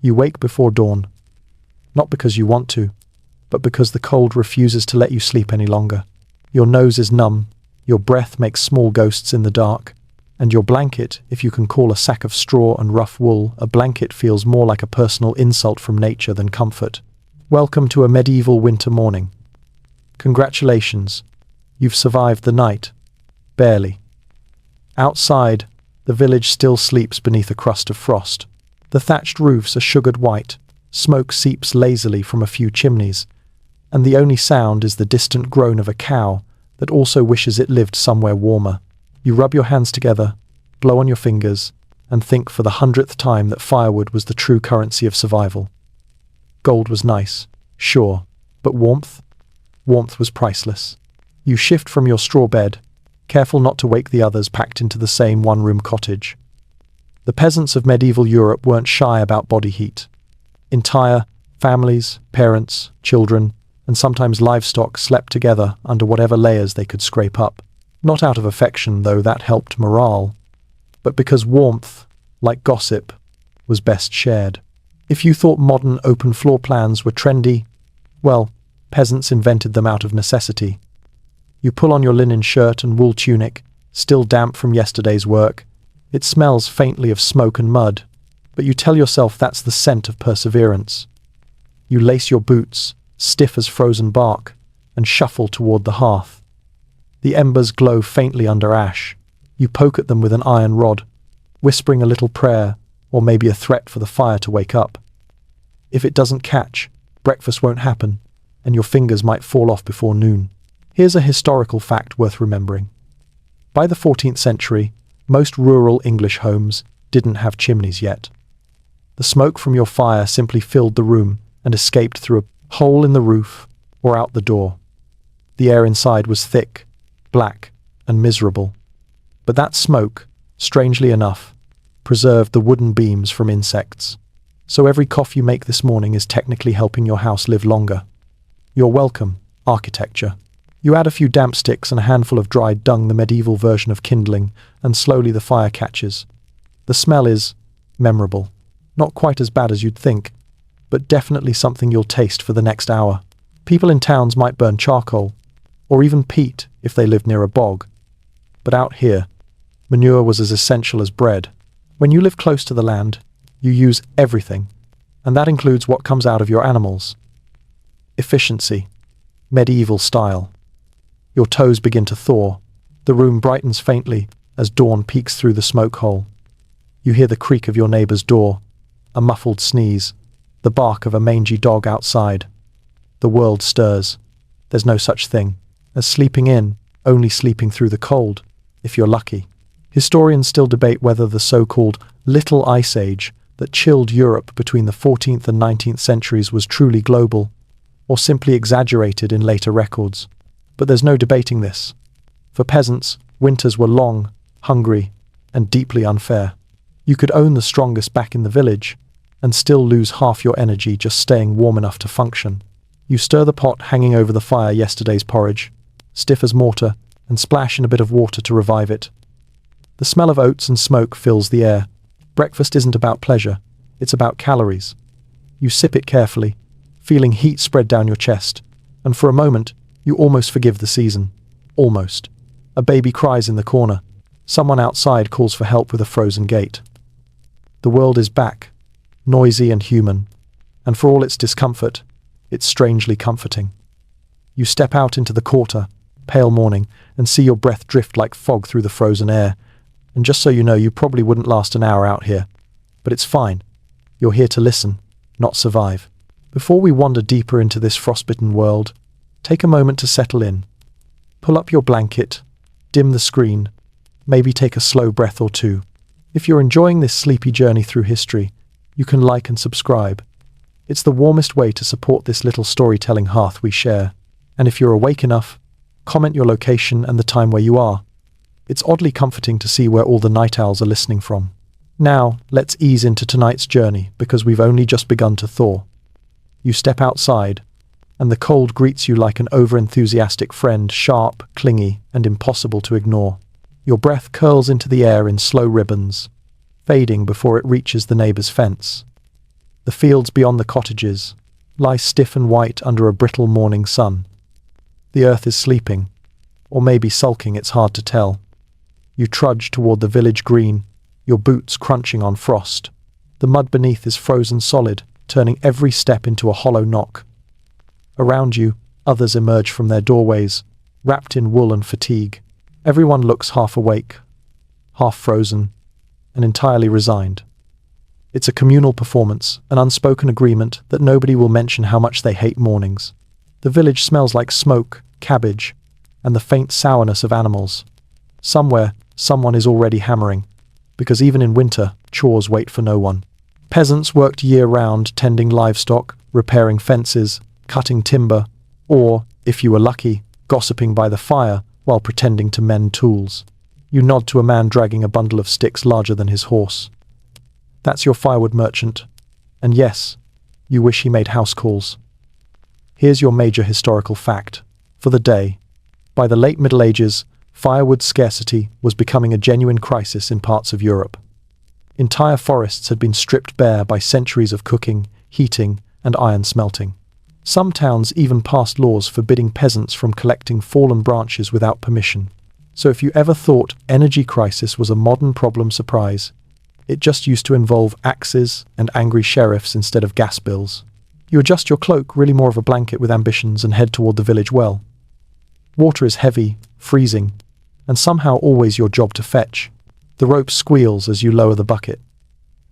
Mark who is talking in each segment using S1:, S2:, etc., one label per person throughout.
S1: You wake before dawn, not because you want to, but because the cold refuses to let you sleep any longer. Your nose is numb, your breath makes small ghosts in the dark, and your blanket, if you can call a sack of straw and rough wool a blanket, feels more like a personal insult from nature than comfort. Welcome to a medieval winter morning. Congratulations, you've survived the night. Barely. Outside, the village still sleeps beneath a crust of frost. The thatched roofs are sugared white, smoke seeps lazily from a few chimneys, and the only sound is the distant groan of a cow that also wishes it lived somewhere warmer. You rub your hands together, blow on your fingers, and think for the 100th time that firewood was the true currency of survival. Gold was nice, sure, but warmth? Warmth was priceless. You shift from your straw bed, careful not to wake the others packed into the same one-room cottage. The peasants of medieval Europe weren't shy about body heat. Entire families, parents, children, and sometimes livestock slept together under whatever layers they could scrape up. Not out of affection, though that helped morale, but because warmth, like gossip, was best shared. If you thought modern open floor plans were trendy, well, peasants invented them out of necessity. You pull on your linen shirt and wool tunic, still damp from yesterday's work. It smells faintly of smoke and mud, but you tell yourself that's the scent of perseverance. You lace your boots, stiff as frozen bark, and shuffle toward the hearth. The embers glow faintly under ash. You poke at them with an iron rod, whispering a little prayer, or maybe a threat for the fire to wake up. If it doesn't catch, breakfast won't happen, and your fingers might fall off before noon. Here's a historical fact worth remembering. By the 14th century, most rural English homes didn't have chimneys yet. The smoke from your fire simply filled the room and escaped through a hole in the roof or out the door. The air inside was thick, black, and miserable. But that smoke, strangely enough, preserved the wooden beams from insects. So every cough you make this morning is technically helping your house live longer. You're welcome, architecture. You add a few damp sticks and a handful of dried dung, the medieval version of kindling, and slowly the fire catches. The smell is memorable. Not quite as bad as you'd think, but definitely something you'll taste for the next hour. People in towns might burn charcoal, or even peat if they lived near a bog. But out here, manure was as essential as bread. When you live close to the land, you use everything, and that includes what comes out of your animals. Efficiency. Medieval style. Your toes begin to thaw. The room brightens faintly as dawn peeks through the smoke hole. You hear the creak of your neighbor's door, a muffled sneeze, the bark of a mangy dog outside. The world stirs. There's no such thing as sleeping in, only sleeping through the cold, if you're lucky. Historians still debate whether the so-called Little Ice Age that chilled Europe between the 14th and 19th centuries was truly global, or simply exaggerated in later records. But there's no debating this. For peasants, winters were long, hungry, and deeply unfair. You could own the strongest back in the village, and still lose half your energy just staying warm enough to function. You stir the pot hanging over the fire yesterday's porridge, stiff as mortar, and splash in a bit of water to revive it. The smell of oats and smoke fills the air. Breakfast isn't about pleasure, it's about calories. You sip it carefully, feeling heat spread down your chest, and for a moment, you almost forgive the season. Almost. A baby cries in the corner. Someone outside calls for help with a frozen gate. The world is back, noisy and human, and for all its discomfort, it's strangely comforting. You step out into the quarter, pale morning, and see your breath drift like fog through the frozen air. And just so you know, you probably wouldn't last an hour out here. But it's fine. You're here to listen, not survive. Before we wander deeper into this frostbitten world, take a moment to settle in. Pull up your blanket, dim the screen, maybe take a slow breath or two. If you're enjoying this sleepy journey through history, you can like and subscribe. It's the warmest way to support this little storytelling hearth we share. And if you're awake enough, comment your location and the time where you are. It's oddly comforting to see where all the night owls are listening from. Now, let's ease into tonight's journey because we've only just begun to thaw. You step outside, and the cold greets you like an over-enthusiastic friend, sharp, clingy, and impossible to ignore. Your breath curls into the air in slow ribbons, fading before it reaches the neighbor's fence. The fields beyond the cottages lie stiff and white under a brittle morning sun. The earth is sleeping, or maybe sulking, it's hard to tell. You trudge toward the village green, your boots crunching on frost. The mud beneath is frozen solid, turning every step into a hollow knock. Around you, others emerge from their doorways, wrapped in wool and fatigue. Everyone looks half awake, half frozen, and entirely resigned. It's a communal performance, an unspoken agreement that nobody will mention how much they hate mornings. The village smells like smoke, cabbage, and the faint sourness of animals. Somewhere, someone is already hammering, because even in winter, chores wait for no one. Peasants worked year-round tending livestock, repairing fences, cutting timber, or, if you were lucky, gossiping by the fire while pretending to mend tools. You nod to a man dragging a bundle of sticks larger than his horse. That's your firewood merchant. And yes, you wish he made house calls. Here's your major historical fact. For the day, by the late Middle Ages, firewood scarcity was becoming a genuine crisis in parts of Europe. Entire forests had been stripped bare by centuries of cooking, heating, and iron smelting. Some towns even passed laws forbidding peasants from collecting fallen branches without permission. So if you ever thought energy crisis was a modern problem, surprise. It just used to involve axes and angry sheriffs instead of gas bills. You adjust your cloak, really more of a blanket with ambitions, and head toward the village well. Water is heavy, freezing, and somehow always your job to fetch. The rope squeals as you lower the bucket,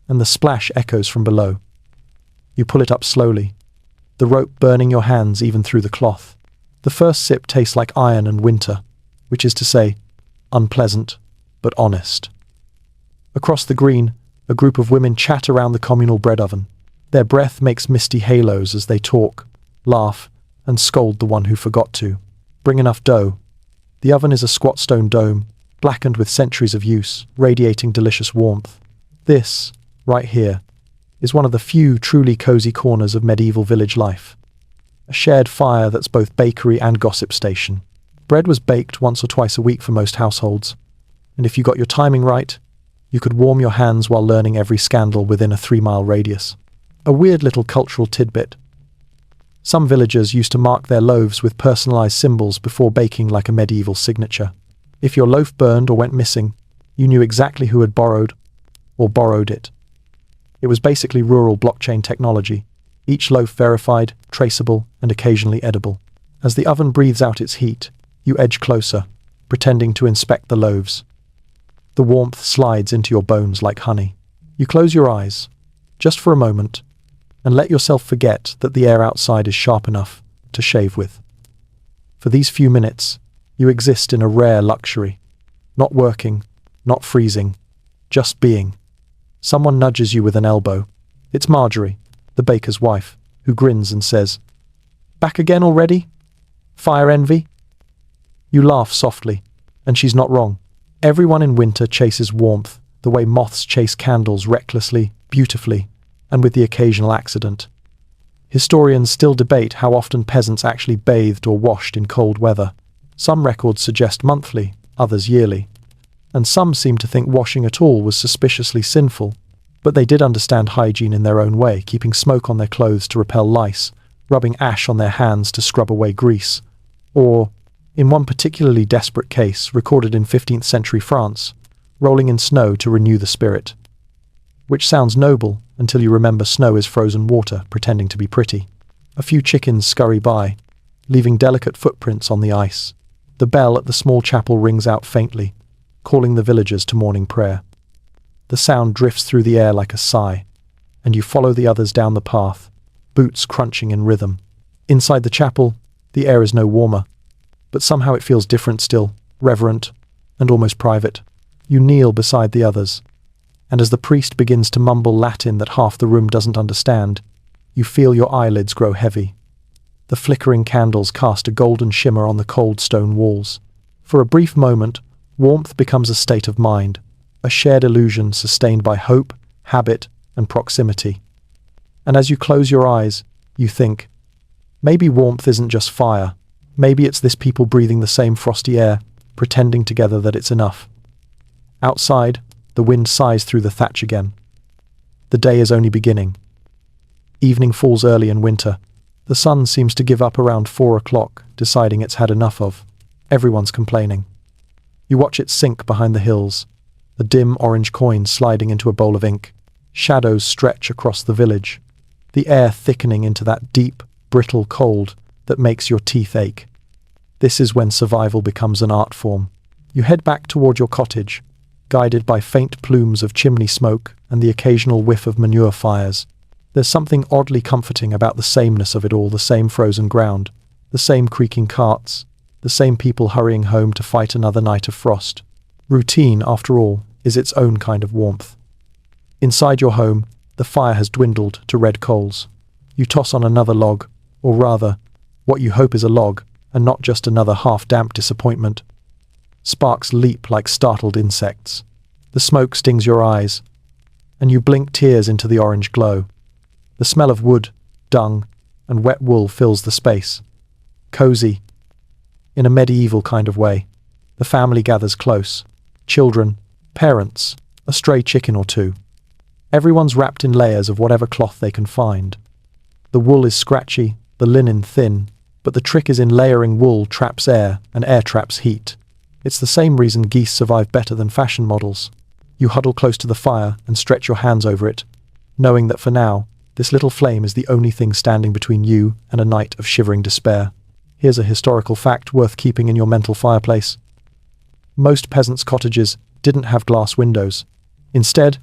S1: and the splash echoes from below. You pull it up slowly, the rope burning your hands even through the cloth. The first sip tastes like iron and winter, which is to say, unpleasant, but honest. Across the green, a group of women chat around the communal bread oven. Their breath makes misty halos as they talk, laugh, and scold the one who forgot to. Bring enough dough. The oven is a squat stone dome, blackened with centuries of use, radiating delicious warmth. This, right here, is one of the few truly cozy corners of medieval village life. A shared fire that's both bakery and gossip station. Bread was baked once or twice a week for most households, and if you got your timing right, you could warm your hands while learning every scandal within a 3-mile radius. A weird little cultural tidbit. Some villagers used to mark their loaves with personalized symbols before baking, like a medieval signature. If your loaf burned or went missing, you knew exactly who had borrowed or borrowed it. It was basically rural blockchain technology, each loaf verified, traceable, and occasionally edible. As the oven breathes out its heat, you edge closer, pretending to inspect the loaves. The warmth slides into your bones like honey. You close your eyes, just for a moment, and let yourself forget that the air outside is sharp enough to shave with. For these few minutes, you exist in a rare luxury. Not working, not freezing, just being. Someone nudges you with an elbow. It's Marjorie, the baker's wife, who grins and says, "Back again already? Fire envy?" You laugh softly, and she's not wrong. Everyone in winter chases warmth, the way moths chase candles, recklessly, beautifully, and with the occasional accident. Historians still debate how often peasants actually bathed or washed in cold weather. Some records suggest monthly, others yearly, and some seem to think washing at all was suspiciously sinful. But they did understand hygiene in their own way, keeping smoke on their clothes to repel lice, rubbing ash on their hands to scrub away grease, or, in one particularly desperate case recorded in 15th century France, rolling in snow to renew the spirit. Which sounds noble until you remember snow is frozen water pretending to be pretty. A few chickens scurry by, leaving delicate footprints on the ice. The bell at the small chapel rings out faintly, calling the villagers to morning prayer. The sound drifts through the air like a sigh, and you follow the others down the path, boots crunching in rhythm. Inside the chapel, the air is no warmer, but somehow it feels different still, reverent, and almost private. You kneel beside the others, and as the priest begins to mumble Latin that half the room doesn't understand, you feel your eyelids grow heavy. The flickering candles cast a golden shimmer on the cold stone walls. For a brief moment, warmth becomes a state of mind, a shared illusion sustained by hope, habit, and proximity. And as you close your eyes, you think, maybe warmth isn't just fire. Maybe it's this people breathing the same frosty air, pretending together that it's enough. Outside, the wind sighs through the thatch again. The day is only beginning. Evening falls early in winter. The sun seems to give up around 4 o'clock, deciding it's had enough of. Everyone's complaining. You watch it sink behind the hills, the dim orange coin sliding into a bowl of ink. Shadows stretch across the village, the air thickening into that deep, brittle cold that makes your teeth ache. This is when survival becomes an art form. You head back toward your cottage, guided by faint plumes of chimney smoke and the occasional whiff of manure fires. There's something oddly comforting about the sameness of it all, the same frozen ground, the same creaking carts, the same people hurrying home to fight another night of frost. Routine, after all, is its own kind of warmth. Inside your home, the fire has dwindled to red coals. You toss on another log, or rather, what you hope is a log, and not just another half-damp disappointment. Sparks leap like startled insects. The smoke stings your eyes, and you blink tears into the orange glow. The smell of wood, dung, and wet wool fills the space. Cozy, in a medieval kind of way. The family gathers close. Children, parents, a stray chicken or two. Everyone's wrapped in layers of whatever cloth they can find. The wool is scratchy, the linen thin, but the trick is in layering wool traps air and air traps heat. It's the same reason geese survive better than fashion models. You huddle close to the fire and stretch your hands over it, knowing that for now, this little flame is the only thing standing between you and a night of shivering despair. Here's a historical fact worth keeping in your mental fireplace. Most peasants' cottages didn't have glass windows. Instead,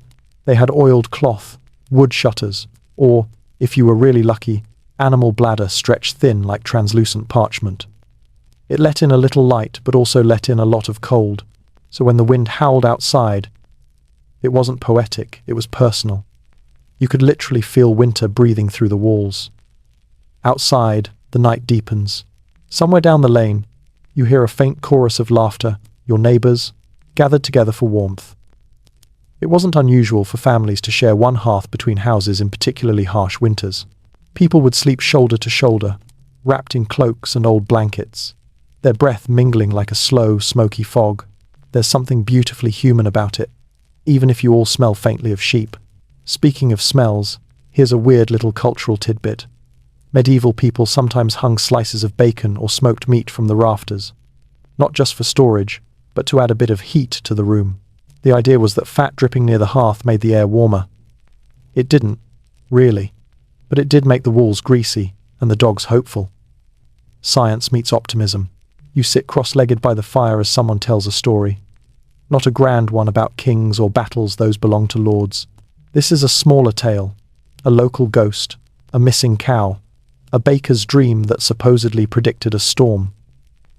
S1: they had oiled cloth, wood shutters, or, if you were really lucky, animal bladder stretched thin like translucent parchment. It let in a little light, but also let in a lot of cold, so when the wind howled outside, it wasn't poetic, it was personal. You could literally feel winter breathing through the walls. Outside, the night deepens. Somewhere down the lane, you hear a faint chorus of laughter, your neighbors, gathered together for warmth. It wasn't unusual for families to share one hearth between houses in particularly harsh winters. People would sleep shoulder to shoulder, wrapped in cloaks and old blankets, their breath mingling like a slow, smoky fog. There's something beautifully human about it, even if you all smell faintly of sheep. Speaking of smells, here's a weird little cultural tidbit. Medieval people sometimes hung slices of bacon or smoked meat from the rafters, not just for storage, but to add a bit of heat to the room. The idea was that fat dripping near the hearth made the air warmer. It didn't, really, but it did make the walls greasy and the dogs hopeful. Science meets optimism. You sit cross-legged by the fire as someone tells a story. Not a grand one about kings or battles, those belong to lords. This is a smaller tale, a local ghost, a missing cow, a baker's dream that supposedly predicted a storm.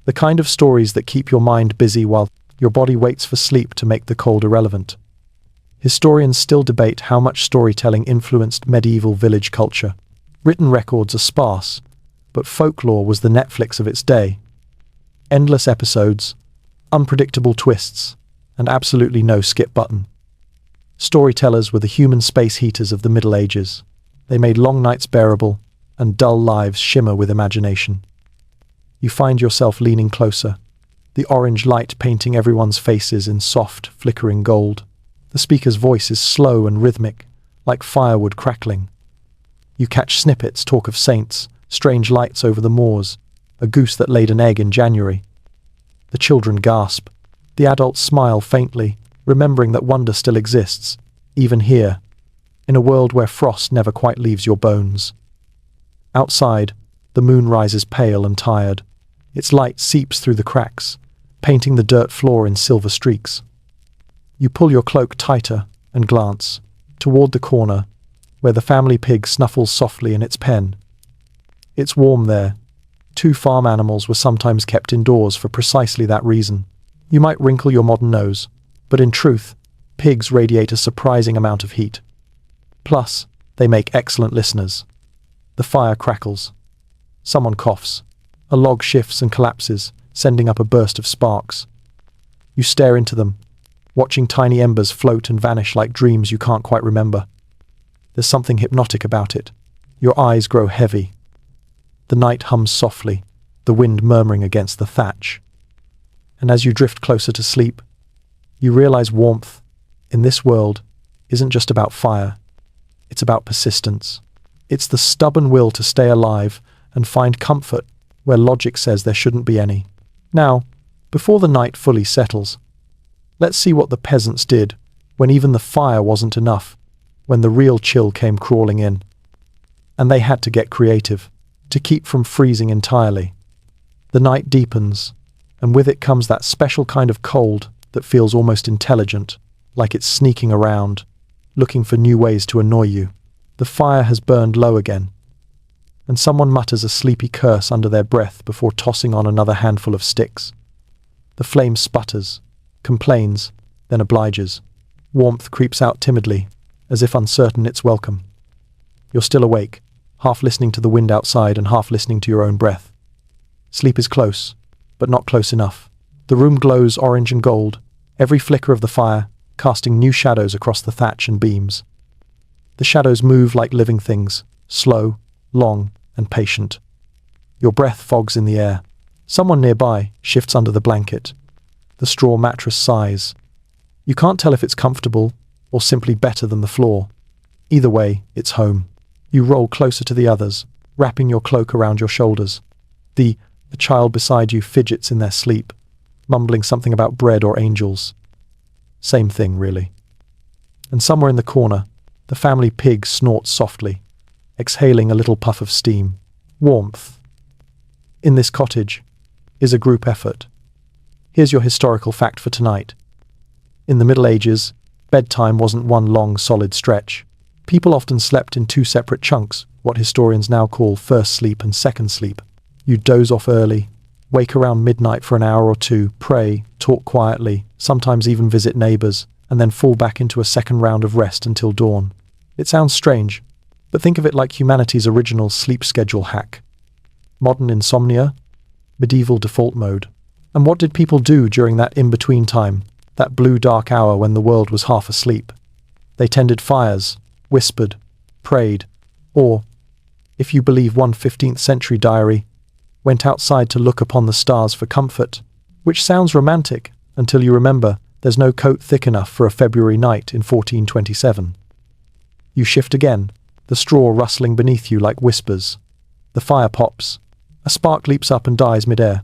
S1: The kind of stories that keep your mind busy while your body waits for sleep to make the cold irrelevant. Historians still debate how much storytelling influenced medieval village culture. Written records are sparse, but folklore was the Netflix of its day. Endless episodes, unpredictable twists, and absolutely no skip button. Storytellers were the human space heaters of the Middle Ages. They made long nights bearable and dull lives shimmer with imagination. You find yourself leaning closer, the orange light painting everyone's faces in soft, flickering gold. The speaker's voice is slow and rhythmic, like firewood crackling. You catch snippets talk of saints, strange lights over the moors, a goose that laid an egg in January. The children gasp. The adults smile faintly, remembering that wonder still exists, even here, in a world where frost never quite leaves your bones. Outside, the moon rises pale and tired. Its light seeps through the cracks, painting the dirt floor in silver streaks. You pull your cloak tighter and glance toward the corner, where the family pig snuffles softly in its pen. It's warm there. 2 farm animals were sometimes kept indoors for precisely that reason. You might wrinkle your modern nose, but in truth, pigs radiate a surprising amount of heat. Plus, they make excellent listeners. The fire crackles. Someone coughs. A log shifts and collapses, sending up a burst of sparks. You stare into them, watching tiny embers float and vanish like dreams you can't quite remember. There's something hypnotic about it. Your eyes grow heavy. The night hums softly, the wind murmuring against the thatch. And as you drift closer to sleep, you realize warmth, in this world, isn't just about fire. It's about persistence. It's the stubborn will to stay alive and find comfort where logic says there shouldn't be any. Now, before the night fully settles, let's see what the peasants did when even the fire wasn't enough, when the real chill came crawling in. And they had to get creative, to keep from freezing entirely. The night deepens, and with it comes that special kind of cold that feels almost intelligent, like it's sneaking around, looking for new ways to annoy you. The fire has burned low again, and someone mutters a sleepy curse under their breath before tossing on another handful of sticks. The flame sputters, complains, then obliges. Warmth creeps out timidly, as if uncertain it's welcome. You're still awake, half listening to the wind outside and half listening to your own breath. Sleep is close, but not close enough. The room glows orange and gold, every flicker of the fire casting new shadows across the thatch and beams. The shadows move like living things, slow, long, and patient. Your breath fogs in the air. Someone nearby shifts under the blanket. The straw mattress sighs. You can't tell if it's comfortable or simply better than the floor. Either way, it's home. You roll closer to the others, wrapping your cloak around your shoulders. The child beside you fidgets in their sleep, mumbling something about bread or angels. Same thing, really. And somewhere in the corner, the family pig snorts softly, exhaling a little puff of steam. Warmth. In this cottage is a group effort. Here's your historical fact for tonight. In the Middle Ages, bedtime wasn't one long, solid stretch. People often slept in two separate chunks, what historians now call first sleep and second sleep. You'd doze off early, wake around midnight for an hour or two, pray, talk quietly, sometimes even visit neighbors, and then fall back into a second round of rest until dawn. It sounds strange, but think of it like humanity's original sleep schedule hack. Modern insomnia, medieval default mode. And what did people do during that in-between time, that blue dark hour when the world was half asleep? They tended fires, whispered, prayed, or, if you believe one 15th century diary, went outside to look upon the stars for comfort, which sounds romantic until you remember there's no coat thick enough for a February night in 1427. You shift again, the straw rustling beneath you like whispers. The fire pops. A spark leaps up and dies midair.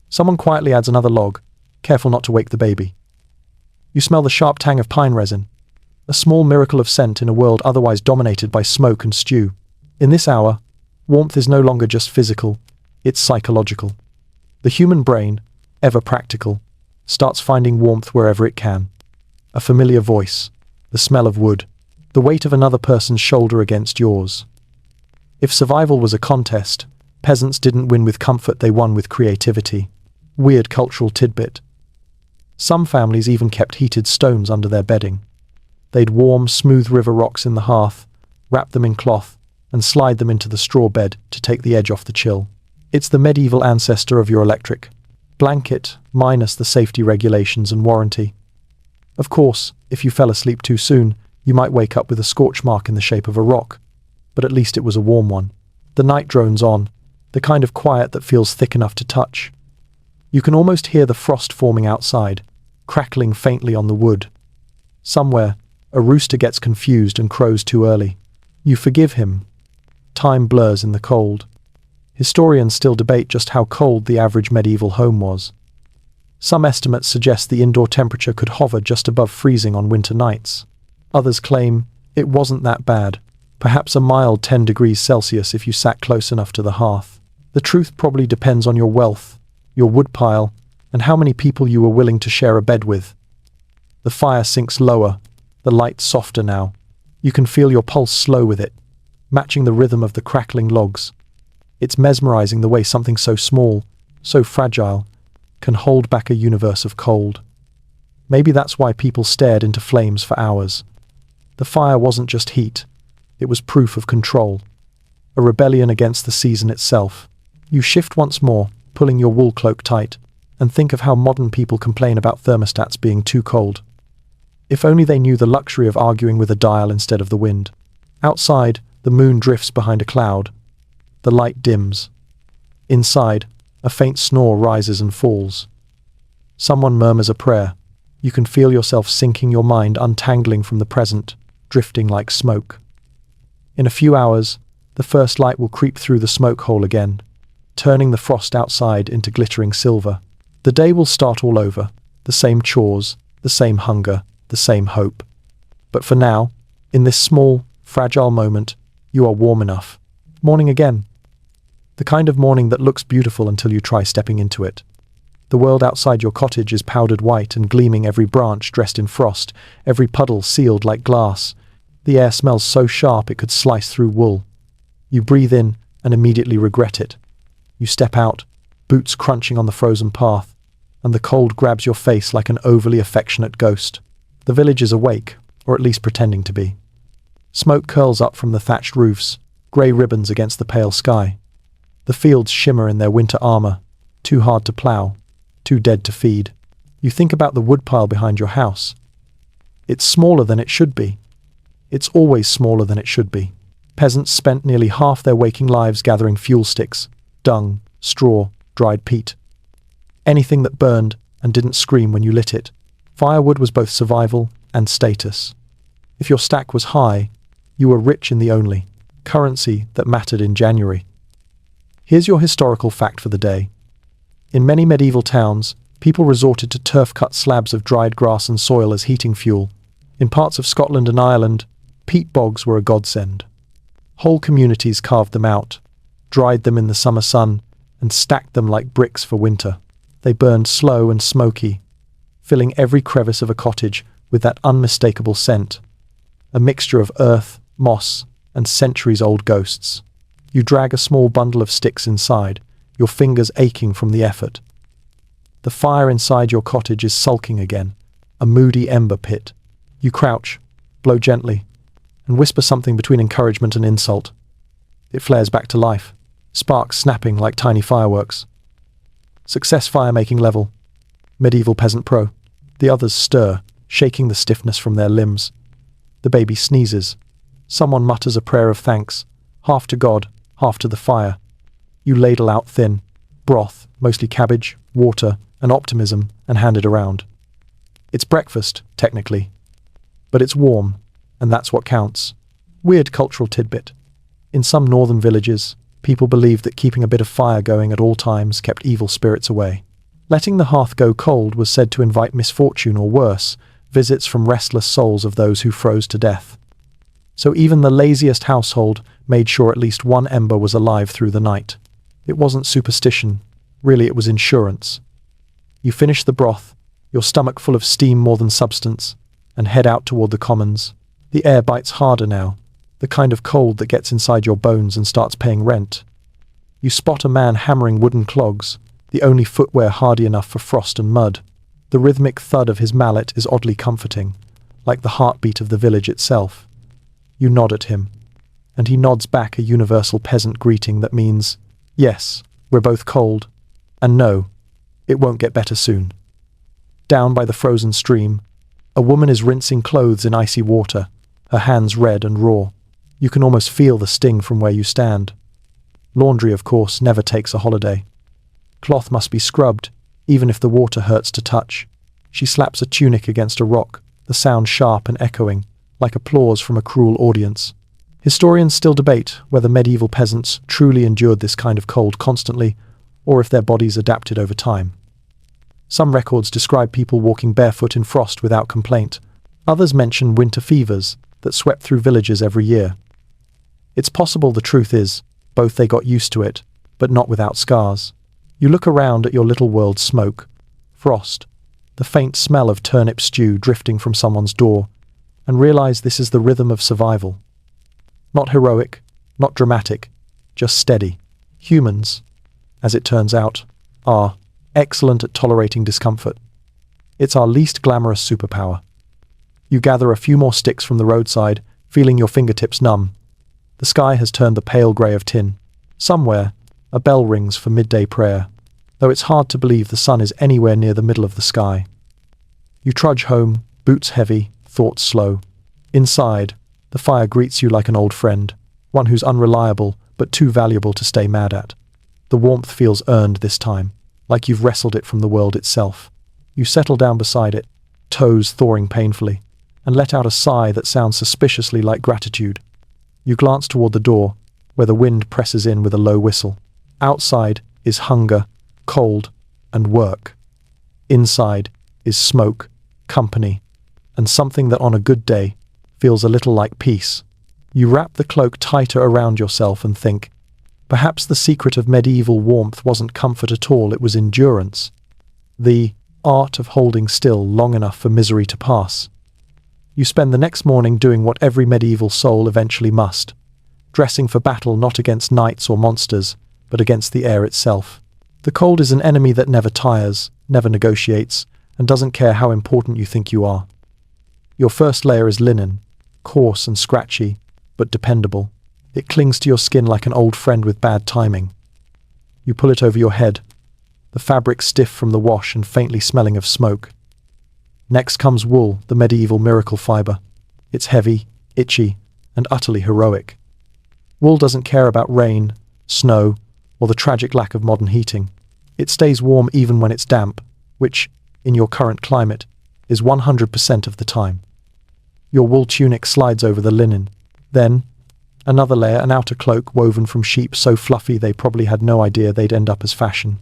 S1: Someone quietly adds another log, careful not to wake the baby. You smell the sharp tang of pine resin, a small miracle of scent in a world otherwise dominated by smoke and stew. In this hour, warmth is no longer just physical, it's psychological. The human brain, ever practical, starts finding warmth wherever it can. A familiar voice, the smell of wood, the weight of another person's shoulder against yours. If survival was a contest, peasants didn't win with comfort, they won with creativity. Weird cultural tidbit. Some families even kept heated stones under their bedding. They'd warm, smooth river rocks in the hearth, wrap them in cloth, and slide them into the straw bed to take the edge off the chill. It's the medieval ancestor of your electric blanket, minus the safety regulations and warranty. Of course, if you fell asleep too soon, you might wake up with a scorch mark in the shape of a rock, but at least it was a warm one. The night drones on, the kind of quiet that feels thick enough to touch. You can almost hear the frost forming outside, crackling faintly on the wood. Somewhere, a rooster gets confused and crows too early. You forgive him. Time blurs in the cold. Historians still debate just how cold the average medieval home was. Some estimates suggest the indoor temperature could hover just above freezing on winter nights. Others claim it wasn't that bad, perhaps a mild 10 degrees Celsius if you sat close enough to the hearth. The truth probably depends on your wealth, your woodpile, and how many people you were willing to share a bed with. The fire sinks lower, the light softer now. You can feel your pulse slow with it, matching the rhythm of the crackling logs. It's mesmerizing the way something so small, so fragile, can hold back a universe of cold. Maybe that's why people stared into flames for hours. The fire wasn't just heat, it was proof of control. A rebellion against the season itself. You shift once more, pulling your wool cloak tight, and think of how modern people complain about thermostats being too cold. If only they knew the luxury of arguing with a dial instead of the wind. Outside, the moon drifts behind a cloud. The light dims. Inside, a faint snore rises and falls. Someone murmurs a prayer. You can feel yourself sinking, your mind untangling from the present, drifting like smoke. In a few hours, the first light will creep through the smoke hole again, turning the frost outside into glittering silver. The day will start all over, the same chores, the same hunger, the same hope. But for now, in this small, fragile moment, you are warm enough. Morning again. The kind of morning that looks beautiful until you try stepping into it. The world outside your cottage is powdered white and gleaming, every branch dressed in frost, every puddle sealed like glass. The air smells so sharp it could slice through wool. You breathe in and immediately regret it. You step out, boots crunching on the frozen path, and the cold grabs your face like an overly affectionate ghost. The village is awake, or at least pretending to be. Smoke curls up from the thatched roofs, grey ribbons against the pale sky. The fields shimmer in their winter armour, too hard to plough, too dead to feed. You think about the woodpile behind your house. It's smaller than it should be. It's always smaller than it should be. Peasants spent nearly half their waking lives gathering fuel sticks, dung, straw, dried peat. Anything that burned and didn't scream when you lit it. Firewood was both survival and status. If your stack was high, you were rich in the only currency that mattered in January. Here's your historical fact for the day. In many medieval towns, people resorted to turf-cut slabs of dried grass and soil as heating fuel. In parts of Scotland and Ireland, peat bogs were a godsend. Whole communities carved them out, dried them in the summer sun, and stacked them like bricks for winter. They burned slow and smoky, filling every crevice of a cottage with that unmistakable scent, a mixture of earth, moss, and centuries-old ghosts. You drag a small bundle of sticks inside, your fingers aching from the effort. The fire inside your cottage is sulking again, a moody ember pit. You crouch, blow gently, and whisper something between encouragement and insult. It flares back to life, sparks snapping like tiny fireworks. Success fire-making level. Medieval peasant pro. The others stir, shaking the stiffness from their limbs. The baby sneezes. Someone mutters a prayer of thanks, half to God, half to the fire. You ladle out thin broth, mostly cabbage, water, and optimism, and hand it around. It's breakfast, technically, but it's warm, and that's what counts. Weird cultural tidbit. In some northern villages, people believed that keeping a bit of fire going at all times kept evil spirits away. Letting the hearth go cold was said to invite misfortune or worse, visits from restless souls of those who froze to death. So even the laziest household made sure at least one ember was alive through the night. It wasn't superstition, really it was insurance. You finish the broth, your stomach full of steam more than substance, and head out toward the commons. The air bites harder now, the kind of cold that gets inside your bones and starts paying rent. You spot a man hammering wooden clogs, the only footwear hardy enough for frost and mud. The rhythmic thud of his mallet is oddly comforting, like the heartbeat of the village itself. You nod at him, and he nods back a universal peasant greeting that means, yes, we're both cold, and no, it won't get better soon. Down by the frozen stream, a woman is rinsing clothes in icy water, her hands red and raw. You can almost feel the sting from where you stand. Laundry, of course, never takes a holiday. Cloth must be scrubbed, even if the water hurts to touch. She slaps a tunic against a rock, the sound sharp and echoing, like applause from a cruel audience. Historians still debate whether medieval peasants truly endured this kind of cold constantly, or if their bodies adapted over time. Some records describe people walking barefoot in frost without complaint. Others mention winter fevers that swept through villages every year. It's possible the truth is, both they got used to it, but not without scars. You look around at your little world: smoke, frost, the faint smell of turnip stew drifting from someone's door, and realize this is the rhythm of survival. Not heroic, not dramatic, just steady. Humans, as it turns out, are excellent at tolerating discomfort. It's our least glamorous superpower. You gather a few more sticks from the roadside, feeling your fingertips numb. The sky has turned the pale grey of tin. Somewhere, a bell rings for midday prayer, though it's hard to believe the sun is anywhere near the middle of the sky. You trudge home, boots heavy, thoughts slow. Inside, the fire greets you like an old friend, one who's unreliable but too valuable to stay mad at. The warmth feels earned this time, like you've wrestled it from the world itself. You settle down beside it, toes thawing painfully, and let out a sigh that sounds suspiciously like gratitude. You glance toward the door, where the wind presses in with a low whistle. Outside is hunger, cold, and work. Inside is smoke, company, and something that on a good day feels a little like peace. You wrap the cloak tighter around yourself and think, perhaps the secret of medieval warmth wasn't comfort at all, it was endurance. The art of holding still long enough for misery to pass. You spend the next morning doing what every medieval soul eventually must, dressing for battle not against knights or monsters, but against the air itself. The cold is an enemy that never tires, never negotiates, and doesn't care how important you think you are. Your first layer is linen, coarse and scratchy, but dependable. It clings to your skin like an old friend with bad timing. You pull it over your head, the fabric stiff from the wash and faintly smelling of smoke. Next comes wool, the medieval miracle fiber. It's heavy, itchy, and utterly heroic. Wool doesn't care about rain, snow, or the tragic lack of modern heating. It stays warm even when it's damp, which, in your current climate, is 100% of the time. Your wool tunic slides over the linen. Then, another layer, an outer cloak woven from sheep so fluffy they probably had no idea they'd end up as fashion.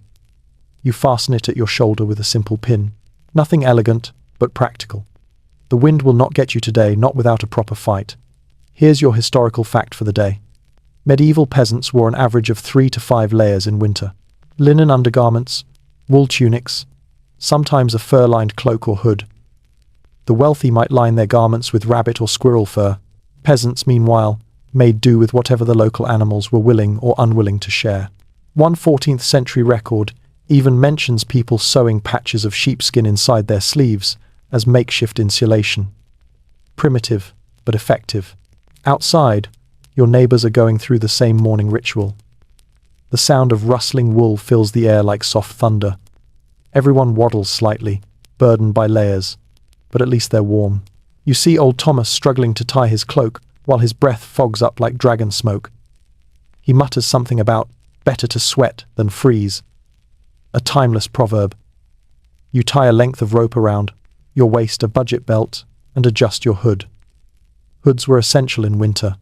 S1: You fasten it at your shoulder with a simple pin. Nothing elegant, but practical. The wind will not get you today, not without a proper fight. Here's your historical fact for the day. Medieval peasants wore an average of 3 to 5 layers in winter. Linen undergarments, wool tunics, sometimes a fur-lined cloak or hood. The wealthy might line their garments with rabbit or squirrel fur. Peasants, meanwhile, made do with whatever the local animals were willing or unwilling to share. One 14th century record even mentions people sewing patches of sheepskin inside their sleeves as makeshift insulation. Primitive, but effective. Outside, your neighbors are going through the same morning ritual. The sound of rustling wool fills the air like soft thunder. Everyone waddles slightly, burdened by layers, but at least they're warm. You see old Thomas struggling to tie his cloak while his breath fogs up like dragon smoke. He mutters something about better to sweat than freeze. A timeless proverb. You tie a length of rope around your waist, a budget belt, and adjust your hood. Hoods were essential in winter.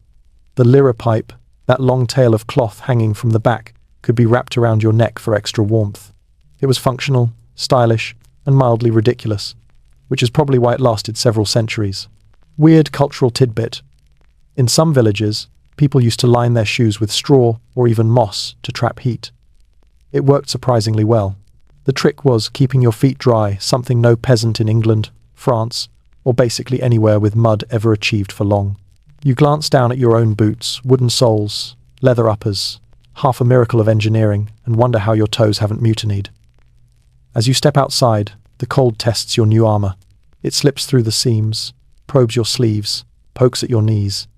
S1: The lyra pipe, that long tail of cloth hanging from the back, could be wrapped around your neck for extra warmth. It was functional, stylish, and mildly ridiculous, which is probably why it lasted several centuries. Weird cultural tidbit. In some villages, people used to line their shoes with straw or even moss to trap heat. It worked surprisingly well. The trick was keeping your feet dry, something no peasant in England, France, or basically anywhere with mud ever achieved for long. You glance down at your own boots, wooden soles, leather uppers, half a miracle of engineering, and wonder how your toes haven't mutinied. As you step outside, the cold tests your new armor. It slips through the seams, probes your sleeves, pokes at your knees.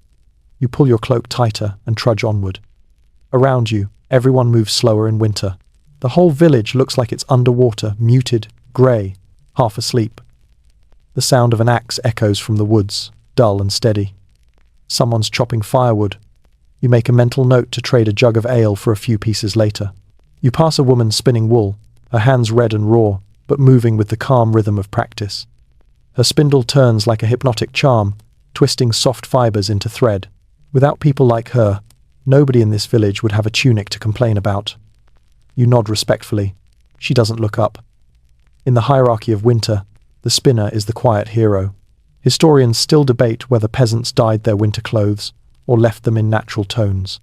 S1: You pull your cloak tighter and trudge onward. Around you, everyone moves slower in winter. The whole village looks like it's underwater, muted, grey, half asleep. The sound of an axe echoes from the woods, dull and steady. Someone's chopping firewood. You make a mental note to trade a jug of ale for a few pieces later. You pass a woman spinning wool, her hands red and raw, but moving with the calm rhythm of practice. Her spindle turns like a hypnotic charm, twisting soft fibers into thread. Without people like her, nobody in this village would have a tunic to complain about. You nod respectfully. She doesn't look up. In the hierarchy of winter, the spinner is the quiet hero. Historians still debate whether peasants dyed their winter clothes or left them in natural tones.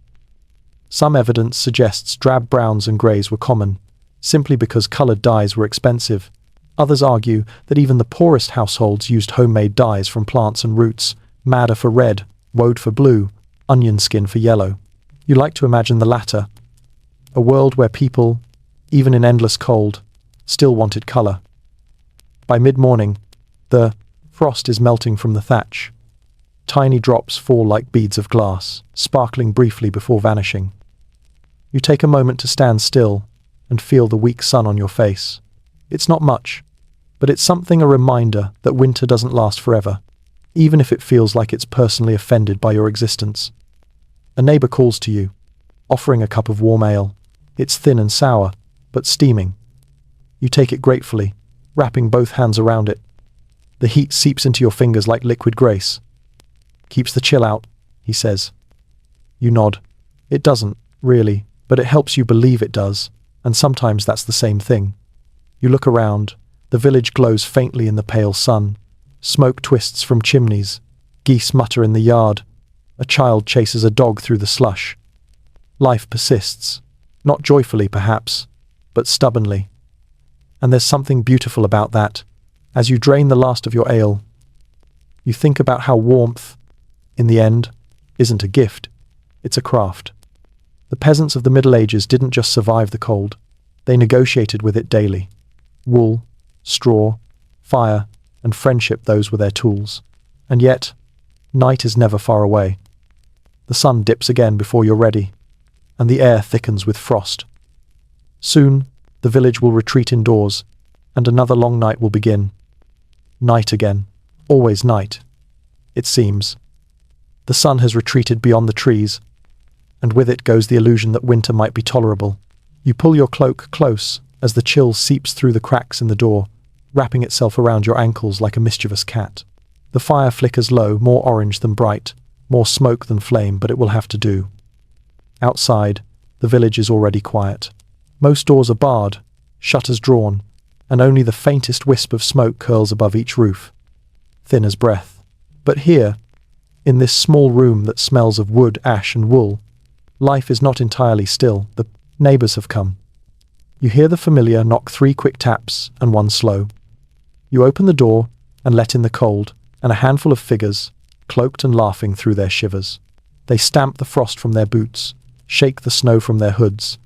S1: Some evidence suggests drab browns and greys were common, simply because coloured dyes were expensive. Others argue that even the poorest households used homemade dyes from plants and roots, madder for red, woad for blue, onion skin for yellow. You like to imagine the latter, a world where people, even in endless cold, still wanted colour. By mid-morning, the frost is melting from the thatch. Tiny drops fall like beads of glass, sparkling briefly before vanishing. You take a moment to stand still and feel the weak sun on your face. It's not much, but it's something, a reminder that winter doesn't last forever, even if it feels like it's personally offended by your existence. A neighbour calls to you, offering a cup of warm ale. It's thin and sour, but steaming. You take it gratefully, wrapping both hands around it. The heat seeps into your fingers like liquid grace. Keeps the chill out, he says. You nod. It doesn't, really, but it helps you believe it does, and sometimes that's the same thing. You look around. The village glows faintly in the pale sun. Smoke twists from chimneys. Geese mutter in the yard. A child chases a dog through the slush. Life persists. Not joyfully, perhaps, but stubbornly. And there's something beautiful about that. As you drain the last of your ale, you think about how warmth, in the end, isn't a gift, it's a craft. The peasants of the Middle Ages didn't just survive the cold, they negotiated with it daily. Wool, straw, fire, and friendship, those were their tools. And yet, night is never far away. The sun dips again before you're ready, and the air thickens with frost. Soon, the village will retreat indoors, and another long night will begin. Night again. Always night, it seems. The sun has retreated beyond the trees, and with it goes the illusion that winter might be tolerable. You pull your cloak close as the chill seeps through the cracks in the door, wrapping itself around your ankles like a mischievous cat. The fire flickers low, more orange than bright, more smoke than flame, but it will have to do. Outside, the village is already quiet. Most doors are barred, shutters drawn, and only the faintest wisp of smoke curls above each roof, thin as breath. But here, in this small room that smells of wood, ash, and wool, life is not entirely still. The neighbors have come. You hear the familiar knock, 3 quick taps and 1 slow. You open the door and let in the cold, and a handful of figures, cloaked and laughing through their shivers. They stamp the frost from their boots, shake the snow from their hoods,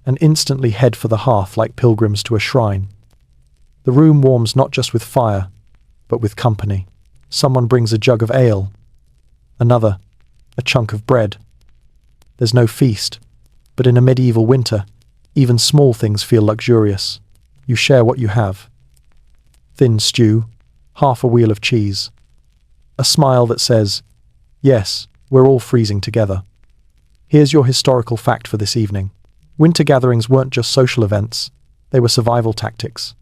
S1: and instantly head for the hearth like pilgrims to a shrine. The room warms not just with fire, but with company. Someone brings a jug of ale, another, a chunk of bread. There's no feast, but in a medieval winter, even small things feel luxurious. You share what you have. Thin stew, half a wheel of cheese. A smile that says, yes, we're all freezing together. Here's your historical fact for this evening. Winter gatherings weren't just social events, they were survival tactics.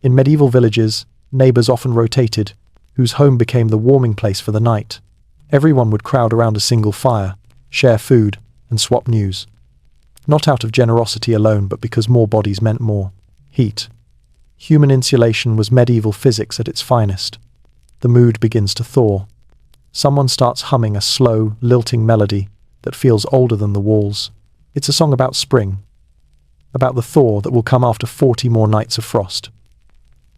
S1: In medieval villages, neighbors often rotated, whose home became the warming place for the night. Everyone would crowd around a single fire, share food, and swap news. Not out of generosity alone, but because more bodies meant more heat. Human insulation was medieval physics at its finest. The mood begins to thaw. Someone starts humming a slow, lilting melody that feels older than the walls. It's a song about spring, about the thaw that will come after 40 more nights of frost.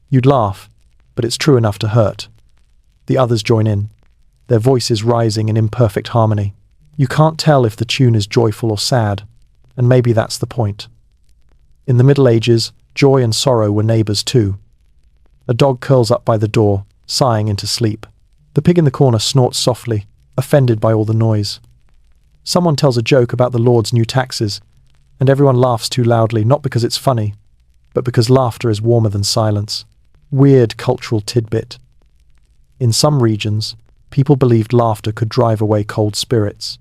S1: You'd laugh, but it's true enough to hurt. The others join in, their voices rising in imperfect harmony. You can't tell if the tune is joyful or sad, and maybe that's the point. In the Middle Ages, joy and sorrow were neighbors too. A dog curls up by the door, sighing into sleep. The pig in the corner snorts softly, offended by all the noise. Someone tells a joke about the Lord's new taxes, and everyone laughs too loudly, not because it's funny, but because laughter is warmer than silence. Weird cultural tidbit. In some regions, people believed laughter could drive away cold spirits.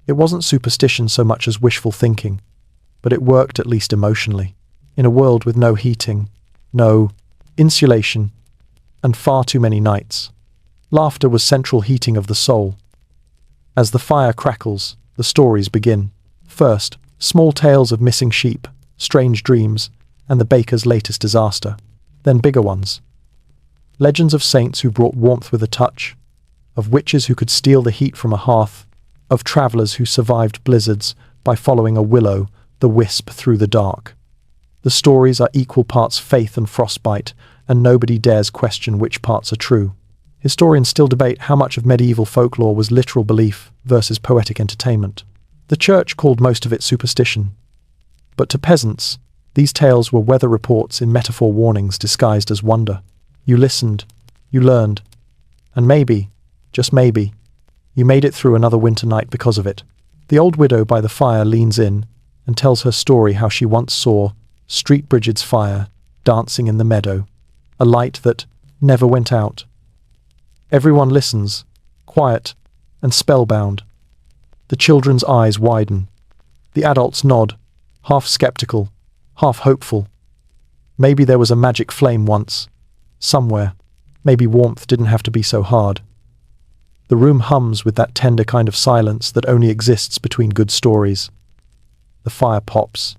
S1: It wasn't superstition so much as wishful thinking, but it worked at least emotionally. In a world with no heating, no insulation, and far too many nights, laughter was central heating of the soul. As the fire crackles, the stories begin. First, small tales of missing sheep, strange dreams, and the baker's latest disaster. Then bigger ones. Legends of saints who brought warmth with a touch, of witches who could steal the heat from a hearth, of travelers who survived blizzards by following a willow, the wisp through the dark. The stories are equal parts faith and frostbite, and nobody dares question which parts are true. Historians still debate how much of medieval folklore was literal belief versus poetic entertainment. The church called most of it superstition. But to peasants, these tales were weather reports in metaphor warnings disguised as wonder. You listened, you learned, and maybe, just maybe, you made it through another winter night because of it. The old widow by the fire leans in and tells her story how she once saw Street Bridget's fire dancing in the meadow, a light that never went out. Everyone listens, quiet and spellbound. The children's eyes widen. The adults nod, half skeptical, half hopeful. Maybe there was a magic flame once, somewhere. Maybe warmth didn't have to be so hard. The room hums with that tender kind of silence that only exists between good stories. The fire pops.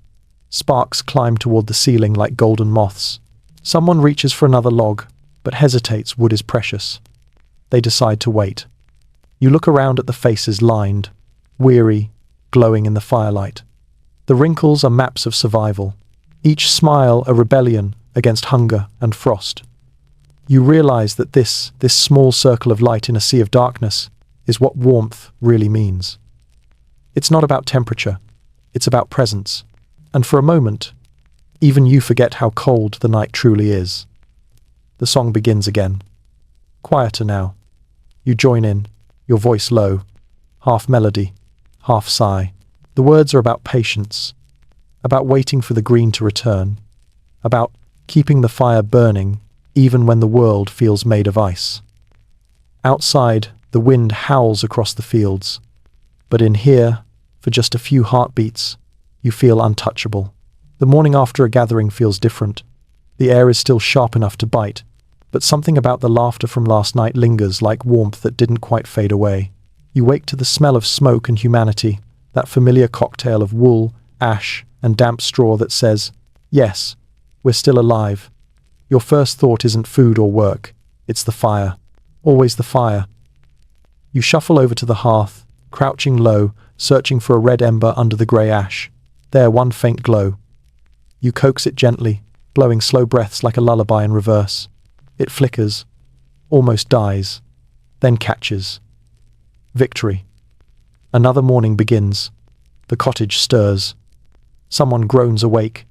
S1: Sparks climb toward the ceiling like golden moths. Someone reaches for another log, but hesitates. Wood is precious. They decide to wait. You look around at the faces lined, weary, glowing in the firelight. The wrinkles are maps of survival, each smile a rebellion against hunger and frost. You realize that this small circle of light in a sea of darkness is what warmth really means. It's not about temperature, it's about presence. And for a moment, even you forget how cold the night truly is. The song begins again. Quieter now. You join in, your voice low, half melody, half sigh. The words are about patience, about waiting for the green to return, about keeping the fire burning even when the world feels made of ice. Outside, the wind howls across the fields, but in here, for just a few heartbeats, you feel untouchable. The morning after a gathering feels different. The air is still sharp enough to bite, but something about the laughter from last night lingers like warmth that didn't quite fade away. You wake to the smell of smoke and humanity, that familiar cocktail of wool, ash, and damp straw that says, yes, we're still alive. Your first thought isn't food or work, it's the fire. Always the fire. You shuffle over to the hearth, crouching low, searching for a red ember under the grey ash. There, one faint glow. You coax it gently, blowing slow breaths like a lullaby in reverse. It flickers, almost dies, then catches. Victory. Another morning begins. The cottage stirs. Someone groans awake.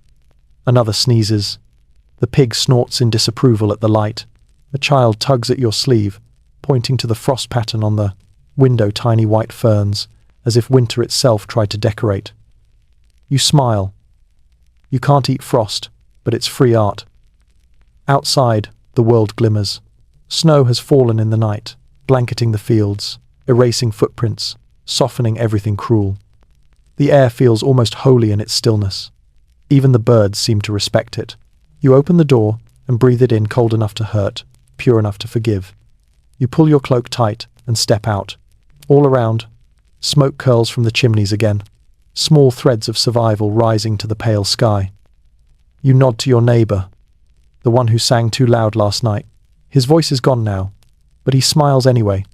S1: Another sneezes. The pig snorts in disapproval at the light. A child tugs at your sleeve, pointing to the frost pattern on the window, tiny white ferns, as if winter itself tried to decorate. You smile. You can't eat frost, but it's free art. Outside, the world glimmers. Snow has fallen in the night, blanketing the fields, erasing footprints, softening everything cruel. The air feels almost holy in its stillness. Even the birds seem to respect it. You open the door and breathe it in, cold enough to hurt, pure enough to forgive. You pull your cloak tight and step out. All around, smoke curls from the chimneys again, small threads of survival rising to the pale sky. You nod to your neighbour, the one who sang too loud last night. His voice is gone now, but he smiles anyway,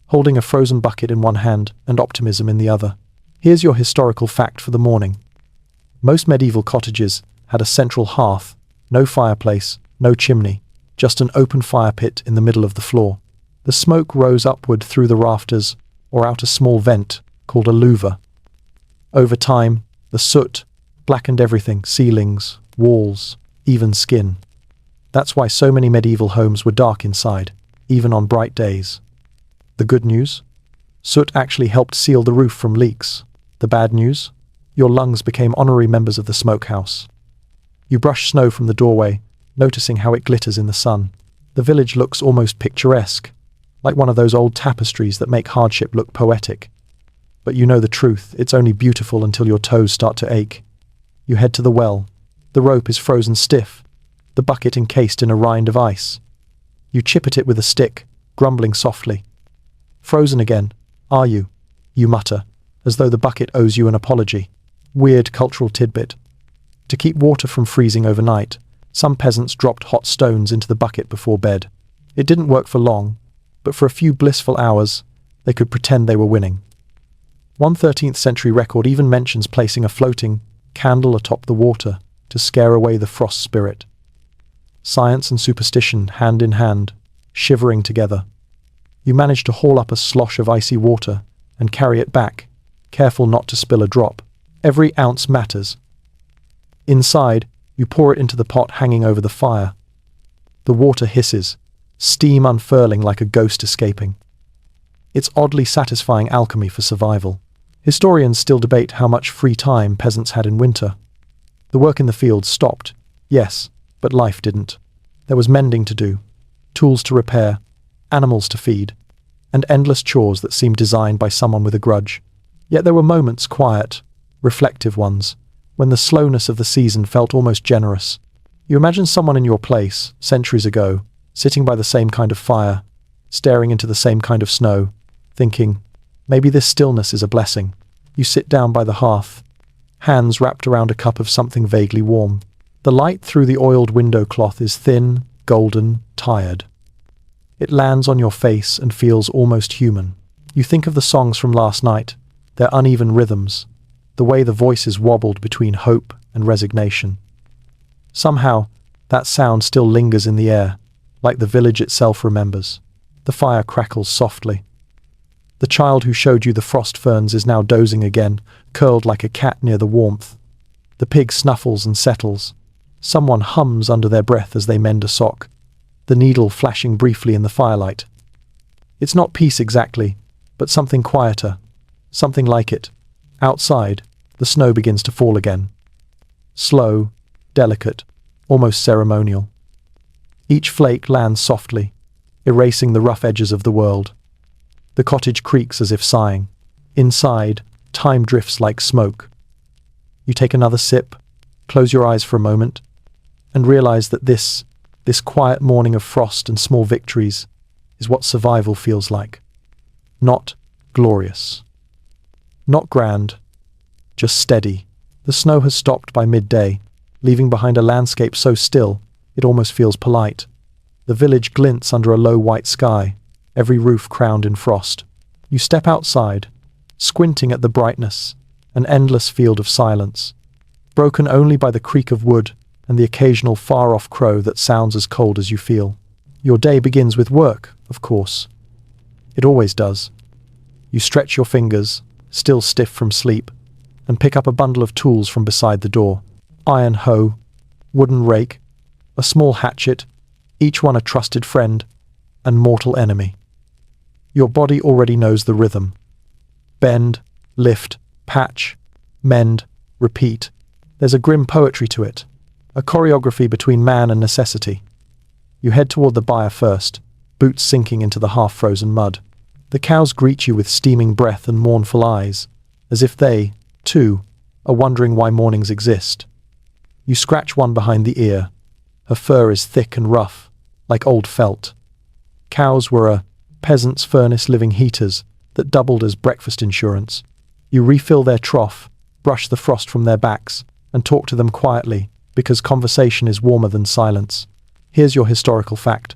S1: holding a frozen bucket in one hand and optimism in the other. Here's your historical fact for the morning. Most medieval cottages had a central hearth, no fireplace, no chimney, just an open fire pit in the middle of the floor. The smoke rose upward through the rafters or out a small vent called a louver. Over time, the soot blackened everything, ceilings, walls, even skin. That's why so many medieval homes were dark inside, even on bright days. The good news? Soot actually helped seal the roof from leaks. The bad news? Your lungs became honorary members of the smokehouse. You brush snow from the doorway, noticing how it glitters in the sun. The village looks almost picturesque, like one of those old tapestries that make hardship look poetic. But you know the truth, it's only beautiful until your toes start to ache. You head to the well. The rope is frozen stiff, the bucket encased in a rind of ice. You chip at it with a stick, grumbling softly. Frozen again, are you? You mutter, as though the bucket owes you an apology. Weird cultural tidbit. To keep water from freezing overnight, some peasants dropped hot stones into the bucket before bed. It didn't work for long, but for a few blissful hours, they could pretend they were winning. One 13th century record even mentions placing a floating candle atop the water to scare away the frost spirit. Science and superstition hand in hand, shivering together. You manage to haul up a slosh of icy water and carry it back, careful not to spill a drop. Every ounce matters. Inside, you pour it into the pot hanging over the fire. The water hisses, steam unfurling like a ghost escaping. It's oddly satisfying alchemy for survival. Historians still debate how much free time peasants had in winter. The work in the fields stopped, yes, but life didn't. There was mending to do, tools to repair, animals to feed, and endless chores that seemed designed by someone with a grudge. Yet there were moments, quiet, reflective ones, when the slowness of the season felt almost generous. You imagine someone in your place, centuries ago, sitting by the same kind of fire, staring into the same kind of snow, thinking, maybe this stillness is a blessing. You sit down by the hearth, hands wrapped around a cup of something vaguely warm. The light through the oiled window cloth is thin, golden, tired. It lands on your face and feels almost human. You think of the songs from last night, their uneven rhythms, the way the voices wobbled between hope and resignation. Somehow, that sound still lingers in the air, like the village itself remembers. The fire crackles softly. The child who showed you the frost ferns is now dozing again, curled like a cat near the warmth. The pig snuffles and settles. Someone hums under their breath as they mend a sock, the needle flashing briefly in the firelight. It's not peace exactly, but something quieter, something like it. Outside, the snow begins to fall again. Slow, delicate, almost ceremonial. Each flake lands softly, erasing the rough edges of the world. The cottage creaks as if sighing. Inside, time drifts like smoke. You take another sip, close your eyes for a moment, and realize that this quiet morning of frost and small victories is what survival feels like. Not glorious. Not grand, just steady. The snow has stopped by midday, leaving behind a landscape so still it almost feels polite. The village glints under a low white sky, every roof crowned in frost. You step outside, squinting at the brightness, an endless field of silence, broken only by the creak of wood and the occasional far-off crow that sounds as cold as you feel. Your day begins with work, of course. It always does. You stretch your fingers, still stiff from sleep, and pick up a bundle of tools from beside the door. Iron hoe, wooden rake, a small hatchet, each one a trusted friend and mortal enemy. Your body already knows the rhythm. Bend, lift, patch, mend, repeat. There's a grim poetry to it, a choreography between man and necessity. You head toward the byre first, boots sinking into the half-frozen mud. The cows greet you with steaming breath and mournful eyes, as if they, too, are wondering why mornings exist. You scratch one behind the ear. Her fur is thick and rough, like old felt. Cows were a peasant's furnace living heaters that doubled as breakfast insurance. You refill their trough, brush the frost from their backs, and talk to them quietly, because conversation is warmer than silence. Here's your historical fact.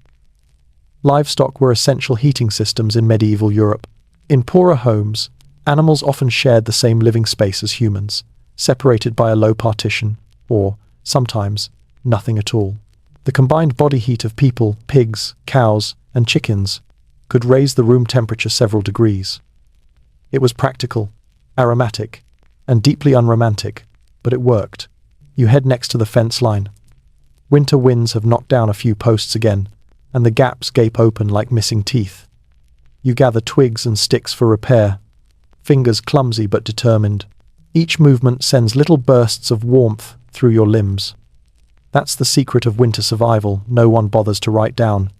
S1: Livestock were essential heating systems in medieval Europe. In poorer homes, animals often shared the same living space as humans, separated by a low partition, or, sometimes, nothing at all. The combined body heat of people, pigs, cows, and chickens could raise the room temperature several degrees. It was practical, aromatic, and deeply unromantic, but it worked. You head next to the fence line. Winter winds have knocked down a few posts again, and the gaps gape open like missing teeth. You gather twigs and sticks for repair, fingers clumsy but determined. Each movement sends little bursts of warmth through your limbs. That's the secret of winter survival no one bothers to write down.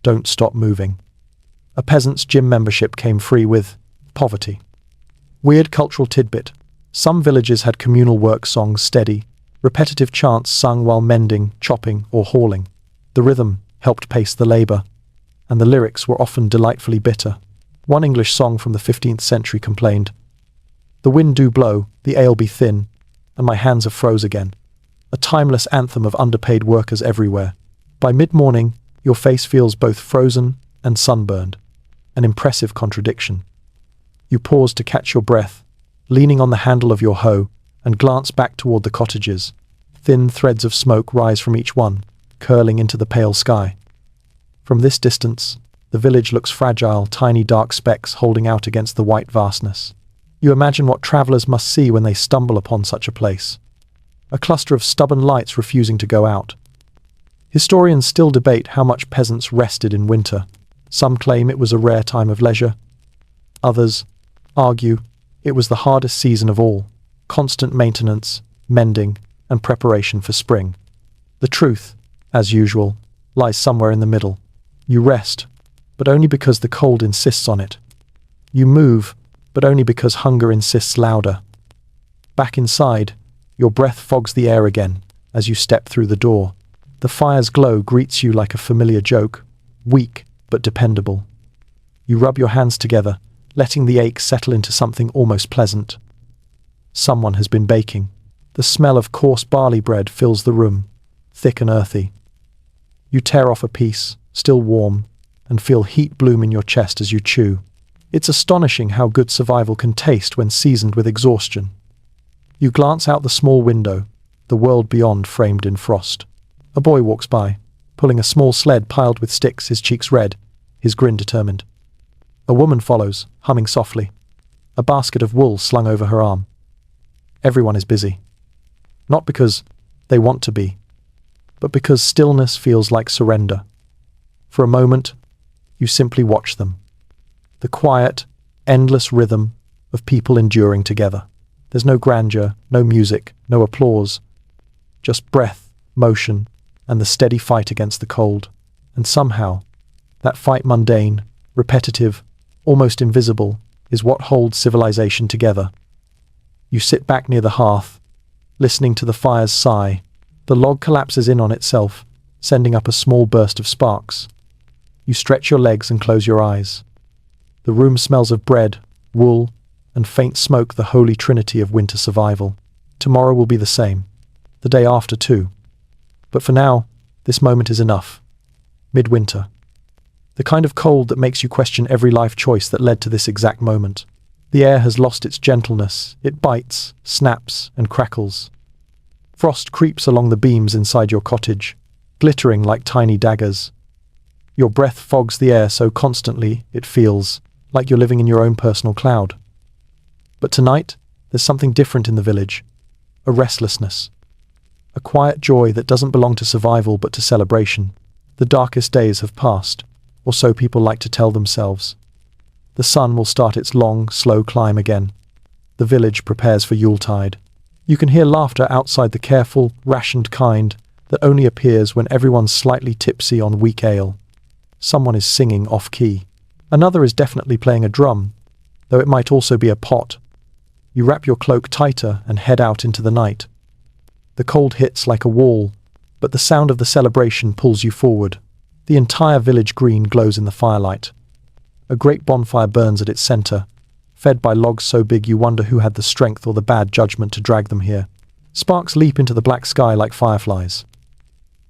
S1: Don't stop moving. A peasant's gym membership came free with poverty. Weird cultural tidbit. Some villages had communal work songs steady, repetitive chants sung while mending, chopping, or hauling. The rhythm helped pace the labor, and the lyrics were often delightfully bitter. One English song from the 15th century complained, "The wind do blow, the ale be thin, and my hands are froze again." A timeless anthem of underpaid workers everywhere. By mid-morning, your face feels both frozen and sunburned, an impressive contradiction. You pause to catch your breath, leaning on the handle of your hoe, and glance back toward the cottages. Thin threads of smoke rise from each one, curling into the pale sky. From this distance, the village looks fragile, tiny dark specks holding out against the white vastness. You imagine what travelers must see when they stumble upon such a place. A cluster of stubborn lights refusing to go out. Historians still debate how much peasants rested in winter. Some claim it was a rare time of leisure. Others argue it was the hardest season of all, constant maintenance, mending, and preparation for spring. The truth, as usual, lies somewhere in the middle. You rest, but only because the cold insists on it. You move, but only because hunger insists louder. Back inside, your breath fogs the air again as you step through the door. The fire's glow greets you like a familiar joke, weak but dependable. You rub your hands together, letting the ache settle into something almost pleasant. Someone has been baking. The smell of coarse barley bread fills the room, thick and earthy. You tear off a piece, still warm, and feel heat bloom in your chest as you chew. It's astonishing how good survival can taste when seasoned with exhaustion. You glance out the small window, the world beyond framed in frost. A boy walks by, pulling a small sled piled with sticks, his cheeks red, his grin determined. A woman follows, humming softly, a basket of wool slung over her arm. Everyone is busy. Not because they want to be, but because stillness feels like surrender. For a moment, you simply watch them. The quiet, endless rhythm of people enduring together. There's no grandeur, no music, no applause. Just breath, motion, and the steady fight against the cold. And somehow, that fight, mundane, repetitive, almost invisible, is what holds civilization together. You sit back near the hearth, listening to the fire's sigh. The log collapses in on itself, sending up a small burst of sparks. You stretch your legs and close your eyes. The room smells of bread, wool, and faint smoke, the holy trinity of winter survival. Tomorrow will be the same. The day after too. But for now, this moment is enough. Midwinter. The kind of cold that makes you question every life choice that led to this exact moment. The air has lost its gentleness. It bites, snaps, and crackles. Frost creeps along the beams inside your cottage, glittering like tiny daggers. Your breath fogs the air so constantly it feels like you're living in your own personal cloud. But tonight, there's something different in the village. A restlessness. A quiet joy that doesn't belong to survival but to celebration. The darkest days have passed, or so people like to tell themselves. The sun will start its long, slow climb again. The village prepares for Yuletide. You can hear laughter outside, the careful, rationed kind that only appears when everyone's slightly tipsy on weak ale. Someone is singing off-key. Another is definitely playing a drum, though it might also be a pot. You wrap your cloak tighter and head out into the night. The cold hits like a wall, but the sound of the celebration pulls you forward. The entire village green glows in the firelight. A great bonfire burns at its center, fed by logs so big you wonder who had the strength or the bad judgment to drag them here. Sparks leap into the black sky like fireflies.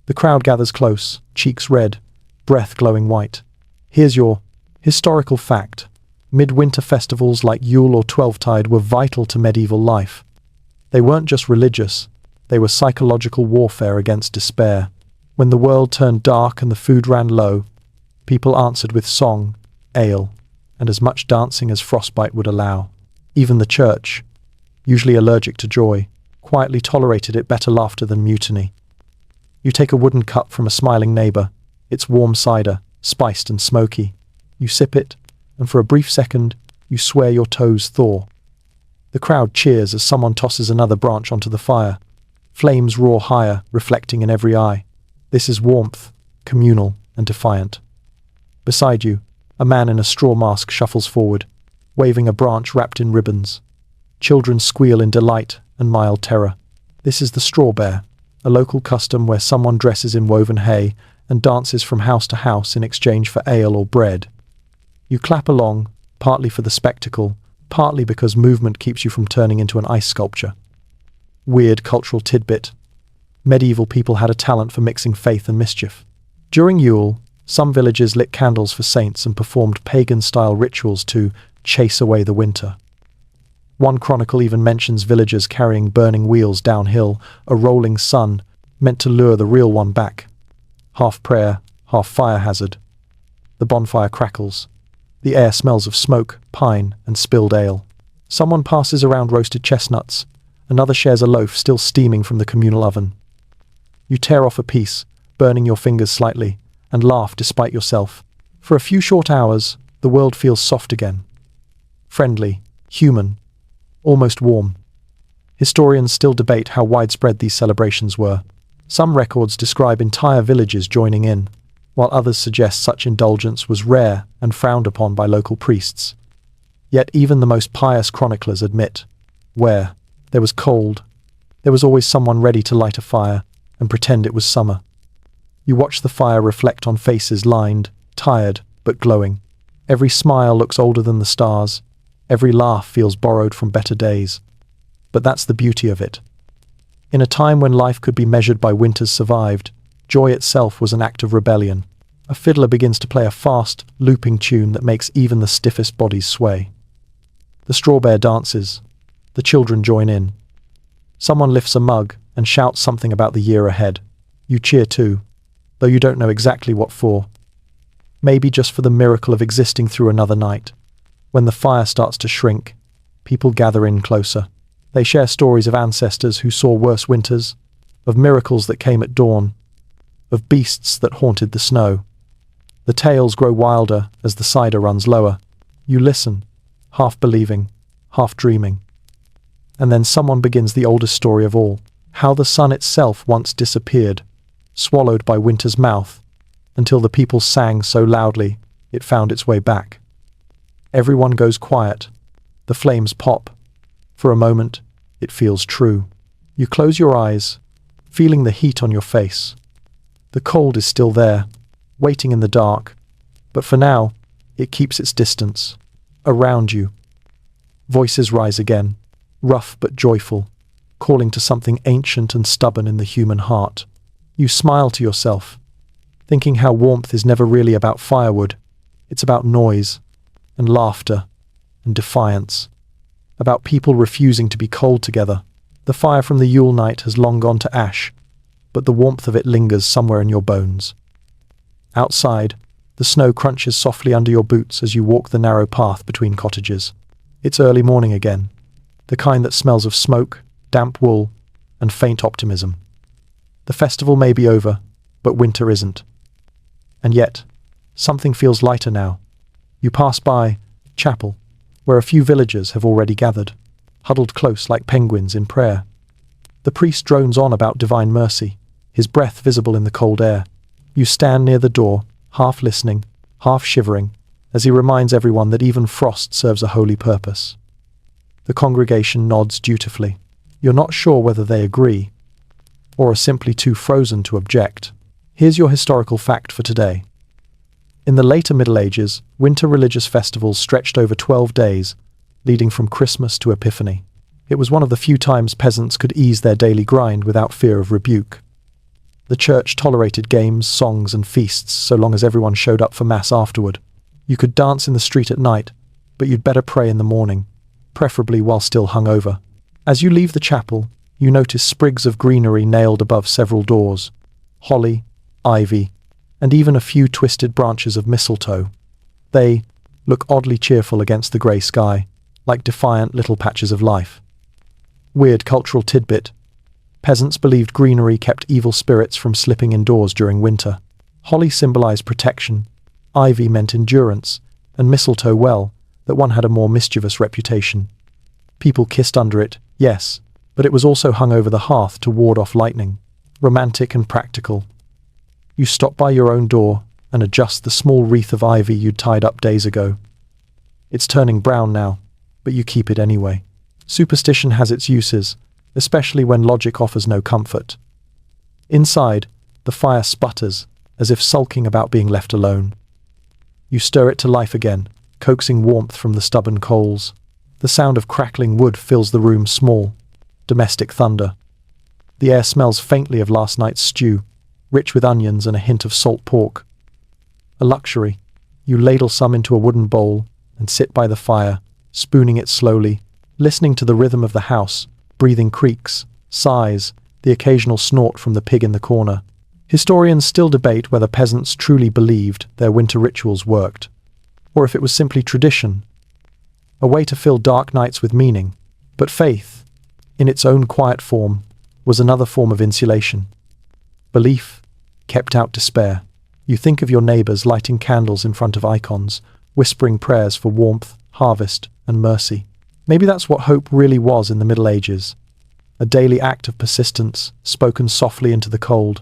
S1: The crowd gathers close, cheeks red, breath glowing white. Here's your historical fact. Midwinter festivals like Yule or Twelvetide were vital to medieval life. They weren't just religious, they were psychological warfare against despair. When the world turned dark and the food ran low, people answered with song, ale, and as much dancing as frostbite would allow. Even the church, usually allergic to joy, quietly tolerated it, better laughter than mutiny. You take a wooden cup from a smiling neighbor. It's warm cider, spiced and smoky. You sip it, and for a brief second, you swear your toes thaw. The crowd cheers as someone tosses another branch onto the fire. Flames roar higher, reflecting in every eye. This is warmth, communal and defiant. Beside you, a man in a straw mask shuffles forward, waving a branch wrapped in ribbons. Children squeal in delight and mild terror. This is the straw bear, a local custom where someone dresses in woven hay and dances from house to house in exchange for ale or bread. You clap along, partly for the spectacle, partly because movement keeps you from turning into an ice sculpture. Weird cultural tidbit. Medieval people had a talent for mixing faith and mischief. During Yule, some villages lit candles for saints and performed pagan-style rituals to chase away the winter. One chronicle even mentions villagers carrying burning wheels downhill, a rolling sun, meant to lure the real one back. Half prayer, half fire hazard. The bonfire crackles. The air smells of smoke, pine, and spilled ale. Someone passes around roasted chestnuts. Another shares a loaf still steaming from the communal oven. You tear off a piece, burning your fingers slightly, and laugh despite yourself. For a few short hours, the world feels soft again. Friendly, human, almost warm. Historians still debate how widespread these celebrations were. Some records describe entire villages joining in, while others suggest such indulgence was rare and frowned upon by local priests. Yet even the most pious chroniclers admit, where there was cold, there was always someone ready to light a fire and pretend it was summer. You watch the fire reflect on faces lined, tired, but glowing. Every smile looks older than the stars. Every laugh feels borrowed from better days. But that's the beauty of it. In a time when life could be measured by winters survived, joy itself was an act of rebellion. A fiddler begins to play a fast, looping tune that makes even the stiffest bodies sway. The straw bear dances. The children join in. Someone lifts a mug and shouts something about the year ahead. You cheer too, though you don't know exactly what for. Maybe just for the miracle of existing through another night. When the fire starts to shrink, people gather in closer. They share stories of ancestors who saw worse winters, of miracles that came at dawn, of beasts that haunted the snow. The tales grow wilder as the cider runs lower. You listen, half believing, half dreaming. And then someone begins the oldest story of all, how the sun itself once disappeared, swallowed by winter's mouth, until the people sang so loudly it found its way back. Everyone goes quiet. The flames pop. For a moment, it feels true. You close your eyes, feeling the heat on your face. The cold is still there, waiting in the dark, but for now, it keeps its distance. Around you, voices rise again, rough but joyful, calling to something ancient and stubborn in the human heart. You smile to yourself, thinking how warmth is never really about firewood. It's about noise, and laughter, and defiance. About people refusing to be cold together. The fire from the Yule night has long gone to ash, but the warmth of it lingers somewhere in your bones. Outside, the snow crunches softly under your boots as you walk the narrow path between cottages. It's early morning again, the kind that smells of smoke, damp wool, and faint optimism. The festival may be over, but winter isn't. And yet, something feels lighter now. You pass by chapel, where a few villagers have already gathered, huddled close like penguins in prayer. The priest drones on about divine mercy, his breath visible in the cold air. You stand near the door, half listening, half shivering, as he reminds everyone that even frost serves a holy purpose. The congregation nods dutifully. You're not sure whether they agree, or are simply too frozen to object. Here's your historical fact for today. In the later Middle Ages, winter religious festivals stretched over 12 days, leading from Christmas to Epiphany. It was one of the few times peasants could ease their daily grind without fear of rebuke. The church tolerated games, songs, and feasts so long as everyone showed up for Mass afterward. You could dance in the street at night, but you'd better pray in the morning, preferably while still hungover. As you leave the chapel, you notice sprigs of greenery nailed above several doors. Holly, ivy, and even a few twisted branches of mistletoe. They look oddly cheerful against the grey sky, like defiant little patches of life. Weird cultural tidbit. Peasants believed greenery kept evil spirits from slipping indoors during winter. Holly symbolized protection, ivy meant endurance, and mistletoe, well, that one had a more mischievous reputation. People kissed under it, yes, but it was also hung over the hearth to ward off lightning. Romantic and practical. You stop by your own door and adjust the small wreath of ivy you'd tied up days ago. It's turning brown now, but you keep it anyway. Superstition has its uses, especially when logic offers no comfort. Inside, the fire sputters, as if sulking about being left alone. You stir it to life again, coaxing warmth from the stubborn coals. The sound of crackling wood fills the room small, domestic thunder. The air smells faintly of last night's stew, rich with onions and a hint of salt pork. A luxury. You ladle some into a wooden bowl and sit by the fire, spooning it slowly, listening to the rhythm of the house, breathing creaks, sighs, the occasional snort from the pig in the corner. Historians still debate whether peasants truly believed their winter rituals worked, or if it was simply tradition, a way to fill dark nights with meaning. But faith, in its own quiet form, was another form of insulation. Belief kept out despair. You think of your neighbors lighting candles in front of icons, whispering prayers for warmth, harvest, and mercy. Maybe that's what hope really was in the Middle Ages. A daily act of persistence, spoken softly into the cold.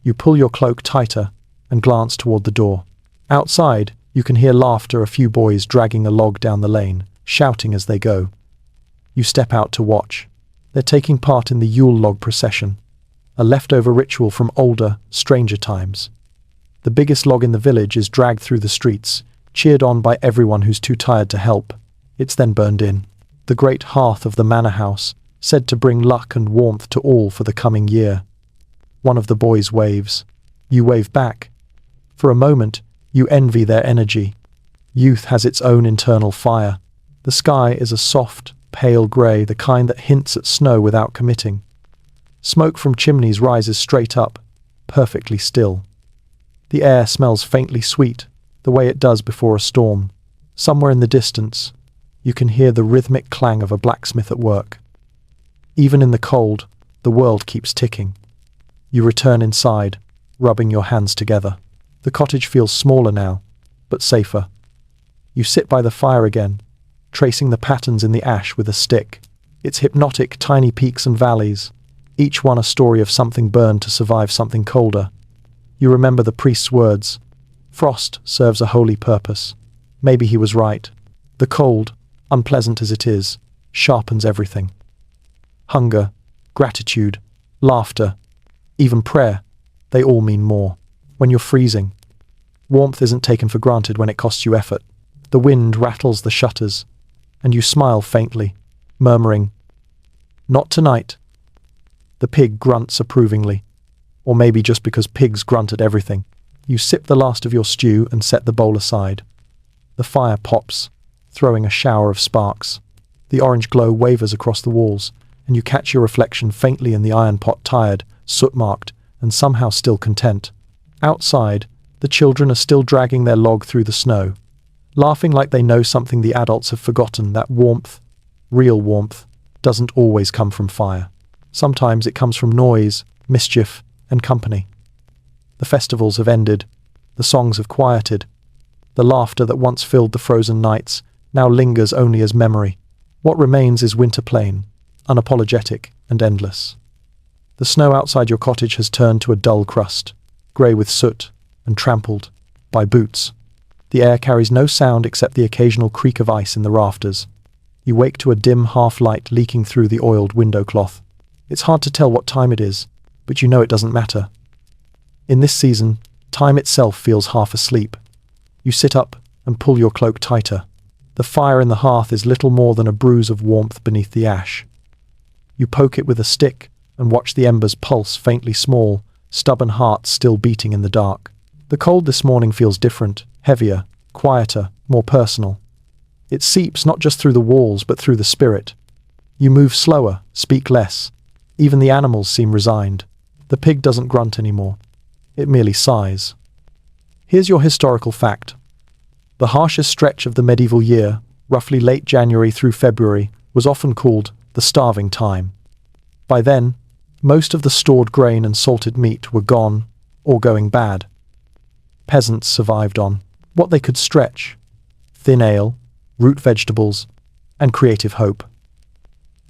S1: You pull your cloak tighter and glance toward the door. Outside, you can hear laughter, a few boys dragging a log down the lane, shouting as they go. You step out to watch. They're taking part in the Yule log procession, a leftover ritual from older, stranger times. The biggest log in the village is dragged through the streets, cheered on by everyone who's too tired to help. It's then burned in. The great hearth of the manor house, said to bring luck and warmth to all for the coming year. One of the boys waves. You wave back. For a moment, you envy their energy. Youth has its own internal fire. The sky is a soft, pale grey, the kind that hints at snow without committing. Smoke from chimneys rises straight up, perfectly still. The air smells faintly sweet, the way it does before a storm. Somewhere in the distance, you can hear the rhythmic clang of a blacksmith at work. Even in the cold, the world keeps ticking. You return inside, rubbing your hands together. The cottage feels smaller now, but safer. You sit by the fire again, tracing the patterns in the ash with a stick. It's hypnotic, tiny peaks and valleys, each one a story of something burned to survive something colder. You remember the priest's words. Frost serves a holy purpose. Maybe he was right. The cold, unpleasant as it is, sharpens everything. Hunger, gratitude, laughter, even prayer, they all mean more. When you're freezing, warmth isn't taken for granted when it costs you effort. The wind rattles the shutters, and you smile faintly, murmuring, "Not tonight." The pig grunts approvingly, or maybe just because pigs grunt at everything. You sip the last of your stew and set the bowl aside. The fire pops, throwing a shower of sparks. The orange glow wavers across the walls, and you catch your reflection faintly in the iron pot, tired, soot-marked, and somehow still content. Outside, the children are still dragging their log through the snow, laughing like they know something the adults have forgotten, that warmth, real warmth, doesn't always come from fire. Sometimes it comes from noise, mischief, and company. The festivals have ended, the songs have quieted. The laughter that once filled the frozen nights now lingers only as memory. What remains is winter plain, unapologetic and endless. The snow outside your cottage has turned to a dull crust, grey with soot and trampled by boots. The air carries no sound except the occasional creak of ice in the rafters. You wake to a dim half-light leaking through the oiled window cloth. It's hard to tell what time it is, but you know it doesn't matter. In this season, time itself feels half asleep. You sit up and pull your cloak tighter. The fire in the hearth is little more than a bruise of warmth beneath the ash. You poke it with a stick and watch the embers pulse faintly, small, stubborn hearts still beating in the dark. The cold this morning feels different, heavier, quieter, more personal. It seeps not just through the walls but through the spirit. You move slower, speak less. Even the animals seem resigned. The pig doesn't grunt anymore. It merely sighs. Here's your historical fact. The harshest stretch of the medieval year, roughly late January through February, was often called the starving time. By then, most of the stored grain and salted meat were gone or going bad. Peasants survived on what they could stretch: thin ale, root vegetables, and creative hope.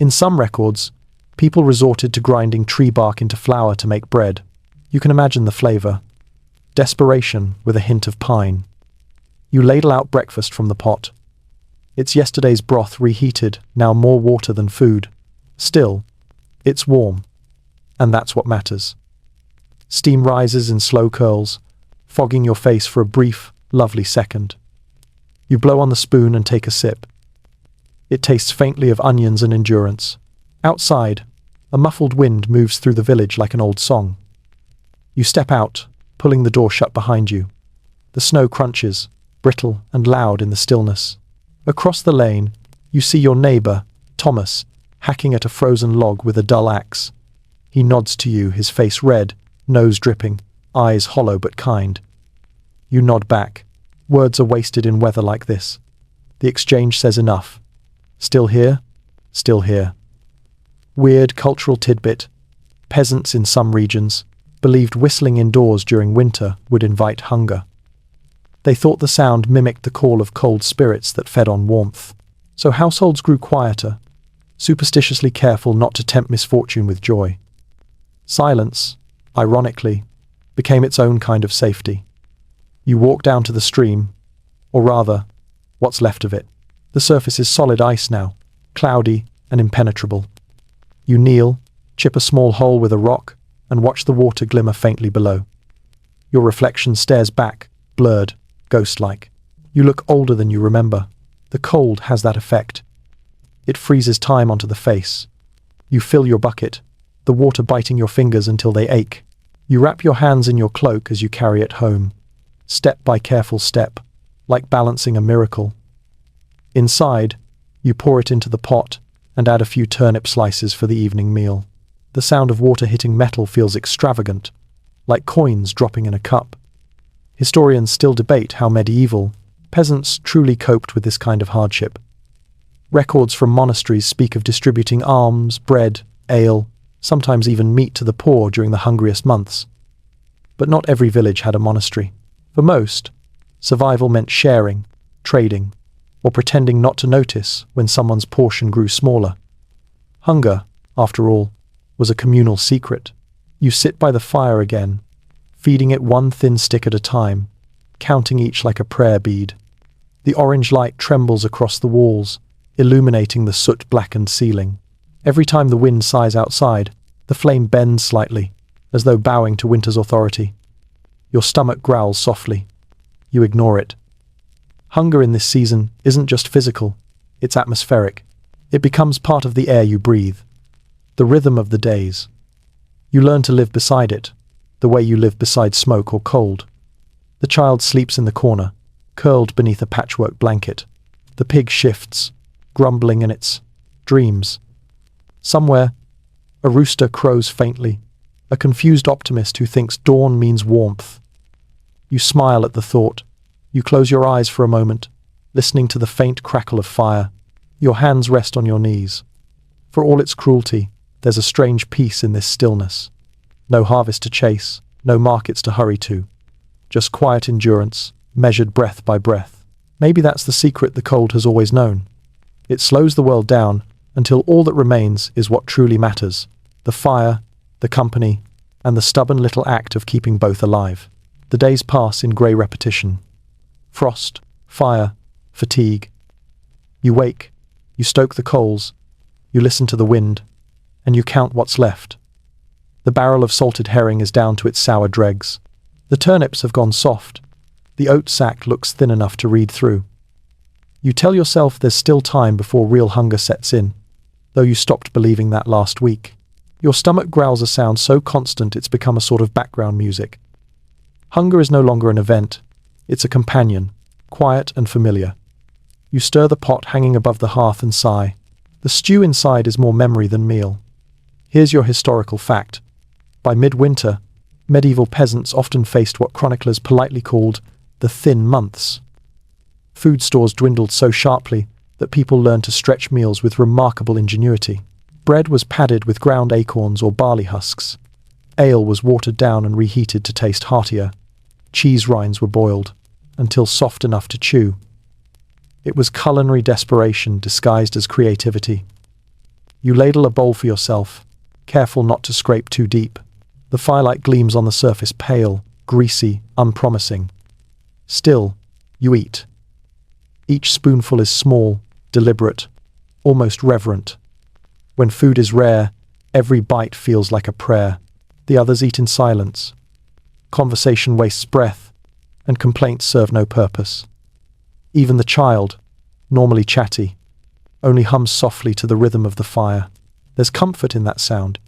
S1: In some records, people resorted to grinding tree bark into flour to make bread. You can imagine the flavor. Desperation with a hint of pine. You ladle out breakfast from the pot. It's yesterday's broth reheated, now more water than food. Still, it's warm. And that's what matters. Steam rises in slow curls, fogging your face for a brief, lovely second. You blow on the spoon and take a sip. It tastes faintly of onions and endurance. Outside, a muffled wind moves through the village like an old song. You step out, pulling the door shut behind you. The snow crunches, brittle and loud in the stillness. Across the lane, you see your neighbour, Thomas, hacking at a frozen log with a dull axe. He nods to you, his face red, nose dripping, eyes hollow but kind. You nod back. Words are wasted in weather like this. The exchange says enough. Still here? Still here. Weird cultural tidbit. Peasants in some regions believed whistling indoors during winter would invite hunger. They thought the sound mimicked the call of cold spirits that fed on warmth. So households grew quieter, superstitiously careful not to tempt misfortune with joy. Silence, ironically, became its own kind of safety. You walk down to the stream, or rather, what's left of it. The surface is solid ice now, cloudy and impenetrable. You kneel, chip a small hole with a rock, and watch the water glimmer faintly below. Your reflection stares back, blurred, ghost-like. You look older than you remember. The cold has that effect. It freezes time onto the face. You fill your bucket, the water biting your fingers until they ache. You wrap your hands in your cloak as you carry it home, step by careful step, like balancing a miracle. Inside, you pour it into the pot and add a few turnip slices for the evening meal. The sound of water hitting metal feels extravagant, like coins dropping in a cup. Historians still debate how medieval peasants truly coped with this kind of hardship. Records from monasteries speak of distributing alms, bread, ale, sometimes even meat to the poor during the hungriest months. But not every village had a monastery. For most, survival meant sharing, trading, or pretending not to notice when someone's portion grew smaller. Hunger, after all, was a communal secret. You sit by the fire again, feeding it one thin stick at a time, counting each like a prayer bead. The orange light trembles across the walls, illuminating the soot-blackened ceiling. Every time the wind sighs outside, the flame bends slightly, as though bowing to winter's authority. Your stomach growls softly. You ignore it. Hunger in this season isn't just physical, it's atmospheric. It becomes part of the air you breathe, the rhythm of the days. You learn to live beside it, the way you live beside smoke or cold. The child sleeps in the corner, curled beneath a patchwork blanket. The pig shifts, grumbling in its dreams. Somewhere, a rooster crows faintly, a confused optimist who thinks dawn means warmth. You smile at the thought. You close your eyes for a moment, listening to the faint crackle of fire. Your hands rest on your knees. For all its cruelty, there's a strange peace in this stillness. No harvest to chase, no markets to hurry to. Just quiet endurance, measured breath by breath. Maybe that's the secret the cold has always known. It slows the world down until all that remains is what truly matters: the fire, the company, and the stubborn little act of keeping both alive. The days pass in grey repetition. Frost, fire, fatigue. You wake, you stoke the coals, you listen to the wind, and you count what's left. The barrel of salted herring is down to its sour dregs. The turnips have gone soft. The oat sack looks thin enough to read through. You tell yourself there's still time before real hunger sets in, though you stopped believing that last week. Your stomach growls a sound so constant it's become a sort of background music. Hunger is no longer an event. It's a companion, quiet and familiar. You stir the pot hanging above the hearth and sigh. The stew inside is more memory than meal. Here's your historical fact. By midwinter, medieval peasants often faced what chroniclers politely called the thin months. Food stores dwindled so sharply that people learned to stretch meals with remarkable ingenuity. Bread was padded with ground acorns or barley husks. Ale was watered down and reheated to taste heartier. Cheese rinds were boiled until soft enough to chew. It was culinary desperation disguised as creativity. You ladle a bowl for yourself, careful not to scrape too deep. The firelight gleams on the surface pale, greasy, unpromising. Still, you eat. Each spoonful is small, deliberate, almost reverent. When food is rare, every bite feels like a prayer. The others eat in silence. Conversation wastes breath, and complaints serve no purpose. Even the child, normally chatty, only hums softly to the rhythm of the fire. There's comfort in that sound,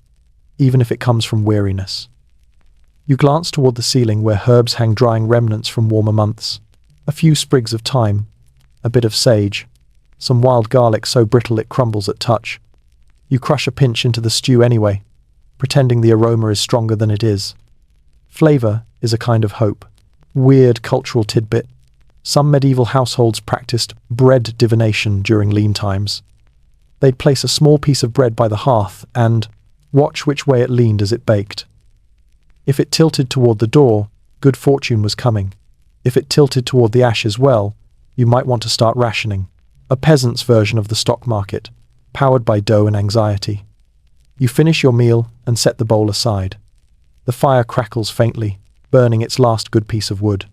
S1: even if it comes from weariness. You glance toward the ceiling where herbs hang drying remnants from warmer months. A few sprigs of thyme, a bit of sage, some wild garlic so brittle it crumbles at touch. You crush a pinch into the stew anyway, pretending the aroma is stronger than it is. Flavor is a kind of hope. Weird cultural tidbit. Some medieval households practiced bread divination during lean times. They'd place a small piece of bread by the hearth and watch which way it leaned as it baked. If it tilted toward the door, good fortune was coming. If it tilted toward the ashes, well, you might want to start rationing. A peasant's version of the stock market, powered by dough and anxiety. You finish your meal and set the bowl aside. The fire crackles faintly, burning its last good piece of wood.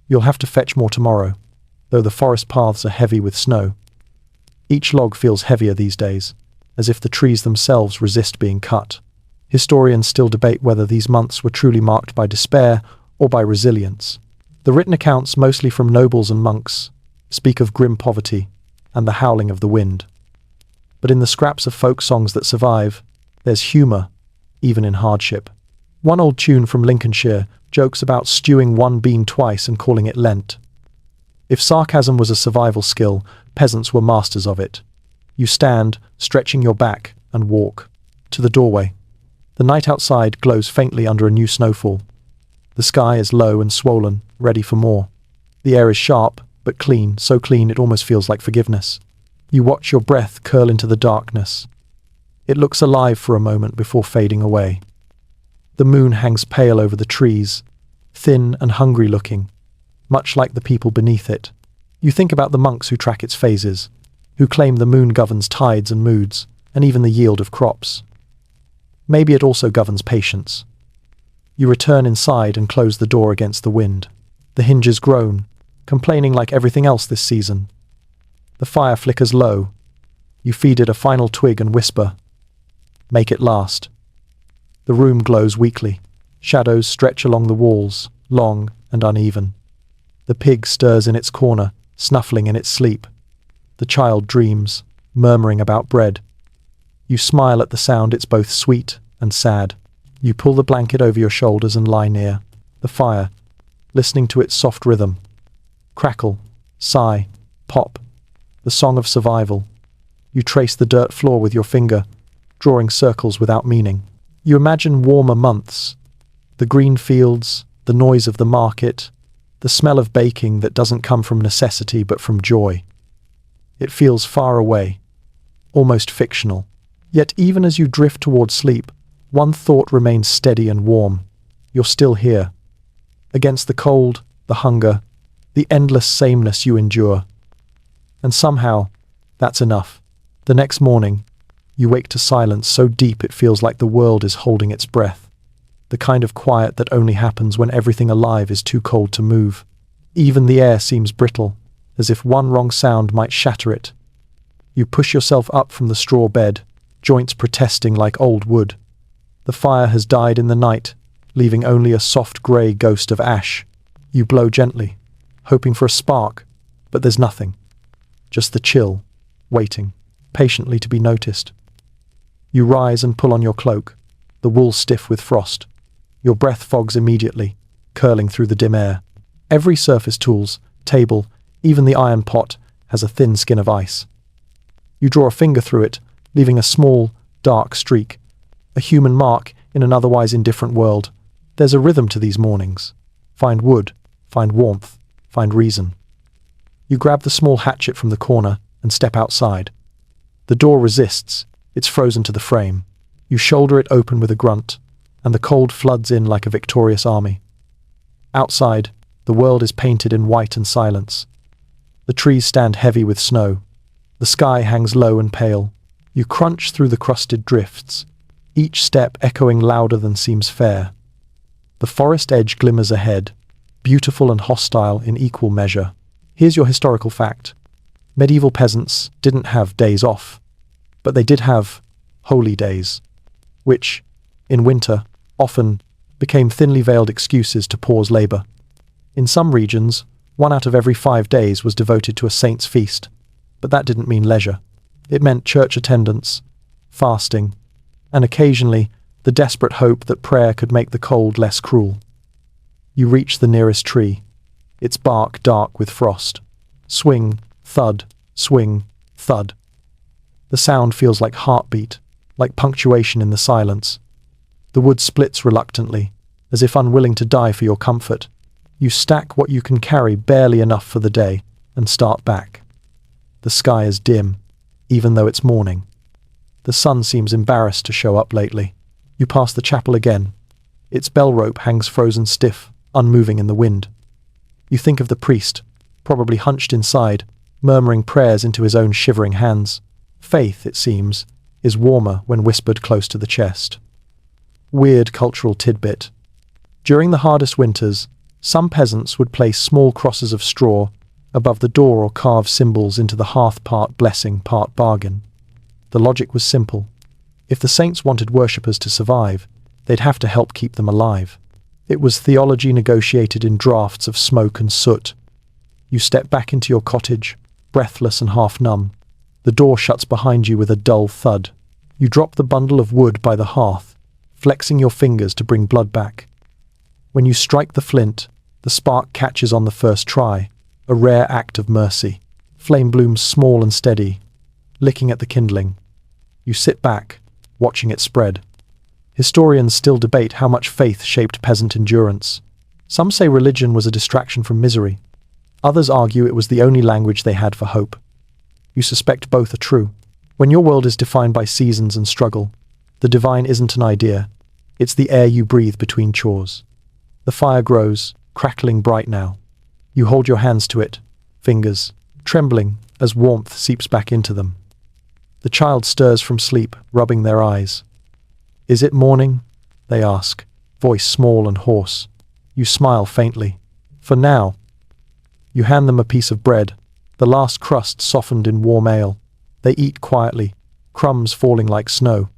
S1: You'll have to fetch more tomorrow, though the forest paths are heavy with snow. Each log feels heavier these days, as if the trees themselves resist being cut. Historians still debate whether these months were truly marked by despair or by resilience. The written accounts, mostly from nobles and monks, speak of grim poverty and the howling of the wind. But in the scraps of folk songs that survive, there's humour, even in hardship. One old tune from Lincolnshire jokes about stewing one bean twice and calling it Lent. If sarcasm was a survival skill, peasants were masters of it. You stand, stretching your back, and walk to the doorway. The night outside glows faintly under a new snowfall. The sky is low and swollen, ready for more. The air is sharp, but clean, so clean it almost feels like forgiveness. You watch your breath curl into the darkness. It looks alive for a moment before fading away. The moon hangs pale over the trees, thin and hungry looking, much like the people beneath it. You think about the monks who track its phases, who claim the moon governs tides and moods, and even the yield of crops. Maybe it also governs patience. You return inside and close the door against the wind. The hinges groan, complaining like everything else this season. The fire flickers low. You feed it a final twig and whisper, "Make it last." The room glows weakly. Shadows stretch along the walls, long and uneven. The pig stirs in its corner, snuffling in its sleep. The child dreams, murmuring about bread. You smile at the sound. It's both sweet and sad. You pull the blanket over your shoulders and lie near the fire, listening to its soft rhythm. Crackle, sigh, pop, the song of survival. You trace the dirt floor with your finger, drawing circles without meaning. You imagine warmer months, the green fields, the noise of the market, the smell of baking that doesn't come from necessity but from joy. It feels far away, almost fictional. Yet even as you drift toward sleep, one thought remains steady and warm. You're still here. Against the cold, the hunger, the endless sameness you endure. And somehow, that's enough. The next morning, you wake to silence so deep it feels like the world is holding its breath. The kind of quiet that only happens when everything alive is too cold to move. Even the air seems brittle, as if one wrong sound might shatter it. You push yourself up from the straw bed, joints protesting like old wood. The fire has died in the night, leaving only a soft grey ghost of ash. You blow gently, hoping for a spark, but there's nothing. Just the chill, waiting, patiently to be noticed. You rise and pull on your cloak, the wool stiff with frost. Your breath fogs immediately, curling through the dim air. Every surface tools, table, even the iron pot, has a thin skin of ice. You draw a finger through it, leaving a small, dark streak, a human mark in an otherwise indifferent world. There's a rhythm to these mornings. Find wood, find warmth, find reason. You grab the small hatchet from the corner and step outside. The door resists, it's frozen to the frame. You shoulder it open with a grunt, and the cold floods in like a victorious army. Outside, the world is painted in white and silence. The trees stand heavy with snow. The sky hangs low and pale. You crunch through the crusted drifts, each step echoing louder than seems fair. The forest edge glimmers ahead, beautiful and hostile in equal measure. Here's your historical fact. Medieval peasants didn't have days off, but they did have holy days, which, in winter, often became thinly veiled excuses to pause labour. In some regions, 1 out of every 5 days was devoted to a saint's feast, but that didn't mean leisure. It meant church attendance, fasting, and occasionally the desperate hope that prayer could make the cold less cruel. You reach the nearest tree, its bark dark with frost. Swing, thud, swing, thud. The sound feels like heartbeat, like punctuation in the silence. The wood splits reluctantly, as if unwilling to die for your comfort. You stack what you can carry barely enough for the day, and start back. The sky is dim, even though it's morning. The sun seems embarrassed to show up lately. You pass the chapel again. Its bell rope hangs frozen stiff, unmoving in the wind. You think of the priest, probably hunched inside, murmuring prayers into his own shivering hands. Faith, it seems, is warmer when whispered close to the chest. Weird cultural tidbit. During the hardest winters, some peasants would place small crosses of straw above the door or carve symbols into the hearth, part blessing, part bargain. The logic was simple. If the saints wanted worshippers to survive, they'd have to help keep them alive. It was theology negotiated in drafts of smoke and soot. You step back into your cottage, breathless and half numb. The door shuts behind you with a dull thud. You drop the bundle of wood by the hearth, flexing your fingers to bring blood back. When you strike the flint, the spark catches on the first try, a rare act of mercy. Flame blooms small and steady, licking at the kindling. You sit back, watching it spread. Historians still debate how much faith shaped peasant endurance. Some say religion was a distraction from misery. Others argue it was the only language they had for hope. You suspect both are true. When your world is defined by seasons and struggle, the divine isn't an idea. It's the air you breathe between chores. The fire grows, crackling bright now. You hold your hands to it, fingers trembling as warmth seeps back into them. The child stirs from sleep, rubbing their eyes. "Is it morning?" they ask, voice small and hoarse. You smile faintly. "For now." You hand them a piece of bread, the last crust softened in warm ale. They eat quietly, crumbs falling like snow.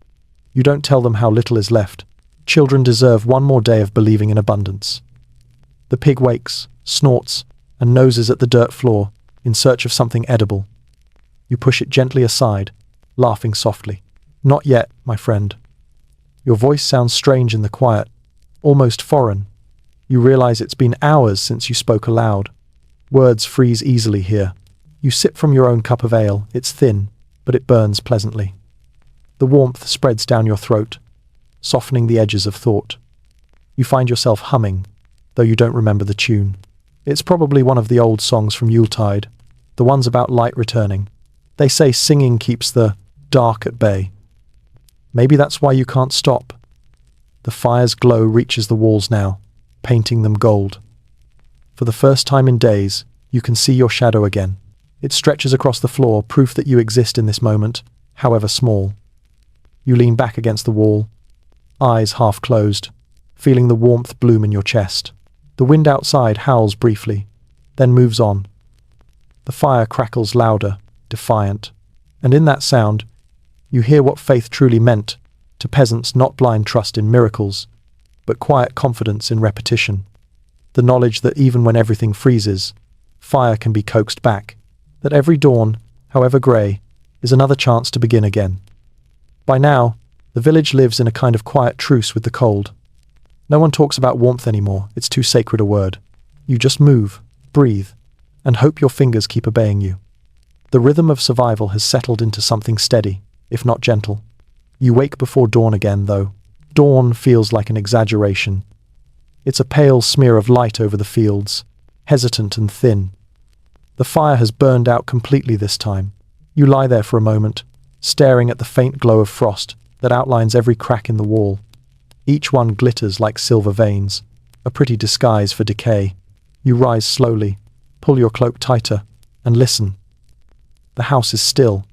S1: You don't tell them how little is left. Children deserve one more day of believing in abundance. The pig wakes, snorts, and noses at the dirt floor, in search of something edible. You push it gently aside, laughing softly. "Not yet, my friend." Your voice sounds strange in the quiet, almost foreign. You realize it's been hours since you spoke aloud. Words freeze easily here. You sip from your own cup of ale. It's thin, but it burns pleasantly. The warmth spreads down your throat, softening the edges of thought. You find yourself humming, though you don't remember the tune. It's probably one of the old songs from Yuletide, the ones about light returning. They say singing keeps the dark at bay. Maybe that's why you can't stop. The fire's glow reaches the walls now, painting them gold. For the first time in days, you can see your shadow again. It stretches across the floor, proof that you exist in this moment, however small. You lean back against the wall, eyes half closed, feeling the warmth bloom in your chest. The wind outside howls briefly, then moves on. The fire crackles louder, defiant, and in that sound, you hear what faith truly meant to peasants, not blind trust in miracles, but quiet confidence in repetition. The knowledge that even when everything freezes, fire can be coaxed back, that every dawn, however grey, is another chance to begin again. By now, the village lives in a kind of quiet truce with the cold. No one talks about warmth anymore, it's too sacred a word. You just move, breathe, and hope your fingers keep obeying you. The rhythm of survival has settled into something steady, if not gentle. You wake before dawn again, though. Dawn feels like an exaggeration. It's a pale smear of light over the fields, hesitant and thin. The fire has burned out completely this time. You lie there for a moment, staring at the faint glow of frost that outlines every crack in the wall. Each one glitters like silver veins, a pretty disguise for decay. You rise slowly, pull your cloak tighter, and listen. The house is still.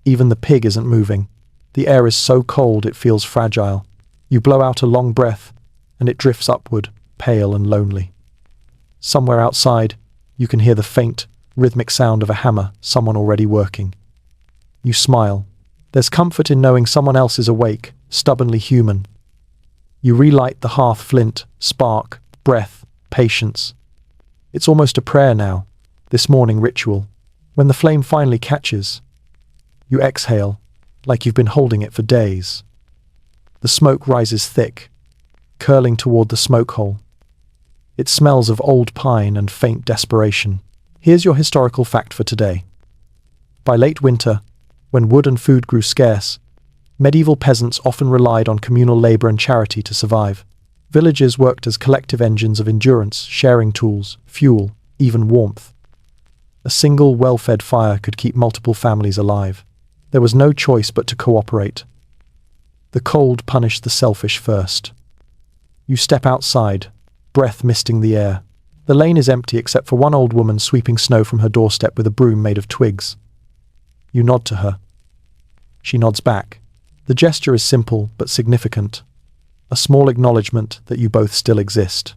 S1: Even the pig isn't moving. The air is so cold it feels fragile. You blow out a long breath, and it drifts upward, pale and lonely. Somewhere outside, you can hear the faint, rhythmic sound of a hammer, someone already working. You smile. There's comfort in knowing someone else is awake, stubbornly human. You relight the hearth flint, spark, breath, patience. It's almost a prayer now, this morning ritual. When the flame finally catches, you exhale, like you've been holding it for days. The smoke rises thick, curling toward the smoke hole. It smells of old pine and faint desperation. Here's your historical fact for today. By late winter, when wood and food grew scarce, medieval peasants often relied on communal labor and charity to survive. Villages worked as collective engines of endurance, sharing tools, fuel, even warmth. A single well-fed fire could keep multiple families alive. There was no choice but to cooperate. The cold punished the selfish first. You step outside, breath misting the air. The lane is empty except for one old woman sweeping snow from her doorstep with a broom made of twigs. You nod to her. She nods back. The gesture is simple but significant, a small acknowledgement that you both still exist.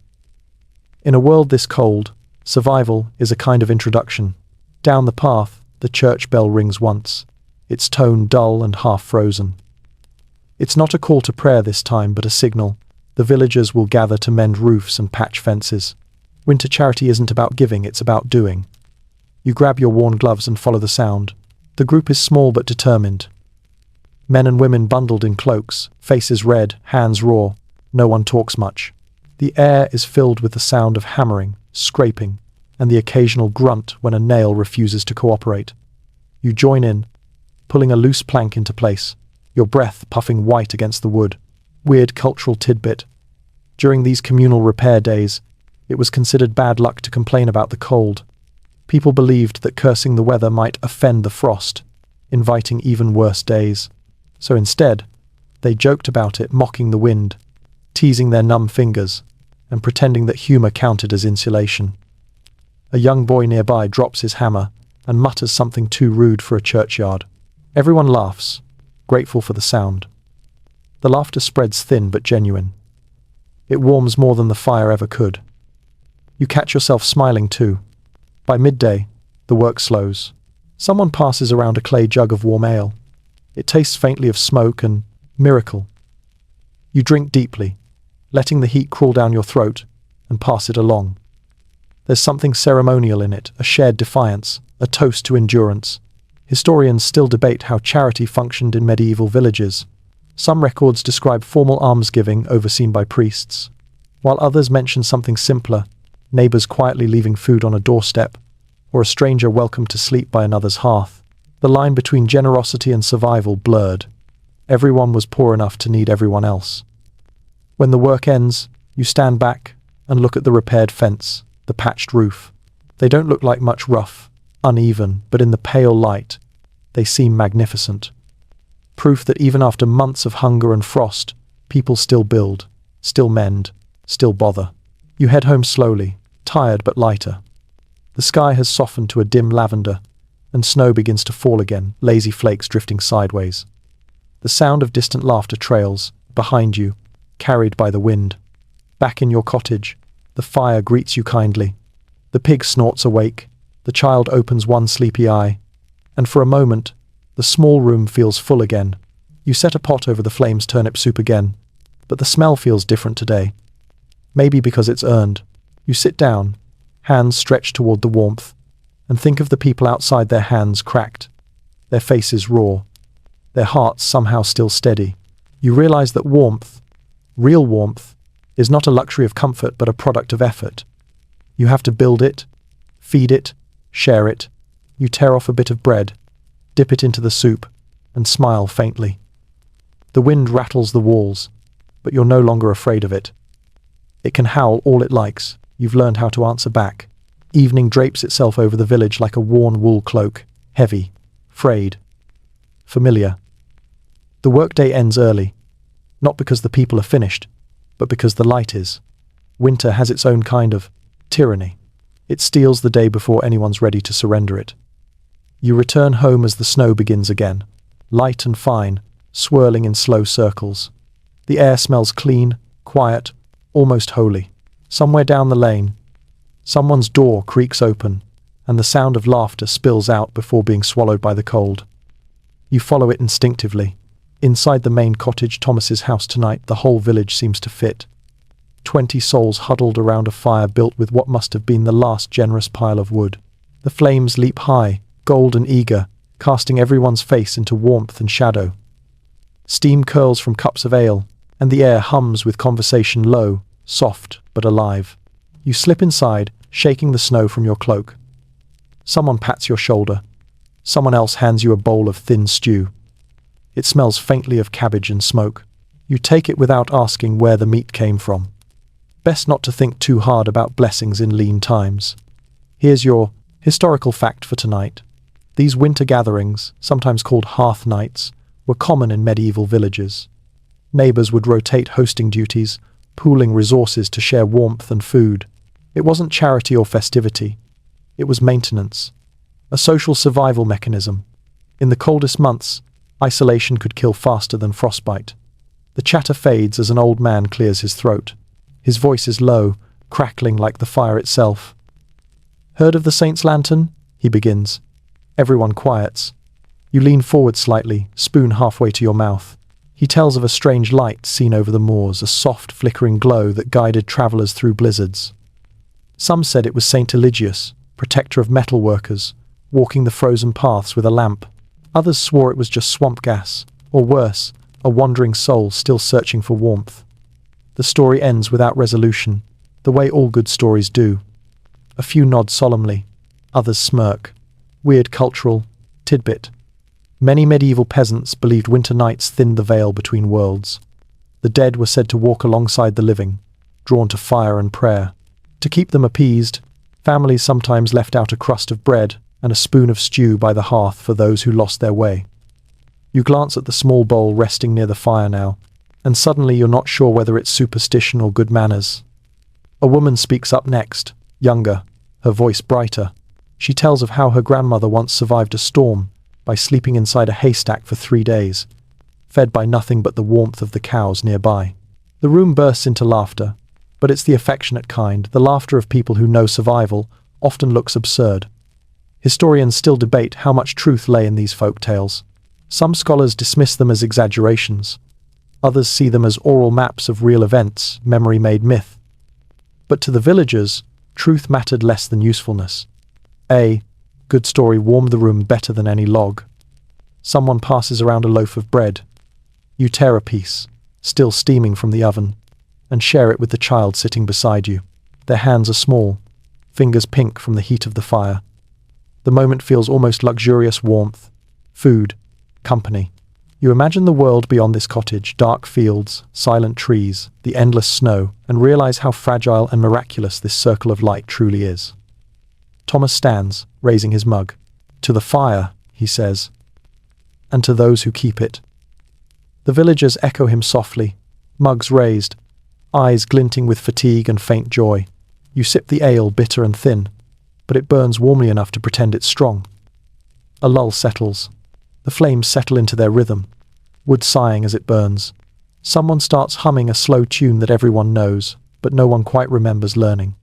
S1: In a world this cold, survival is a kind of introduction. Down the path, the church bell rings once, its tone dull and half-frozen. It's not a call to prayer this time, but a signal. The villagers will gather to mend roofs and patch fences. Winter charity isn't about giving, it's about doing. You grab your worn gloves and follow the sound. The group is small but determined. Men and women bundled in cloaks, faces red, hands raw. No one talks much. The air is filled with the sound of hammering, scraping, and the occasional grunt when a nail refuses to cooperate. You join in, pulling a loose plank into place, your breath puffing white against the wood. Weird cultural tidbit. During these communal repair days, it was considered bad luck to complain about the cold. People believed that cursing the weather might offend the frost, inviting even worse days. So instead, they joked about it, mocking the wind, teasing their numb fingers, and pretending that humor counted as insulation. A young boy nearby drops his hammer and mutters something too rude for a churchyard. Everyone laughs, grateful for the sound. The laughter spreads thin but genuine. It warms more than the fire ever could. You catch yourself smiling too. By midday, the work slows. Someone passes around a clay jug of warm ale. It tastes faintly of smoke and miracle. You drink deeply, letting the heat crawl down your throat, and pass it along. There's something ceremonial in it, a shared defiance, a toast to endurance. Historians still debate how charity functioned in medieval villages. Some records describe formal almsgiving overseen by priests, while others mention something simpler, neighbors quietly leaving food on a doorstep, or a stranger welcomed to sleep by another's hearth. The line between generosity and survival blurred. Everyone was poor enough to need everyone else. When the work ends, you stand back and look at the repaired fence, the patched roof. They don't look like much rough, uneven, but in the pale light, they seem magnificent. Proof that even after months of hunger and frost, people still build, still mend, still bother. You head home slowly, tired but lighter. The sky has softened to a dim lavender, and snow begins to fall again, lazy flakes drifting sideways. The sound of distant laughter trails, behind you, carried by the wind. Back in your cottage, the fire greets you kindly. The pig snorts awake, the child opens one sleepy eye, and for a moment, the small room feels full again. You set a pot over the flames turnip soup again, but the smell feels different today. Maybe because it's earned. You sit down, hands stretched toward the warmth, and think of the people outside, their hands cracked, their faces raw, their hearts somehow still steady. You realize that warmth, real warmth, is not a luxury of comfort but a product of effort. You have to build it, feed it, share it. You tear off a bit of bread, dip it into the soup, and smile faintly. The wind rattles the walls, but you're no longer afraid of it. It can howl all it likes. You've learned how to answer back. Evening drapes itself over the village like a worn wool cloak, heavy, frayed, familiar. The workday ends early, not because the people are finished, but because the light is. Winter has its own kind of tyranny. It steals the day before anyone's ready to surrender it. You return home as the snow begins again, light and fine, swirling in slow circles. The air smells clean, quiet, almost holy. Somewhere down the lane, someone's door creaks open, and the sound of laughter spills out before being swallowed by the cold. You follow it instinctively. Inside the main cottage, Thomas's house tonight, the whole village seems to fit. 20 souls huddled around a fire built with what must have been the last generous pile of wood. The flames leap high, gold and eager, casting everyone's face into warmth and shadow. Steam curls from cups of ale, and the air hums with conversation low, soft but alive. You slip inside, shaking the snow from your cloak. Someone pats your shoulder. Someone else hands you a bowl of thin stew. It smells faintly of cabbage and smoke. You take it without asking where the meat came from. Best not to think too hard about blessings in lean times. Here's your historical fact for tonight. These winter gatherings, sometimes called hearth nights, were common in medieval villages. Neighbors would rotate hosting duties, pooling resources to share warmth and food. It wasn't charity or festivity. It was maintenance, a social survival mechanism. In the coldest months, isolation could kill faster than frostbite. The chatter fades as an old man clears his throat. His voice is low, crackling like the fire itself. "Heard of the saint's lantern?" he begins. Everyone quiets. You lean forward slightly, spoon halfway to your mouth. He tells of a strange light seen over the moors, a soft, flickering glow that guided travelers through blizzards. Some said it was Saint Eligius, protector of metal workers, walking the frozen paths with a lamp. Others swore it was just swamp gas, or worse, a wandering soul still searching for warmth. The story ends without resolution, the way all good stories do. A few nod solemnly, others smirk. Weird cultural tidbit. Many medieval peasants believed winter nights thinned the veil between worlds. The dead were said to walk alongside the living, drawn to fire and prayer. To keep them appeased, families sometimes left out a crust of bread and a spoon of stew by the hearth for those who lost their way. You glance at the small bowl resting near the fire now, and suddenly you're not sure whether it's superstition or good manners. A woman speaks up next, younger, her voice brighter. She tells of how her grandmother once survived a storm by sleeping inside a haystack for 3 days, fed by nothing but the warmth of the cows nearby. The room bursts into laughter, but it's the affectionate kind. The laughter of people who know survival often looks absurd. Historians still debate how much truth lay in these folk tales. Some scholars dismiss them as exaggerations. Others see them as oral maps of real events, memory made myth. But to the villagers, truth mattered less than usefulness. A good story warmed the room better than any log. Someone passes around a loaf of bread. You tear a piece, still steaming from the oven, and share it with the child sitting beside you. Their hands are small, fingers pink from the heat of the fire. The moment feels almost luxurious warmth, food, company. You imagine the world beyond this cottage, dark fields, silent trees, the endless snow, and realize how fragile and miraculous this circle of light truly is. Thomas stands, raising his mug. To the fire, he says, and to those who keep it. The villagers echo him softly, mugs raised, eyes glinting with fatigue and faint joy. You sip the ale, bitter and thin, but it burns warmly enough to pretend it's strong. A lull settles. The flames settle into their rhythm, wood sighing as it burns. Someone starts humming a slow tune that everyone knows, but no one quite remembers learning.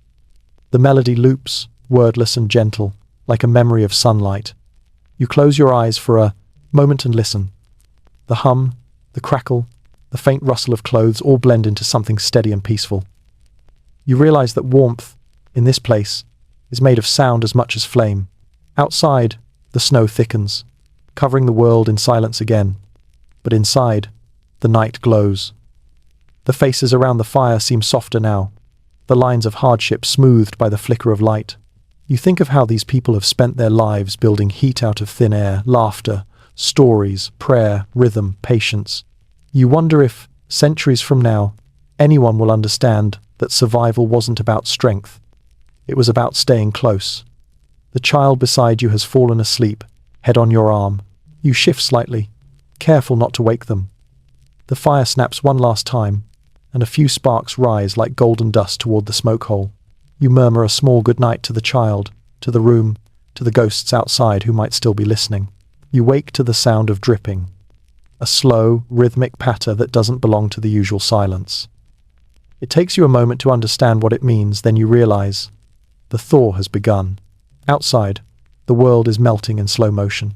S1: The melody loops, wordless and gentle, like a memory of sunlight. You close your eyes for a moment and listen. The hum, the crackle, the faint rustle of clothes all blend into something steady and peaceful. You realize that warmth, in this place, is made of sound as much as flame. Outside, the snow thickens, covering the world in silence again. But inside, the night glows. The faces around the fire seem softer now, the lines of hardship smoothed by the flicker of light. You think of how these people have spent their lives building heat out of thin air, laughter, stories, prayer, rhythm, patience. You wonder if, centuries from now, anyone will understand that survival wasn't about strength. It was about staying close. The child beside you has fallen asleep, head on your arm. You shift slightly, careful not to wake them. The fire snaps one last time, and a few sparks rise like golden dust toward the smoke hole. You murmur a small goodnight to the child, to the room, to the ghosts outside who might still be listening. You wake to the sound of dripping, a slow, rhythmic patter that doesn't belong to the usual silence. It takes you a moment to understand what it means, then you realize the thaw has begun. Outside, the world is melting in slow motion.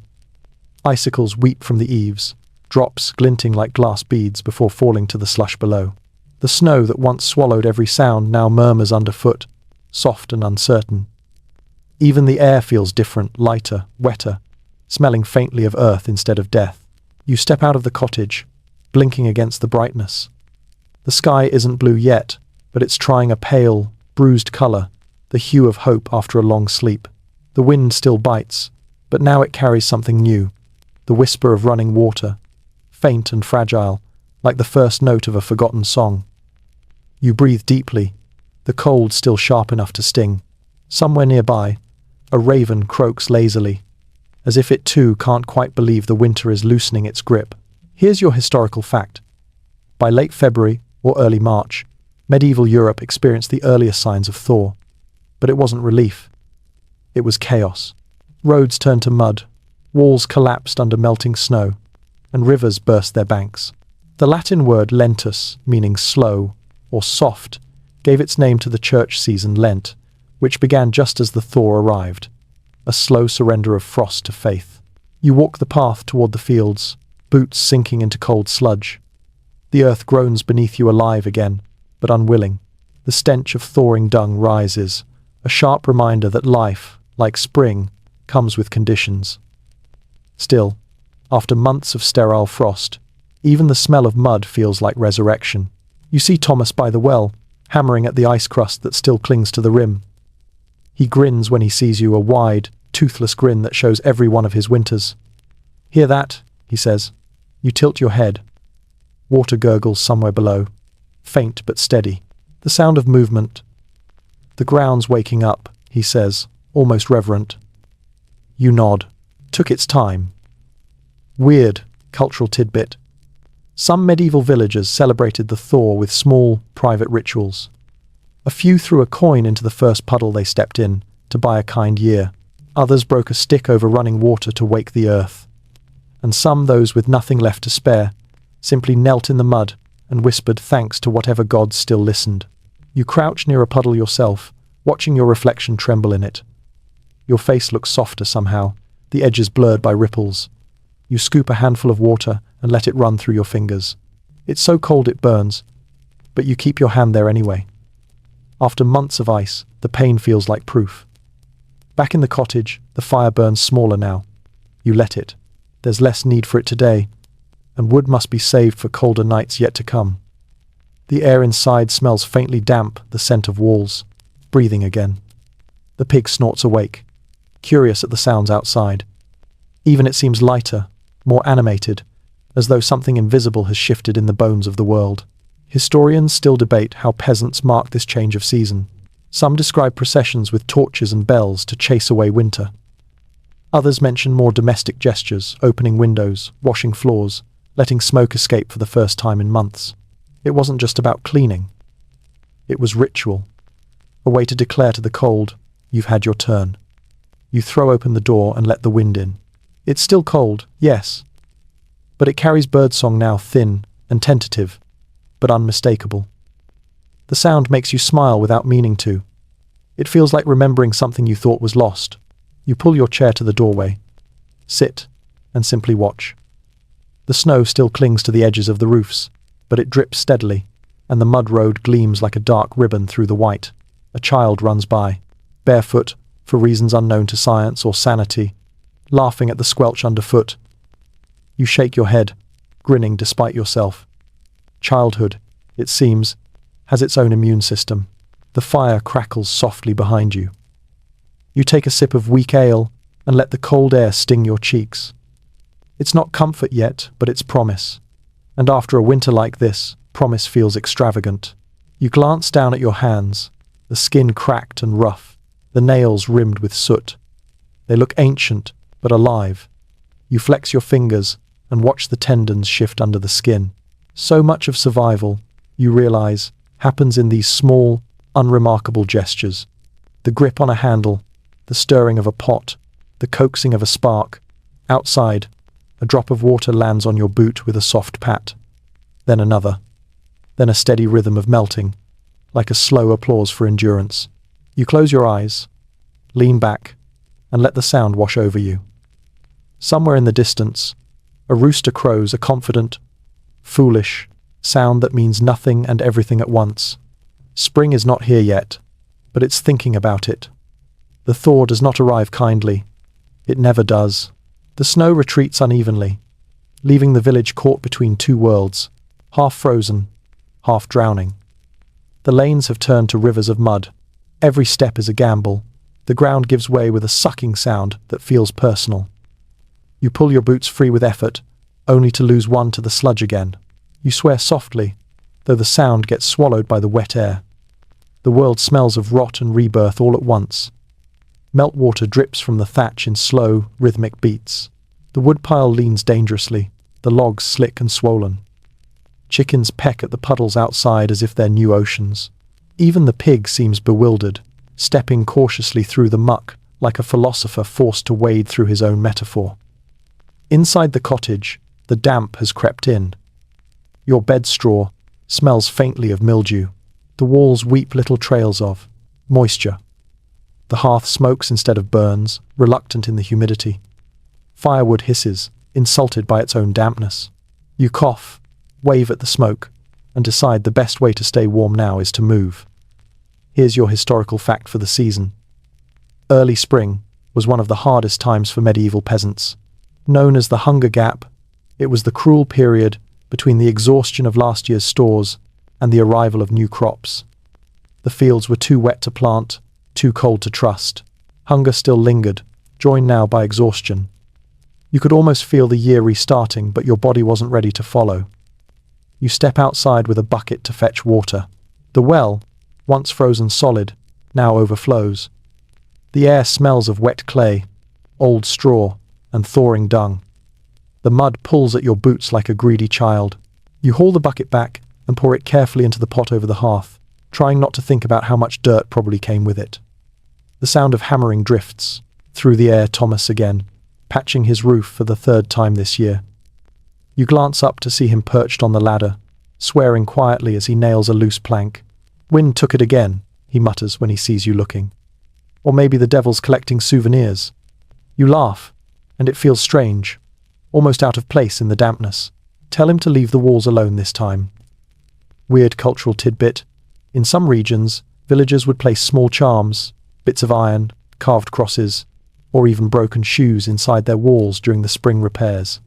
S1: Icicles weep from the eaves, drops glinting like glass beads before falling to the slush below. The snow that once swallowed every sound now murmurs underfoot, soft and uncertain. Even the air feels different, lighter, wetter, smelling faintly of earth instead of death. You step out of the cottage, blinking against the brightness. The sky isn't blue yet, but it's trying a pale, bruised color, the hue of hope after a long sleep. The wind still bites, but now it carries something new, the whisper of running water, faint and fragile, like the first note of a forgotten song. You breathe deeply, the cold still sharp enough to sting. Somewhere nearby, a raven croaks lazily, as if it too can't quite believe the winter is loosening its grip. Here's your historical fact. By late February or early March, medieval Europe experienced the earliest signs of thaw. But it wasn't relief. It was chaos. Roads turned to mud, walls collapsed under melting snow, and rivers burst their banks. The Latin word lentus, meaning slow or soft, gave its name to the church season Lent, which began just as the thaw arrived, a slow surrender of frost to faith. You walk the path toward the fields, boots sinking into cold sludge. The earth groans beneath you alive again, but unwilling. The stench of thawing dung rises, a sharp reminder that life, like spring, comes with conditions. Still, after months of sterile frost, even the smell of mud feels like resurrection. You see Thomas by the well, hammering at the ice crust that still clings to the rim. He grins when he sees you, a wide, toothless grin that shows every one of his winters. "Hear that?" he says. You tilt your head. Water gurgles somewhere below, faint but steady. The sound of movement. "The ground's waking up," he says, almost reverent. You nod. Took its time. Weird cultural tidbit. Some medieval villagers celebrated the thaw with small, private rituals. A few threw a coin into the first puddle they stepped in to buy a kind year. Others broke a stick over running water to wake the earth. And some, those with nothing left to spare, simply knelt in the mud and whispered thanks to whatever gods still listened. You crouch near a puddle yourself, watching your reflection tremble in it. Your face looks softer somehow, the edges blurred by ripples. You scoop a handful of water and let it run through your fingers. It's so cold it burns, but you keep your hand there anyway. After months of ice, the pain feels like proof. Back in the cottage, the fire burns smaller now. You let it. There's less need for it today, and wood must be saved for colder nights yet to come. The air inside smells faintly damp, the scent of walls. Breathing again. The pig snorts awake, curious at the sounds outside. Even it seems lighter, more animated, as though something invisible has shifted in the bones of the world. Historians still debate how peasants mark this change of season. Some describe processions with torches and bells to chase away winter. Others mention more domestic gestures, opening windows, washing floors, letting smoke escape for the first time in months. It wasn't just about cleaning. It was ritual, a way to declare to the cold, you've had your turn. You throw open the door and let the wind in. It's still cold, yes, but it carries birdsong now, thin and tentative, but unmistakable. The sound makes you smile without meaning to. It feels like remembering something you thought was lost. You pull your chair to the doorway, sit, and simply watch. The snow still clings to the edges of the roofs, but it drips steadily, and the mud road gleams like a dark ribbon through the white. A child runs by, barefoot, for reasons unknown to science or sanity, laughing at the squelch underfoot. You shake your head, grinning despite yourself. Childhood, it seems, has its own immune system. The fire crackles softly behind you. You take a sip of weak ale and let the cold air sting your cheeks. It's not comfort yet, but it's promise. And after a winter like this, promise feels extravagant. You glance down at your hands, the skin cracked and rough, the nails rimmed with soot. They look ancient, but alive. You flex your fingers and watch the tendons shift under the skin. So much of survival, you realize, happens in these small, unremarkable gestures. The grip on a handle, the stirring of a pot, the coaxing of a spark. Outside, a drop of water lands on your boot with a soft pat. Then another. Then a steady rhythm of melting, like a slow applause for endurance. You close your eyes, lean back, and let the sound wash over you. Somewhere in the distance, a rooster crows a confident, foolish sound that means nothing and everything at once. Spring is not here yet, but it's thinking about it. The thaw does not arrive kindly. It never does. The snow retreats unevenly, leaving the village caught between two worlds, half frozen, half drowning. The lanes have turned to rivers of mud. Every step is a gamble. The ground gives way with a sucking sound that feels personal. You pull your boots free with effort, only to lose one to the sludge again. You swear softly, though the sound gets swallowed by the wet air. The world smells of rot and rebirth all at once. Meltwater drips from the thatch in slow, rhythmic beats. The woodpile leans dangerously, the logs slick and swollen. Chickens peck at the puddles outside as if they're new oceans. Even the pig seems bewildered, stepping cautiously through the muck like a philosopher forced to wade through his own metaphor. Inside the cottage, the damp has crept in. Your bed straw smells faintly of mildew. The walls weep little trails of moisture. The hearth smokes instead of burns, reluctant in the humidity. Firewood hisses, insulted by its own dampness. You cough, wave at the smoke, and decide the best way to stay warm now is to move. Here's your historical fact for the season. Early spring, was one of the hardest times for medieval peasants. Known as the Hunger Gap, it was the cruel period between the exhaustion of last year's stores and the arrival of new crops. The fields were too wet to plant, too cold to trust. Hunger still lingered, joined now by exhaustion. You could almost feel the year restarting, but your body wasn't ready to follow. You step outside with a bucket to fetch water. The well, once frozen solid, now overflows. The air smells of wet clay, old straw, and thawing dung. The mud pulls at your boots like a greedy child. You haul the bucket back and pour it carefully into the pot over the hearth, trying not to think about how much dirt probably came with it. The sound of hammering drifts through the air. Thomas again, patching his roof for the third time this year. You glance up to see him perched on the ladder, swearing quietly as he nails a loose plank. "Wind took it again," he mutters when he sees you looking. Or maybe the devil's collecting souvenirs. You laugh, and it feels strange, almost out of place in the dampness. Tell him to leave the walls alone this time. Weird cultural tidbit. In some regions, villagers would place small charms, bits of iron, carved crosses, or even broken shoes inside their walls during the spring repairs.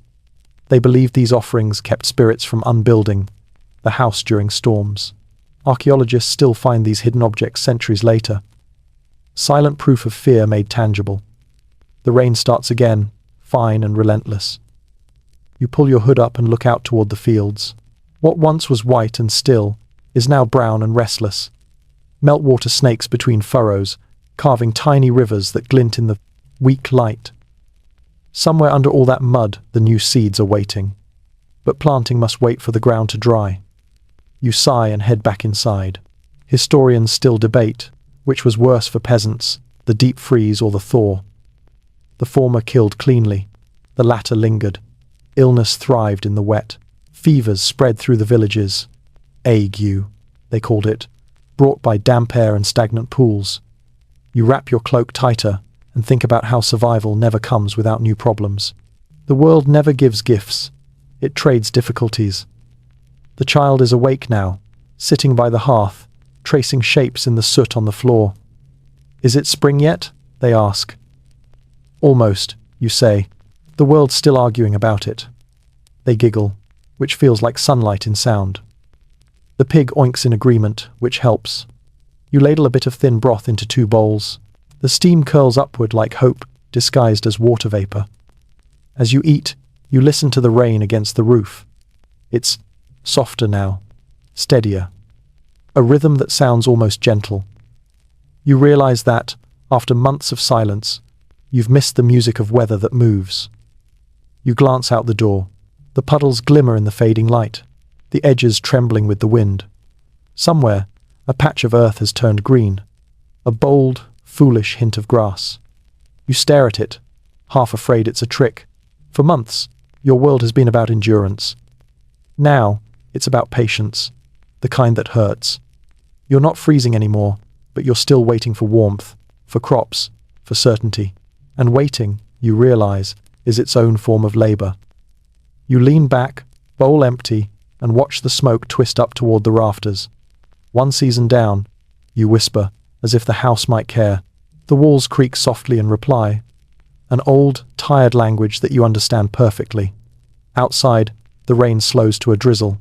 S1: They believed these offerings kept spirits from unbuilding the house during storms. Archaeologists still find these hidden objects centuries later. Silent proof of fear made tangible. The rain starts again, fine and relentless. You pull your hood up and look out toward the fields. What once was white and still is now brown and restless. Meltwater snakes between furrows, carving tiny rivers that glint in the weak light. Somewhere under all that mud, the new seeds are waiting. But planting must wait for the ground to dry. You sigh and head back inside. Historians still debate which was worse for peasants, the deep freeze or the thaw. The former killed cleanly, the latter lingered. Illness thrived in the wet. Fevers spread through the villages. Ague, they called it, brought by damp air and stagnant pools. You wrap your cloak tighter and think about how survival never comes without new problems. The world never gives gifts. It trades difficulties. The child is awake now, sitting by the hearth, tracing shapes in the soot on the floor. "Is it spring yet?" they ask. "Almost," you say. "The world's still arguing about it." They giggle, which feels like sunlight in sound. The pig oinks in agreement, which helps. You ladle a bit of thin broth into 2 bowls. The steam curls upward like hope, disguised as water vapor. As you eat, you listen to the rain against the roof. It's softer now, steadier. A rhythm that sounds almost gentle. You realize that, after months of silence, you've missed the music of weather that moves. You glance out the door. The puddles glimmer in the fading light, the edges trembling with the wind. Somewhere, a patch of earth has turned green, a bold, foolish hint of grass. You stare at it, half afraid it's a trick. For months, your world has been about endurance. Now, it's about patience, the kind that hurts. You're not freezing anymore, but you're still waiting for warmth, for crops, for certainty. And waiting, you realize, is its own form of labor. You lean back, bowl empty, and watch the smoke twist up toward the rafters. One season down, you whisper, as if the house might care. The walls creak softly in reply. An old, tired language that you understand perfectly. Outside, the rain slows to a drizzle.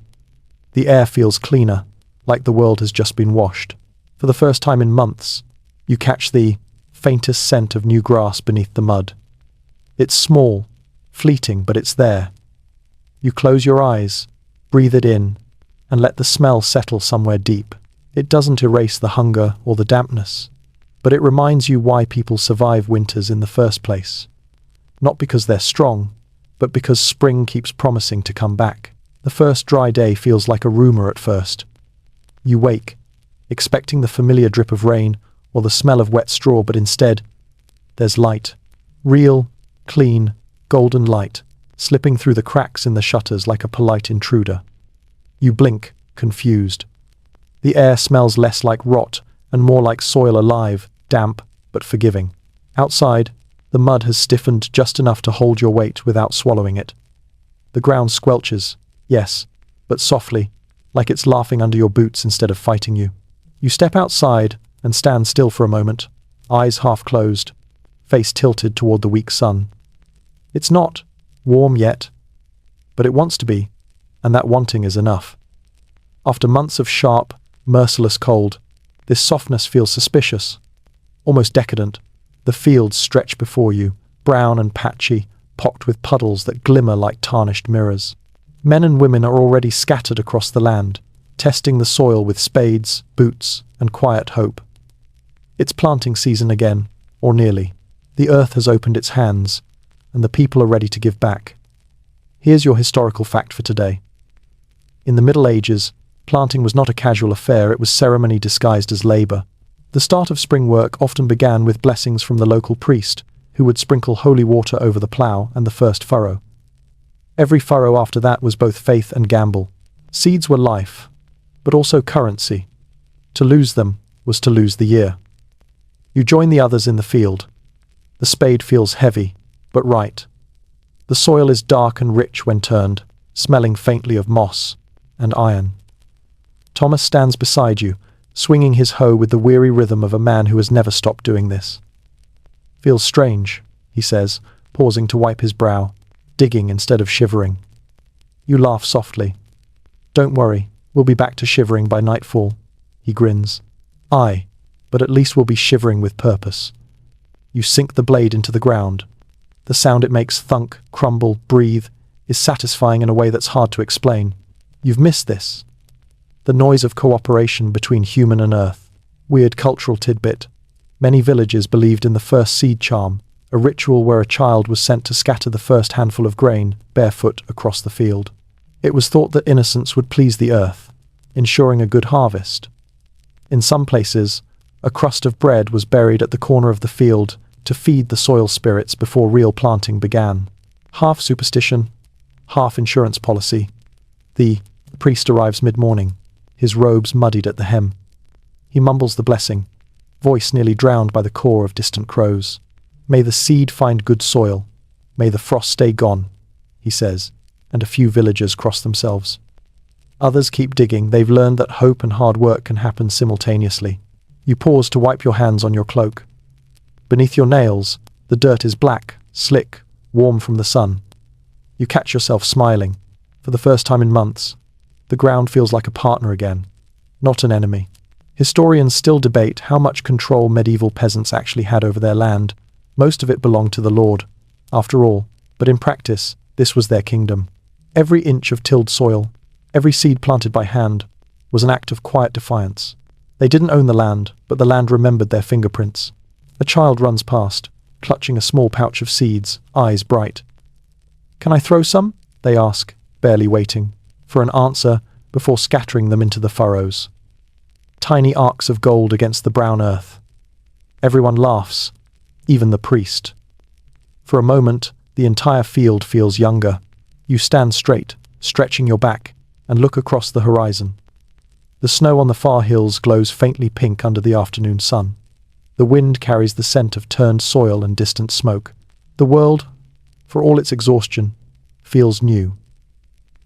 S1: The air feels cleaner, like the world has just been washed. For the first time in months, you catch the faintest scent of new grass beneath the mud. It's small, fleeting, but it's there. You close your eyes, breathe it in, and let the smell settle somewhere deep. It doesn't erase the hunger or the dampness, but it reminds you why people survive winters in the first place. Not because they're strong, but because spring keeps promising to come back. The first dry day feels like a rumor at first. You wake, expecting the familiar drip of rain or the smell of wet straw, but instead, there's light. Real, clean, golden light, slipping through the cracks in the shutters like a polite intruder. You blink, confused. The air smells less like rot and more like soil alive, damp but forgiving. Outside, the mud has stiffened just enough to hold your weight without swallowing it. The ground squelches, yes, but softly, like it's laughing under your boots instead of fighting you. You step outside and stand still for a moment, eyes half closed, face tilted toward the weak sun. It's not warm yet, but it wants to be, and that wanting is enough. After months of sharp, merciless cold, this softness feels suspicious, almost decadent. The fields stretch before you, brown and patchy, pocked with puddles that glimmer like tarnished mirrors. Men and women are already scattered across the land, testing the soil with spades, boots, and quiet hope. It's planting season again, or nearly. The earth has opened its hands, and the people are ready to give back. Here's your historical fact for today. In the Middle Ages, planting was not a casual affair, it was ceremony disguised as labor. The start of spring work often began with blessings from the local priest, who would sprinkle holy water over the plough and the first furrow. Every furrow after that was both faith and gamble. Seeds were life, but also currency. To lose them was to lose the year. You join the others in the field. The spade feels heavy, but right. The soil is dark and rich when turned, smelling faintly of moss and iron. Thomas stands beside you, swinging his hoe with the weary rhythm of a man who has never stopped doing this. Feels strange, he says, pausing to wipe his brow, digging instead of shivering. You laugh softly. Don't worry, we'll be back to shivering by nightfall, he grins. Aye, but at least we'll be shivering with purpose. You sink the blade into the ground. The sound it makes thunk, crumble, breathe, is satisfying in a way that's hard to explain. You've missed this. The noise of cooperation between human and earth. Weird cultural tidbit. Many villages believed in the first seed charm, a ritual where a child was sent to scatter the first handful of grain, barefoot, across the field. It was thought that innocence would please the earth, ensuring a good harvest. In some places, a crust of bread was buried at the corner of the field to feed the soil spirits before real planting began. Half superstition, half insurance policy. The priest arrives mid-morning, his robes muddied at the hem. He mumbles the blessing, voice nearly drowned by the caw of distant crows. May the seed find good soil. May the frost stay gone, he says, and a few villagers cross themselves. Others keep digging. They've learned that hope and hard work can happen simultaneously. You pause to wipe your hands on your cloak. Beneath your nails, the dirt is black, slick, warm from the sun. You catch yourself smiling. For the first time in months, the ground feels like a partner again, not an enemy. Historians still debate how much control medieval peasants actually had over their land. Most of it belonged to the Lord, after all, but in practice, this was their kingdom. Every inch of tilled soil, every seed planted by hand, was an act of quiet defiance. They didn't own the land, but the land remembered their fingerprints. A child runs past, clutching a small pouch of seeds, eyes bright. "Can I throw some?" they ask, barely waiting for an answer before scattering them into the furrows. Tiny arcs of gold against the brown earth. Everyone laughs, even the priest. For a moment, the entire field feels younger. You stand straight, stretching your back, and look across the horizon. The snow on the far hills glows faintly pink under the afternoon sun. The wind carries the scent of turned soil and distant smoke. The world, for all its exhaustion, feels new.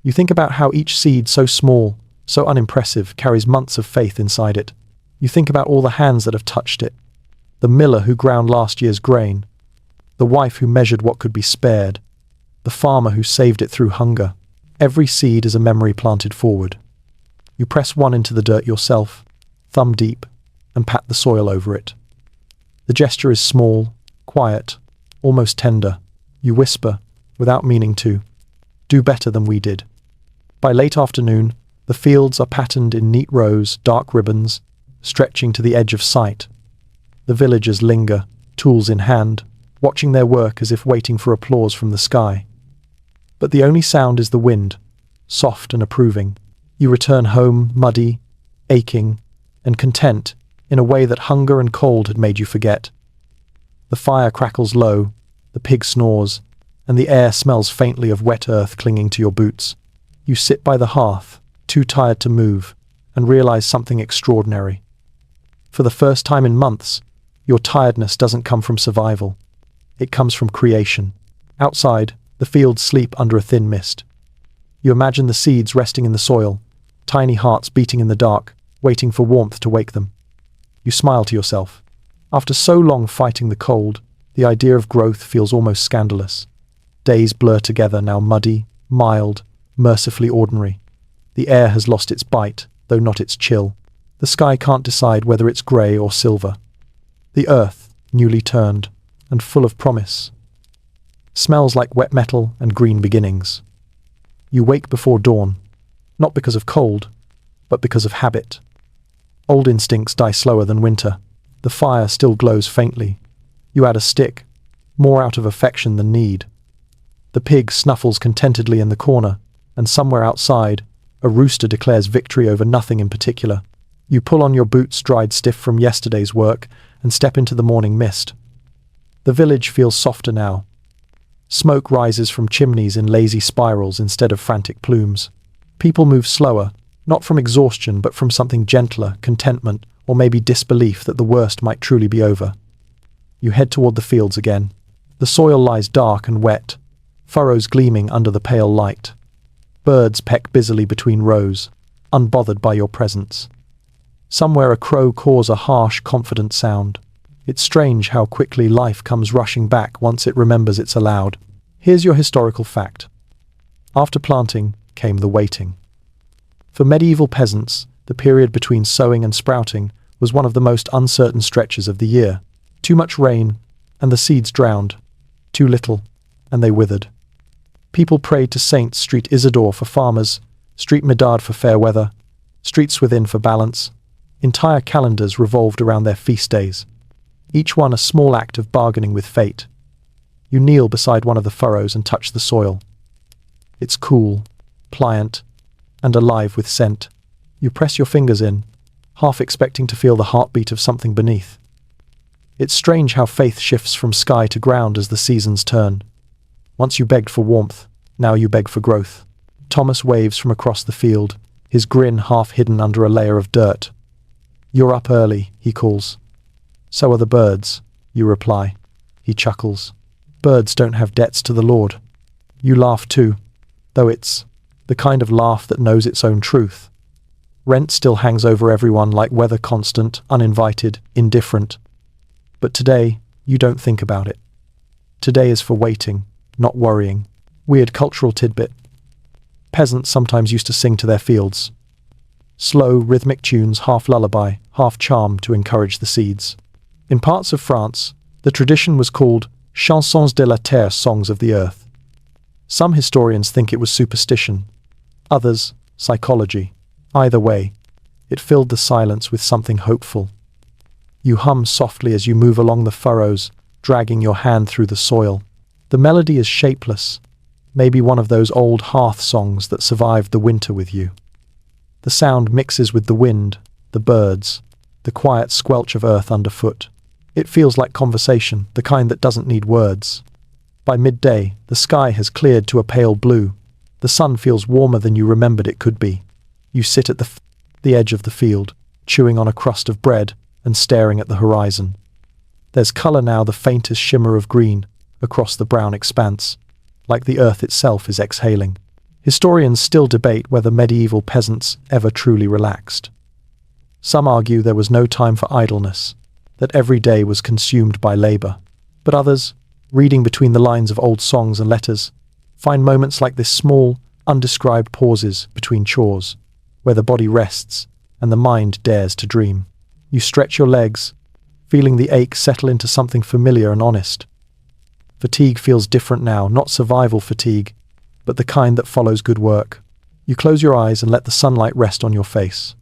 S1: You think about how each seed, so small, so unimpressive, carries months of faith inside it. You think about all the hands that have touched it. The miller who ground last year's grain. The wife who measured what could be spared. The farmer who saved it through hunger. Every seed is a memory planted forward. You press one into the dirt yourself, thumb deep, and pat the soil over it. The gesture is small, quiet, almost tender. You whisper, without meaning to, "Do better than we did." By late afternoon, the fields are patterned in neat rows, dark ribbons, stretching to the edge of sight. The villagers linger, tools in hand, watching their work as if waiting for applause from the sky. But the only sound is the wind, soft and approving. You return home, muddy, aching, and content in a way that hunger and cold had made you forget. The fire crackles low, the pig snores, and the air smells faintly of wet earth clinging to your boots. You sit by the hearth, too tired to move, and realize something extraordinary. For the first time in months, your tiredness doesn't come from survival. It comes from creation. Outside, the fields sleep under a thin mist. You imagine the seeds resting in the soil, tiny hearts beating in the dark, waiting for warmth to wake them. You smile to yourself. After so long fighting the cold, The idea of growth feels almost scandalous. Days blur together, now muddy, mild, mercifully ordinary. The air has lost its bite, though not its chill. The sky can't decide whether it's grey or silver. The earth, newly turned, and full of promise, smells like wet metal and green beginnings. You wake before dawn, not because of cold, but because of habit. Old instincts die slower than winter. The fire still glows faintly. You add a stick, more out of affection than need. The pig snuffles contentedly in the corner, and somewhere outside, a rooster declares victory over nothing in particular. You pull on your boots dried stiff from yesterday's work and step into the morning mist. The village feels softer now. Smoke rises from chimneys in lazy spirals instead of frantic plumes. People move slower, not from exhaustion but from something gentler, contentment, or maybe disbelief that the worst might truly be over. You head toward the fields again. The soil lies dark and wet, furrows gleaming under the pale light. Birds peck busily between rows, unbothered by your presence. Somewhere a crow caws a harsh, confident sound. It's strange how quickly life comes rushing back once it remembers it's allowed. Here's your historical fact. After planting came the waiting. For medieval peasants, the period between sowing and sprouting was one of the most uncertain stretches of the year. Too much rain, and the seeds drowned. Too little, and they withered. People prayed to saints Street Isidore for farmers, Street Medard for fair weather, Street Swithin for balance. Entire calendars revolved around their feast days, each one a small act of bargaining with fate. You kneel beside one of the furrows and touch the soil. It's cool, pliant, and alive with scent. You press your fingers in, half expecting to feel the heartbeat of something beneath. It's strange how faith shifts from sky to ground as the seasons turn. Once you begged for warmth, now you beg for growth. Thomas waves from across the field, his grin half hidden under a layer of dirt. "You're up early," he calls. "So are the birds," you reply. He chuckles. "Birds don't have debts to the Lord." You laugh too, though it's the kind of laugh that knows its own truth. Rent still hangs over everyone like weather, constant, uninvited, indifferent. But today, you don't think about it. Today is for waiting, not worrying. Weird cultural tidbit. Peasants sometimes used to sing to their fields. Slow, rhythmic tunes, half lullaby, half charm to encourage the seeds. In parts of France, the tradition was called chansons de la terre, songs of the earth. Some historians think it was superstition, others, psychology. Either way, it filled the silence with something hopeful. You hum softly as you move along the furrows, dragging your hand through the soil. The melody is shapeless, maybe one of those old hearth songs that survived the winter with you. The sound mixes with the wind, the birds, the quiet squelch of earth underfoot. It feels like conversation, the kind that doesn't need words. By midday, the sky has cleared to a pale blue. The sun feels warmer than you remembered it could be. You sit at the edge of the field, chewing on a crust of bread and staring at the horizon. There's colour now, the faintest shimmer of green across the brown expanse, like the earth itself is exhaling. Historians still debate whether medieval peasants ever truly relaxed. Some argue there was no time for idleness, that every day was consumed by labour. But others, reading between the lines of old songs and letters, find moments like this, small, undescribed pauses between chores, where the body rests and the mind dares to dream. You stretch your legs, feeling the ache settle into something familiar and honest. Fatigue feels different now, not survival fatigue, but the kind that follows good work. You close your eyes and let the sunlight rest on your face.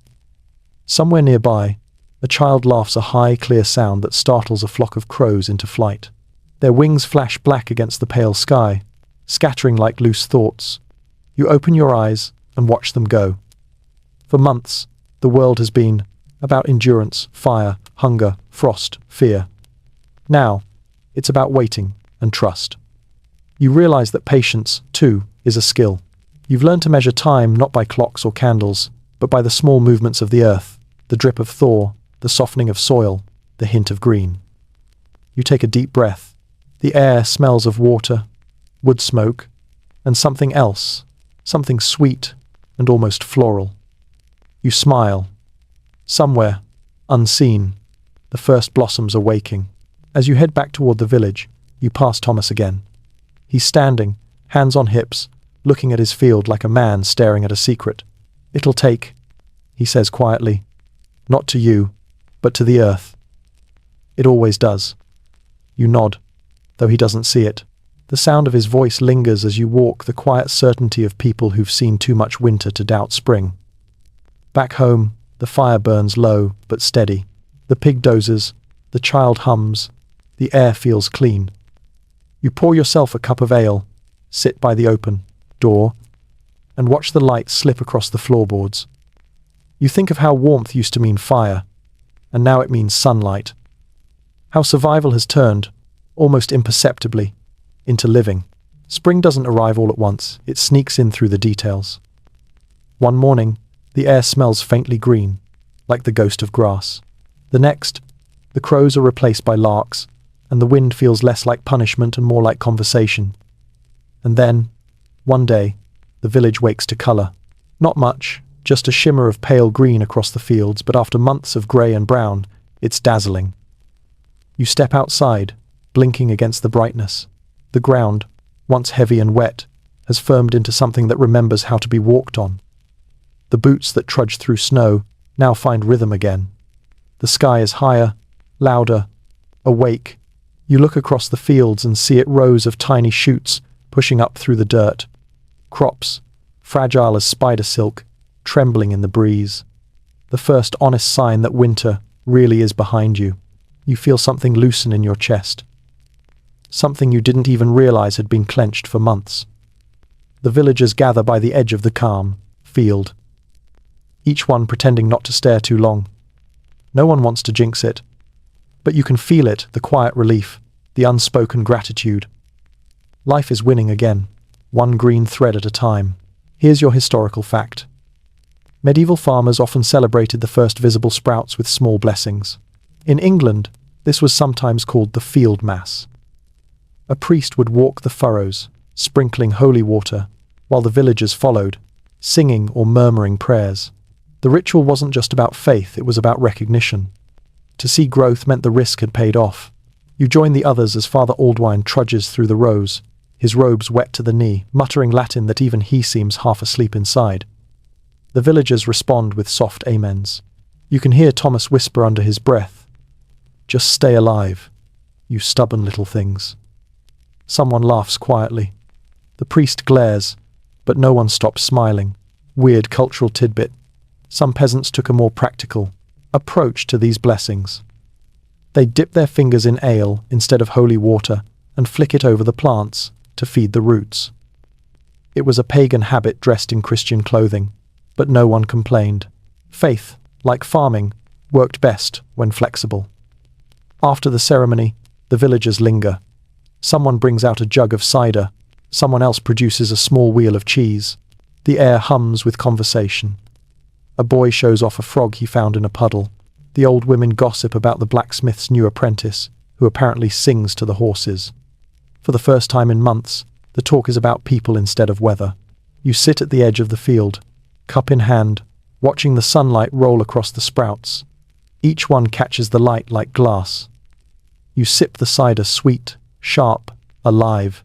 S1: Somewhere nearby, a child laughs, a high, clear sound that startles a flock of crows into flight. Their wings flash black against the pale sky, scattering like loose thoughts. You open your eyes and watch them go. For months, the world has been about endurance, fire, hunger, frost, fear. Now, it's about waiting and trust. You realize that patience, too, is a skill. You've learned to measure time not by clocks or candles, but by the small movements of the earth, the drip of thaw, the softening of soil, the hint of green. You take a deep breath. The air smells of water, wood smoke, and something else, something sweet and almost floral. You smile. Somewhere, unseen, the first blossoms are waking. As you head back toward the village, you pass Thomas again. He's standing, hands on hips, looking at his field like a man staring at a secret. "It'll take," he says quietly. "Not to you, but to the earth. It always does." You nod, though he doesn't see it. The sound of his voice lingers as you walk, the quiet certainty of people who've seen too much winter to doubt spring. Back home, the fire burns low but steady. The pig dozes, the child hums, the air feels clean. You pour yourself a cup of ale, sit by the open door, and watch the light slip across the floorboards. You think of how warmth used to mean fire, and now it means sunlight. How survival has turned, almost imperceptibly, into living. Spring doesn't arrive all at once, it sneaks in through the details. One morning, the air smells faintly green, like the ghost of grass. The next, the crows are replaced by larks, and the wind feels less like punishment and more like conversation. And then, one day, the village wakes to colour. Not much, just a shimmer of pale green across the fields, but after months of grey and brown, it's dazzling. You step outside, blinking against the brightness. The ground, once heavy and wet, has firmed into something that remembers how to be walked on. The boots that trudge through snow now find rhythm again. The sky is higher, louder, awake. You look across the fields and see it rows of tiny shoots pushing up through the dirt. Crops, fragile as spider silk, trembling in the breeze. The first honest sign that winter really is behind you. You feel something loosen in your chest. Something you didn't even realize had been clenched for months. The villagers gather by the edge of the calm field, each one pretending not to stare too long. No one wants to jinx it, but you can feel it, the quiet relief, the unspoken gratitude. Life is winning again, one green thread at a time. Here's your historical fact. Medieval farmers often celebrated the first visible sprouts with small blessings. In England, this was sometimes called the field mass. A priest would walk the furrows, sprinkling holy water, while the villagers followed, singing or murmuring prayers. The ritual wasn't just about faith, it was about recognition. To see growth meant the risk had paid off. You join the others as Father Aldwine trudges through the rows, his robes wet to the knee, muttering Latin that even he seems half asleep inside. The villagers respond with soft amens. You can hear Thomas whisper under his breath, "Just stay alive, you stubborn little things." Someone laughs quietly. The priest glares, but no one stops smiling. Weird cultural tidbit. Some peasants took a more practical approach to these blessings. They dip their fingers in ale instead of holy water and flick it over the plants to feed the roots. It was a pagan habit dressed in Christian clothing, but no one complained. Faith, like farming, worked best when flexible. After the ceremony, the villagers linger. Someone brings out a jug of cider, someone else produces a small wheel of cheese. The air hums with conversation. A boy shows off a frog he found in a puddle. The old women gossip about the blacksmith's new apprentice, who apparently sings to the horses. For the first time in months, the talk is about people instead of weather. You sit at the edge of the field, cup in hand, watching the sunlight roll across the sprouts. Each one catches the light like glass. You sip the cider sweet, sharp, alive.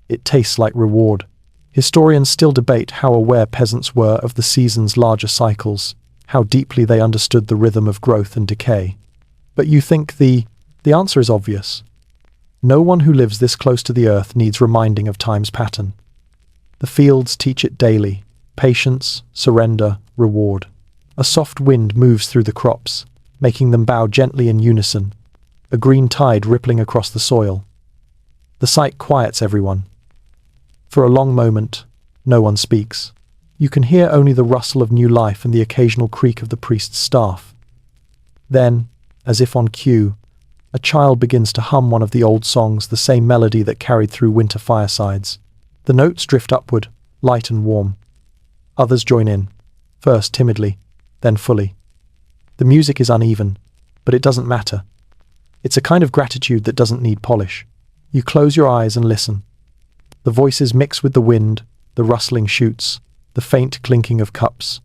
S1: It tastes like reward. Historians still debate how aware peasants were of the season's larger cycles, how deeply they understood the rhythm of growth and decay. But you think the answer is obvious. No one who lives this close to the earth needs reminding of time's pattern. The fields teach it daily: patience, surrender, reward. A soft wind moves through the crops, making them bow gently in unison, a green tide rippling across the soil. The sight quiets everyone. For a long moment, no one speaks. You can hear only the rustle of new life and the occasional creak of the priest's staff. Then, as if on cue, a child begins to hum one of the old songs, the same melody that carried through winter firesides. The notes drift upward, light and warm. Others join in, first timidly, then fully. The music is uneven, but it doesn't matter. It's a kind of gratitude that doesn't need polish. You close your eyes and listen. The voices mix with the wind, the rustling shoots, the faint clinking of cups.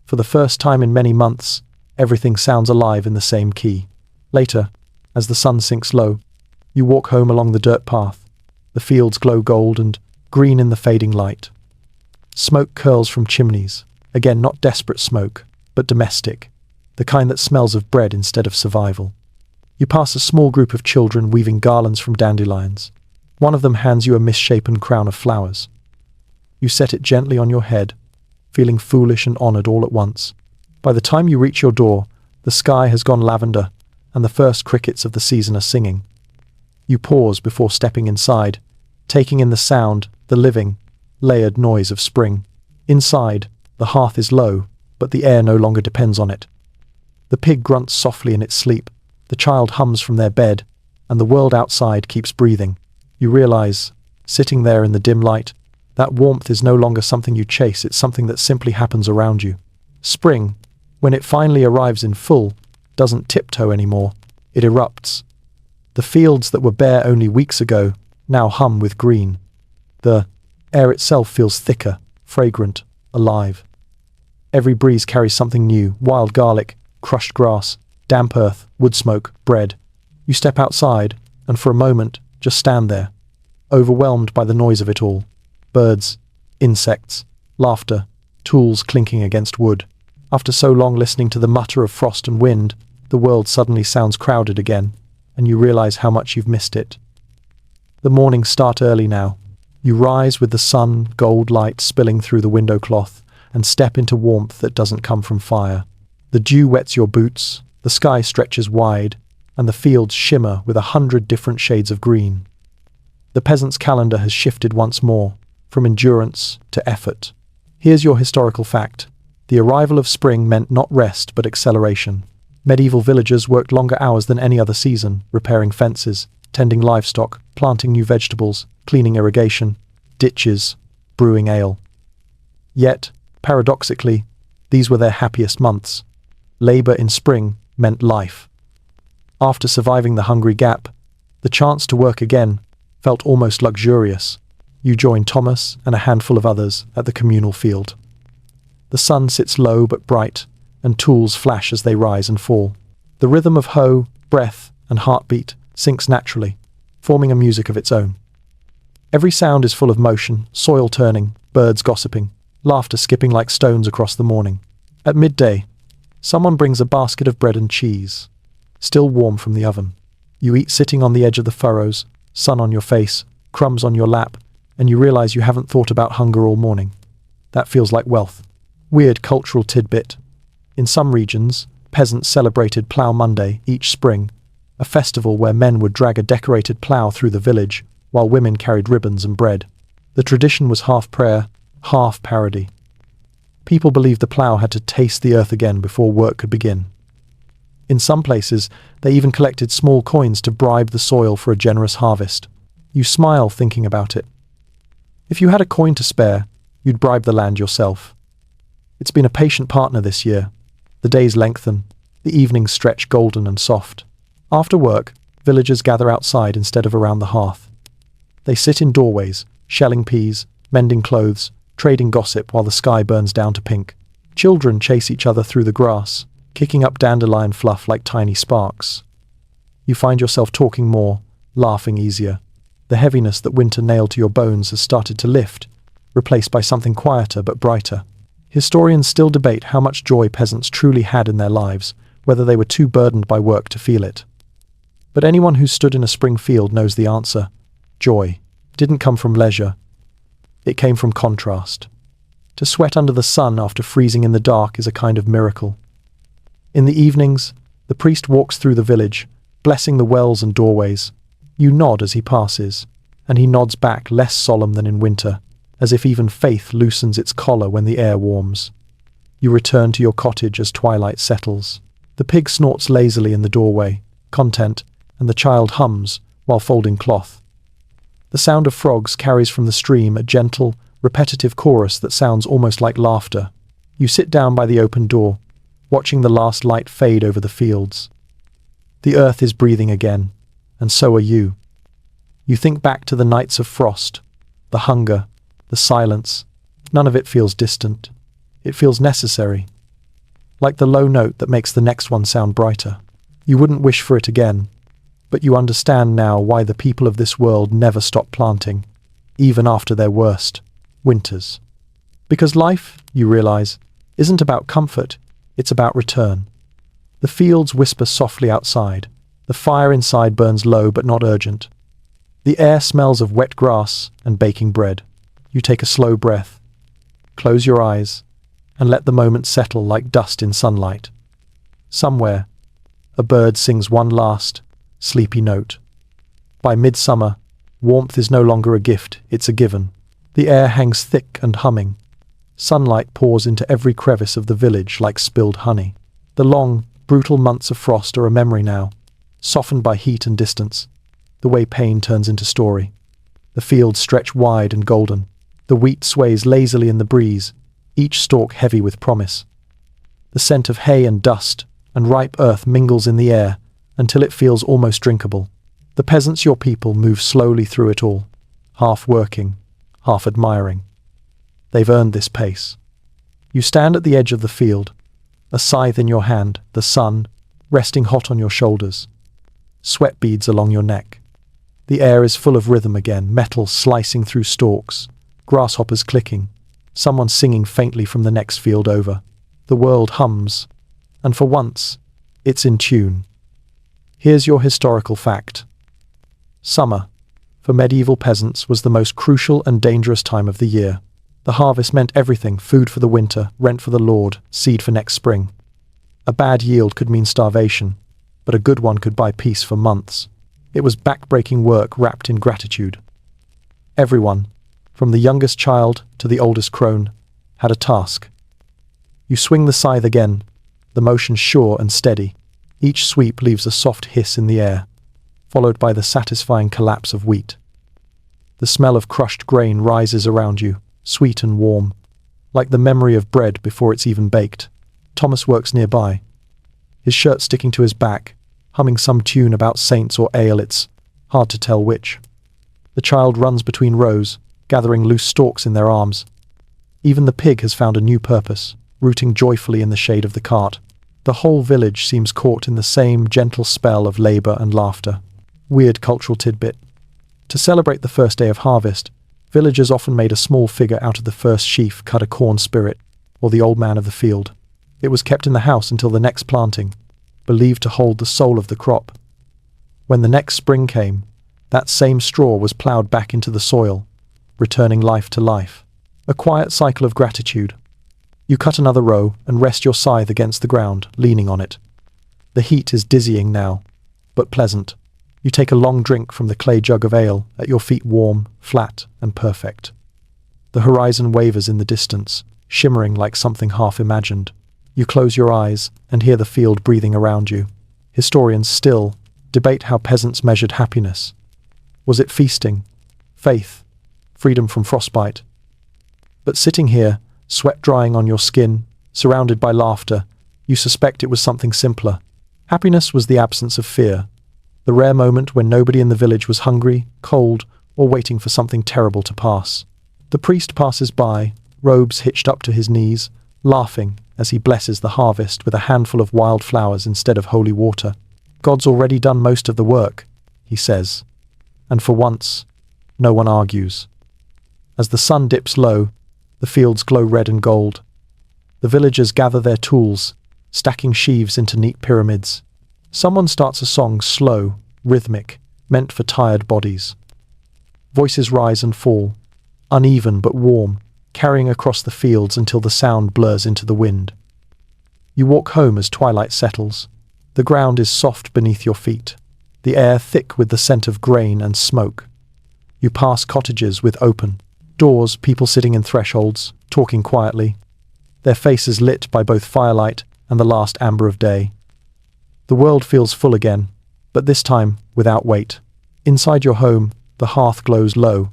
S1: For the first time in many months, everything sounds alive in the same key. Later, as the sun sinks low, You walk home along the dirt path. The fields glow gold and green in the fading light. Smoke curls from chimneys. Again, not desperate smoke, but domestic. The kind that smells of bread instead of survival. You pass a small group of children weaving garlands from dandelions. One of them hands you a misshapen crown of flowers. You set it gently on your head, feeling foolish and honored all at once. By the time you reach your door, the sky has gone lavender, and the first crickets of the season are singing. You pause before stepping inside, taking in the sound, the living, layered noise of spring. Inside, the hearth is low, but the air no longer depends on it. The pig grunts softly in its sleep, the child hums from their bed, and the world outside keeps breathing. You realize, sitting there in the dim light, that warmth is no longer something you chase, it's something that simply happens around you. Spring, when it finally arrives in full, doesn't tiptoe anymore, it erupts. The fields that were bare only weeks ago now hum with green. The air itself feels thicker, fragrant, alive. Every breeze carries something new: wild garlic, crushed grass, damp earth, wood smoke, bread. You step outside, and for a moment, just stand there, overwhelmed by the noise of it all. Birds, insects, laughter, tools clinking against wood. After so long listening to the mutter of frost and wind, the world suddenly sounds crowded again, and you realize how much you've missed it. The mornings start early now. You rise with the sun, gold light spilling through the window cloth, and step into warmth that doesn't come from fire. The dew wets your boots, the sky stretches wide, and the fields shimmer with 100 different shades of green. The peasant's calendar has shifted once more, from endurance to effort. Here's your historical fact. The arrival of spring meant not rest but acceleration. Medieval villagers worked longer hours than any other season, repairing fences, tending livestock, planting new vegetables, cleaning irrigation, ditches, brewing ale. Yet, paradoxically, these were their happiest months. Labor in spring meant life. After surviving the hungry gap, the chance to work again felt almost luxurious. You join Thomas and a handful of others at the communal field. The sun sits low but bright, and tools flash as they rise and fall. The rhythm of hoe, breath, and heartbeat syncs naturally, forming a music of its own. Every sound is full of motion, soil turning, birds gossiping, laughter skipping like stones across the morning. At midday, someone brings a basket of bread and cheese, still warm from the oven. You eat sitting on the edge of the furrows, sun on your face, crumbs on your lap, and you realize you haven't thought about hunger all morning. That feels like wealth. Weird cultural tidbit. In some regions, peasants celebrated Plough Monday each spring, a festival where men would drag a decorated plough through the village, while women carried ribbons and bread. The tradition was half prayer, half parody. People believed the plough had to taste the earth again before work could begin. In some places, they even collected small coins to bribe the soil for a generous harvest. You smile thinking about it. If you had a coin to spare, you'd bribe the land yourself. It's been a patient partner this year. The days lengthen, the evenings stretch golden and soft. After work, villagers gather outside instead of around the hearth. They sit in doorways, shelling peas, mending clothes, trading gossip while the sky burns down to pink. Children chase each other through the grass, kicking up dandelion fluff like tiny sparks. You find yourself talking more, laughing easier. The heaviness that winter nailed to your bones has started to lift, replaced by something quieter but brighter. Historians still debate how much joy peasants truly had in their lives, whether they were too burdened by work to feel it. But anyone who stood in a spring field knows the answer. Joy didn't come from leisure. It came from contrast. To sweat under the sun after freezing in the dark is a kind of miracle. In the evenings, the priest walks through the village, blessing the wells and doorways. You nod as he passes, and he nods back less solemn than in winter, as if even faith loosens its collar when the air warms. You return to your cottage as twilight settles. The pig snorts lazily in the doorway, content, and the child hums while folding cloth. The sound of frogs carries from the stream a gentle, repetitive chorus that sounds almost like laughter. You sit down by the open door, watching the last light fade over the fields. The earth is breathing again, and so are you. You think back to the nights of frost, the hunger, the silence. None of it feels distant. It feels necessary. Like the low note that makes the next one sound brighter. You wouldn't wish for it again, But you understand now why the people of this world never stop planting, even after their worst winters. Because life, you realize, isn't about comfort, it's about return. The fields whisper softly outside. The fire inside burns low but not urgent. The air smells of wet grass and baking bread. You take a slow breath, close your eyes, and let the moment settle like dust in sunlight. Somewhere, a bird sings one last, sleepy note. By midsummer, warmth is no longer a gift, it's a given. The air hangs thick and humming. Sunlight pours into every crevice of the village like spilled honey. The long, brutal months of frost are a memory now, softened by heat and distance, the way pain turns into story. The fields stretch wide and golden. The wheat sways lazily in the breeze, each stalk heavy with promise. The scent of hay and dust and ripe earth mingles in the air until it feels almost drinkable. The peasants, your people, move slowly through it all, half working, half admiring. They've earned this pace. You stand at the edge of the field, a scythe in your hand, the sun resting hot on your shoulders, sweat beads along your neck. The air is full of rhythm again, metal slicing through stalks, grasshoppers clicking, someone singing faintly from the next field over. The world hums, and for once, it's in tune. Here's your historical fact. Summer, for medieval peasants, was the most crucial and dangerous time of the year. The harvest meant everything: food for the winter, rent for the Lord, seed for next spring. A bad yield could mean starvation, but a good one could buy peace for months. It was back-breaking work wrapped in gratitude. Everyone, from the youngest child to the oldest crone, had a task. You swing the scythe again, the motion sure and steady. Each sweep leaves a soft hiss in the air, followed by the satisfying collapse of wheat. The smell of crushed grain rises around you, sweet and warm, like the memory of bread before it's even baked. Thomas works nearby, his shirt sticking to his back, humming some tune about saints or ale, it's hard to tell which. The child runs between rows, gathering loose stalks in their arms. Even the pig has found a new purpose, rooting joyfully in the shade of the cart. The whole village seems caught in the same gentle spell of labor and laughter. Weird cultural tidbit. To celebrate the first day of harvest, villagers often made a small figure out of the first sheaf, cut a corn spirit, or the old man of the field. It was kept in the house until the next planting, believed to hold the soul of the crop. When the next spring came, that same straw was ploughed back into the soil, returning life to life. A quiet cycle of gratitude. You cut another row and rest your scythe against the ground, leaning on it. The heat is dizzying now, but pleasant. You take a long drink from the clay jug of ale, at your feet warm, flat, and perfect. The horizon wavers in the distance, shimmering like something half imagined. You close your eyes and hear the field breathing around you. Historians still debate how peasants measured happiness. Was it feasting, faith, freedom from frostbite? But sitting here, sweat drying on your skin, surrounded by laughter, you suspect it was something simpler. Happiness was the absence of fear, the rare moment when nobody in the village was hungry, cold, or waiting for something terrible to pass. The priest passes by, robes hitched up to his knees, laughing as he blesses the harvest with a handful of wild flowers instead of holy water. God's already done most of the work, he says, and for once, no one argues. As the sun dips low, the fields glow red and gold. The villagers gather their tools, stacking sheaves into neat pyramids. Someone starts a song, slow, rhythmic, meant for tired bodies. Voices rise and fall, uneven but warm, carrying across the fields until the sound blurs into the wind. You walk home as twilight settles. The ground is soft beneath your feet, the air thick with the scent of grain and smoke. You pass cottages with open doors, people sitting in thresholds, talking quietly, their faces lit by both firelight and the last amber of day. The world feels full again, but this time without weight. Inside your home, the hearth glows low,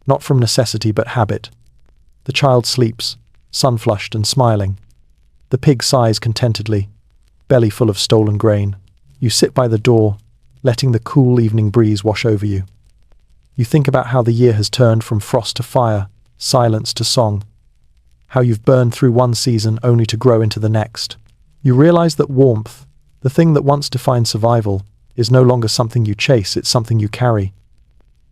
S1: not from necessity but habit. The child sleeps, sun-flushed and smiling. The pig sighs contentedly, belly full of stolen grain. You sit by the door, letting the cool evening breeze wash over you. You think about how the year has turned from frost to fire, silence to song. How you've burned through one season only to grow into the next. You realize that warmth, the thing that once defined survival, is no longer something you chase, it's something you carry.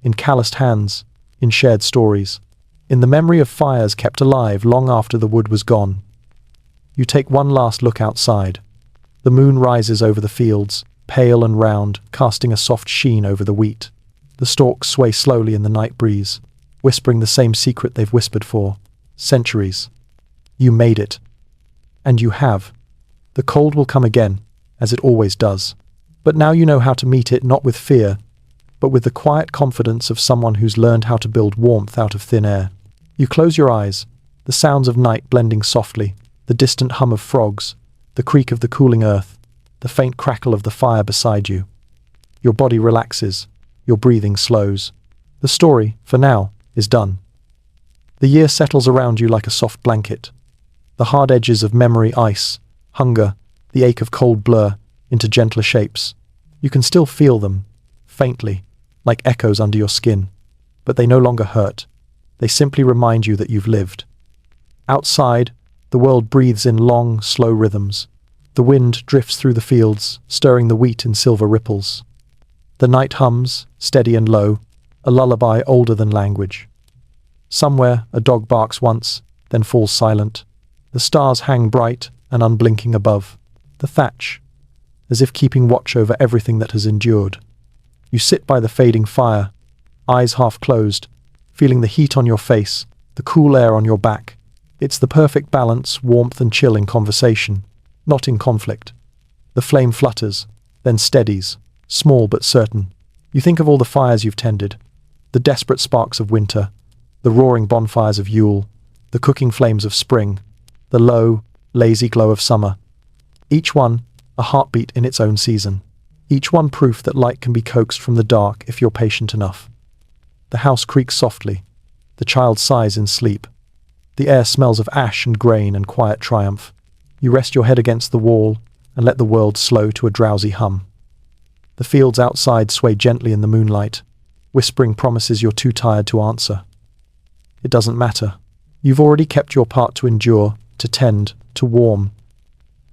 S1: In calloused hands, in shared stories, in the memory of fires kept alive long after the wood was gone. You take one last look outside. The moon rises over the fields, pale and round, casting a soft sheen over the wheat. The stalks sway slowly in the night breeze, whispering the same secret they've whispered for centuries. You made it. And you have. The cold will come again, as it always does. But now you know how to meet it, not with fear, but with the quiet confidence of someone who's learned how to build warmth out of thin air. You close your eyes, the sounds of night blending softly, the distant hum of frogs, the creak of the cooling earth, the faint crackle of the fire beside you. Your body relaxes, your breathing slows. The story, for now, is done. The year settles around you like a soft blanket. The hard edges of memory ice, hunger, the ache of cold blur into gentler shapes. You can still feel them, faintly, like echoes under your skin, but they no longer hurt. They simply remind you that you've lived. Outside, the world breathes in long, slow rhythms. The wind drifts through the fields, stirring the wheat in silver ripples. The night hums, steady and low, a lullaby older than language. Somewhere, a dog barks once, then falls silent. The stars hang bright and unblinking above the thatch, as if keeping watch over everything that has endured. You sit by the fading fire, eyes half closed, feeling the heat on your face, the cool air on your back. It's the perfect balance, warmth and chill in conversation, not in conflict. The flame flutters, then steadies, small but certain. You think of all the fires you've tended, the desperate sparks of winter, the roaring bonfires of Yule, the cooking flames of spring, the low, lazy glow of summer. Each one, a heartbeat in its own season. Each one proof that light can be coaxed from the dark if you're patient enough. The house creaks softly. The child sighs in sleep. The air smells of ash and grain and quiet triumph. You rest your head against the wall and let the world slow to a drowsy hum. The fields outside sway gently in the moonlight, whispering promises you're too tired to answer. It doesn't matter. You've already kept your part to endure, to tend, to warm.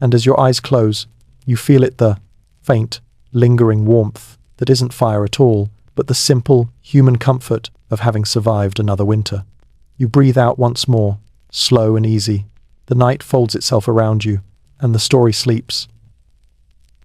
S1: And as your eyes close, you feel it, the faint, lingering warmth that isn't fire at all, but the simple, human comfort of having survived another winter. You breathe out once more, slow and easy. The night folds itself around you, and the story sleeps,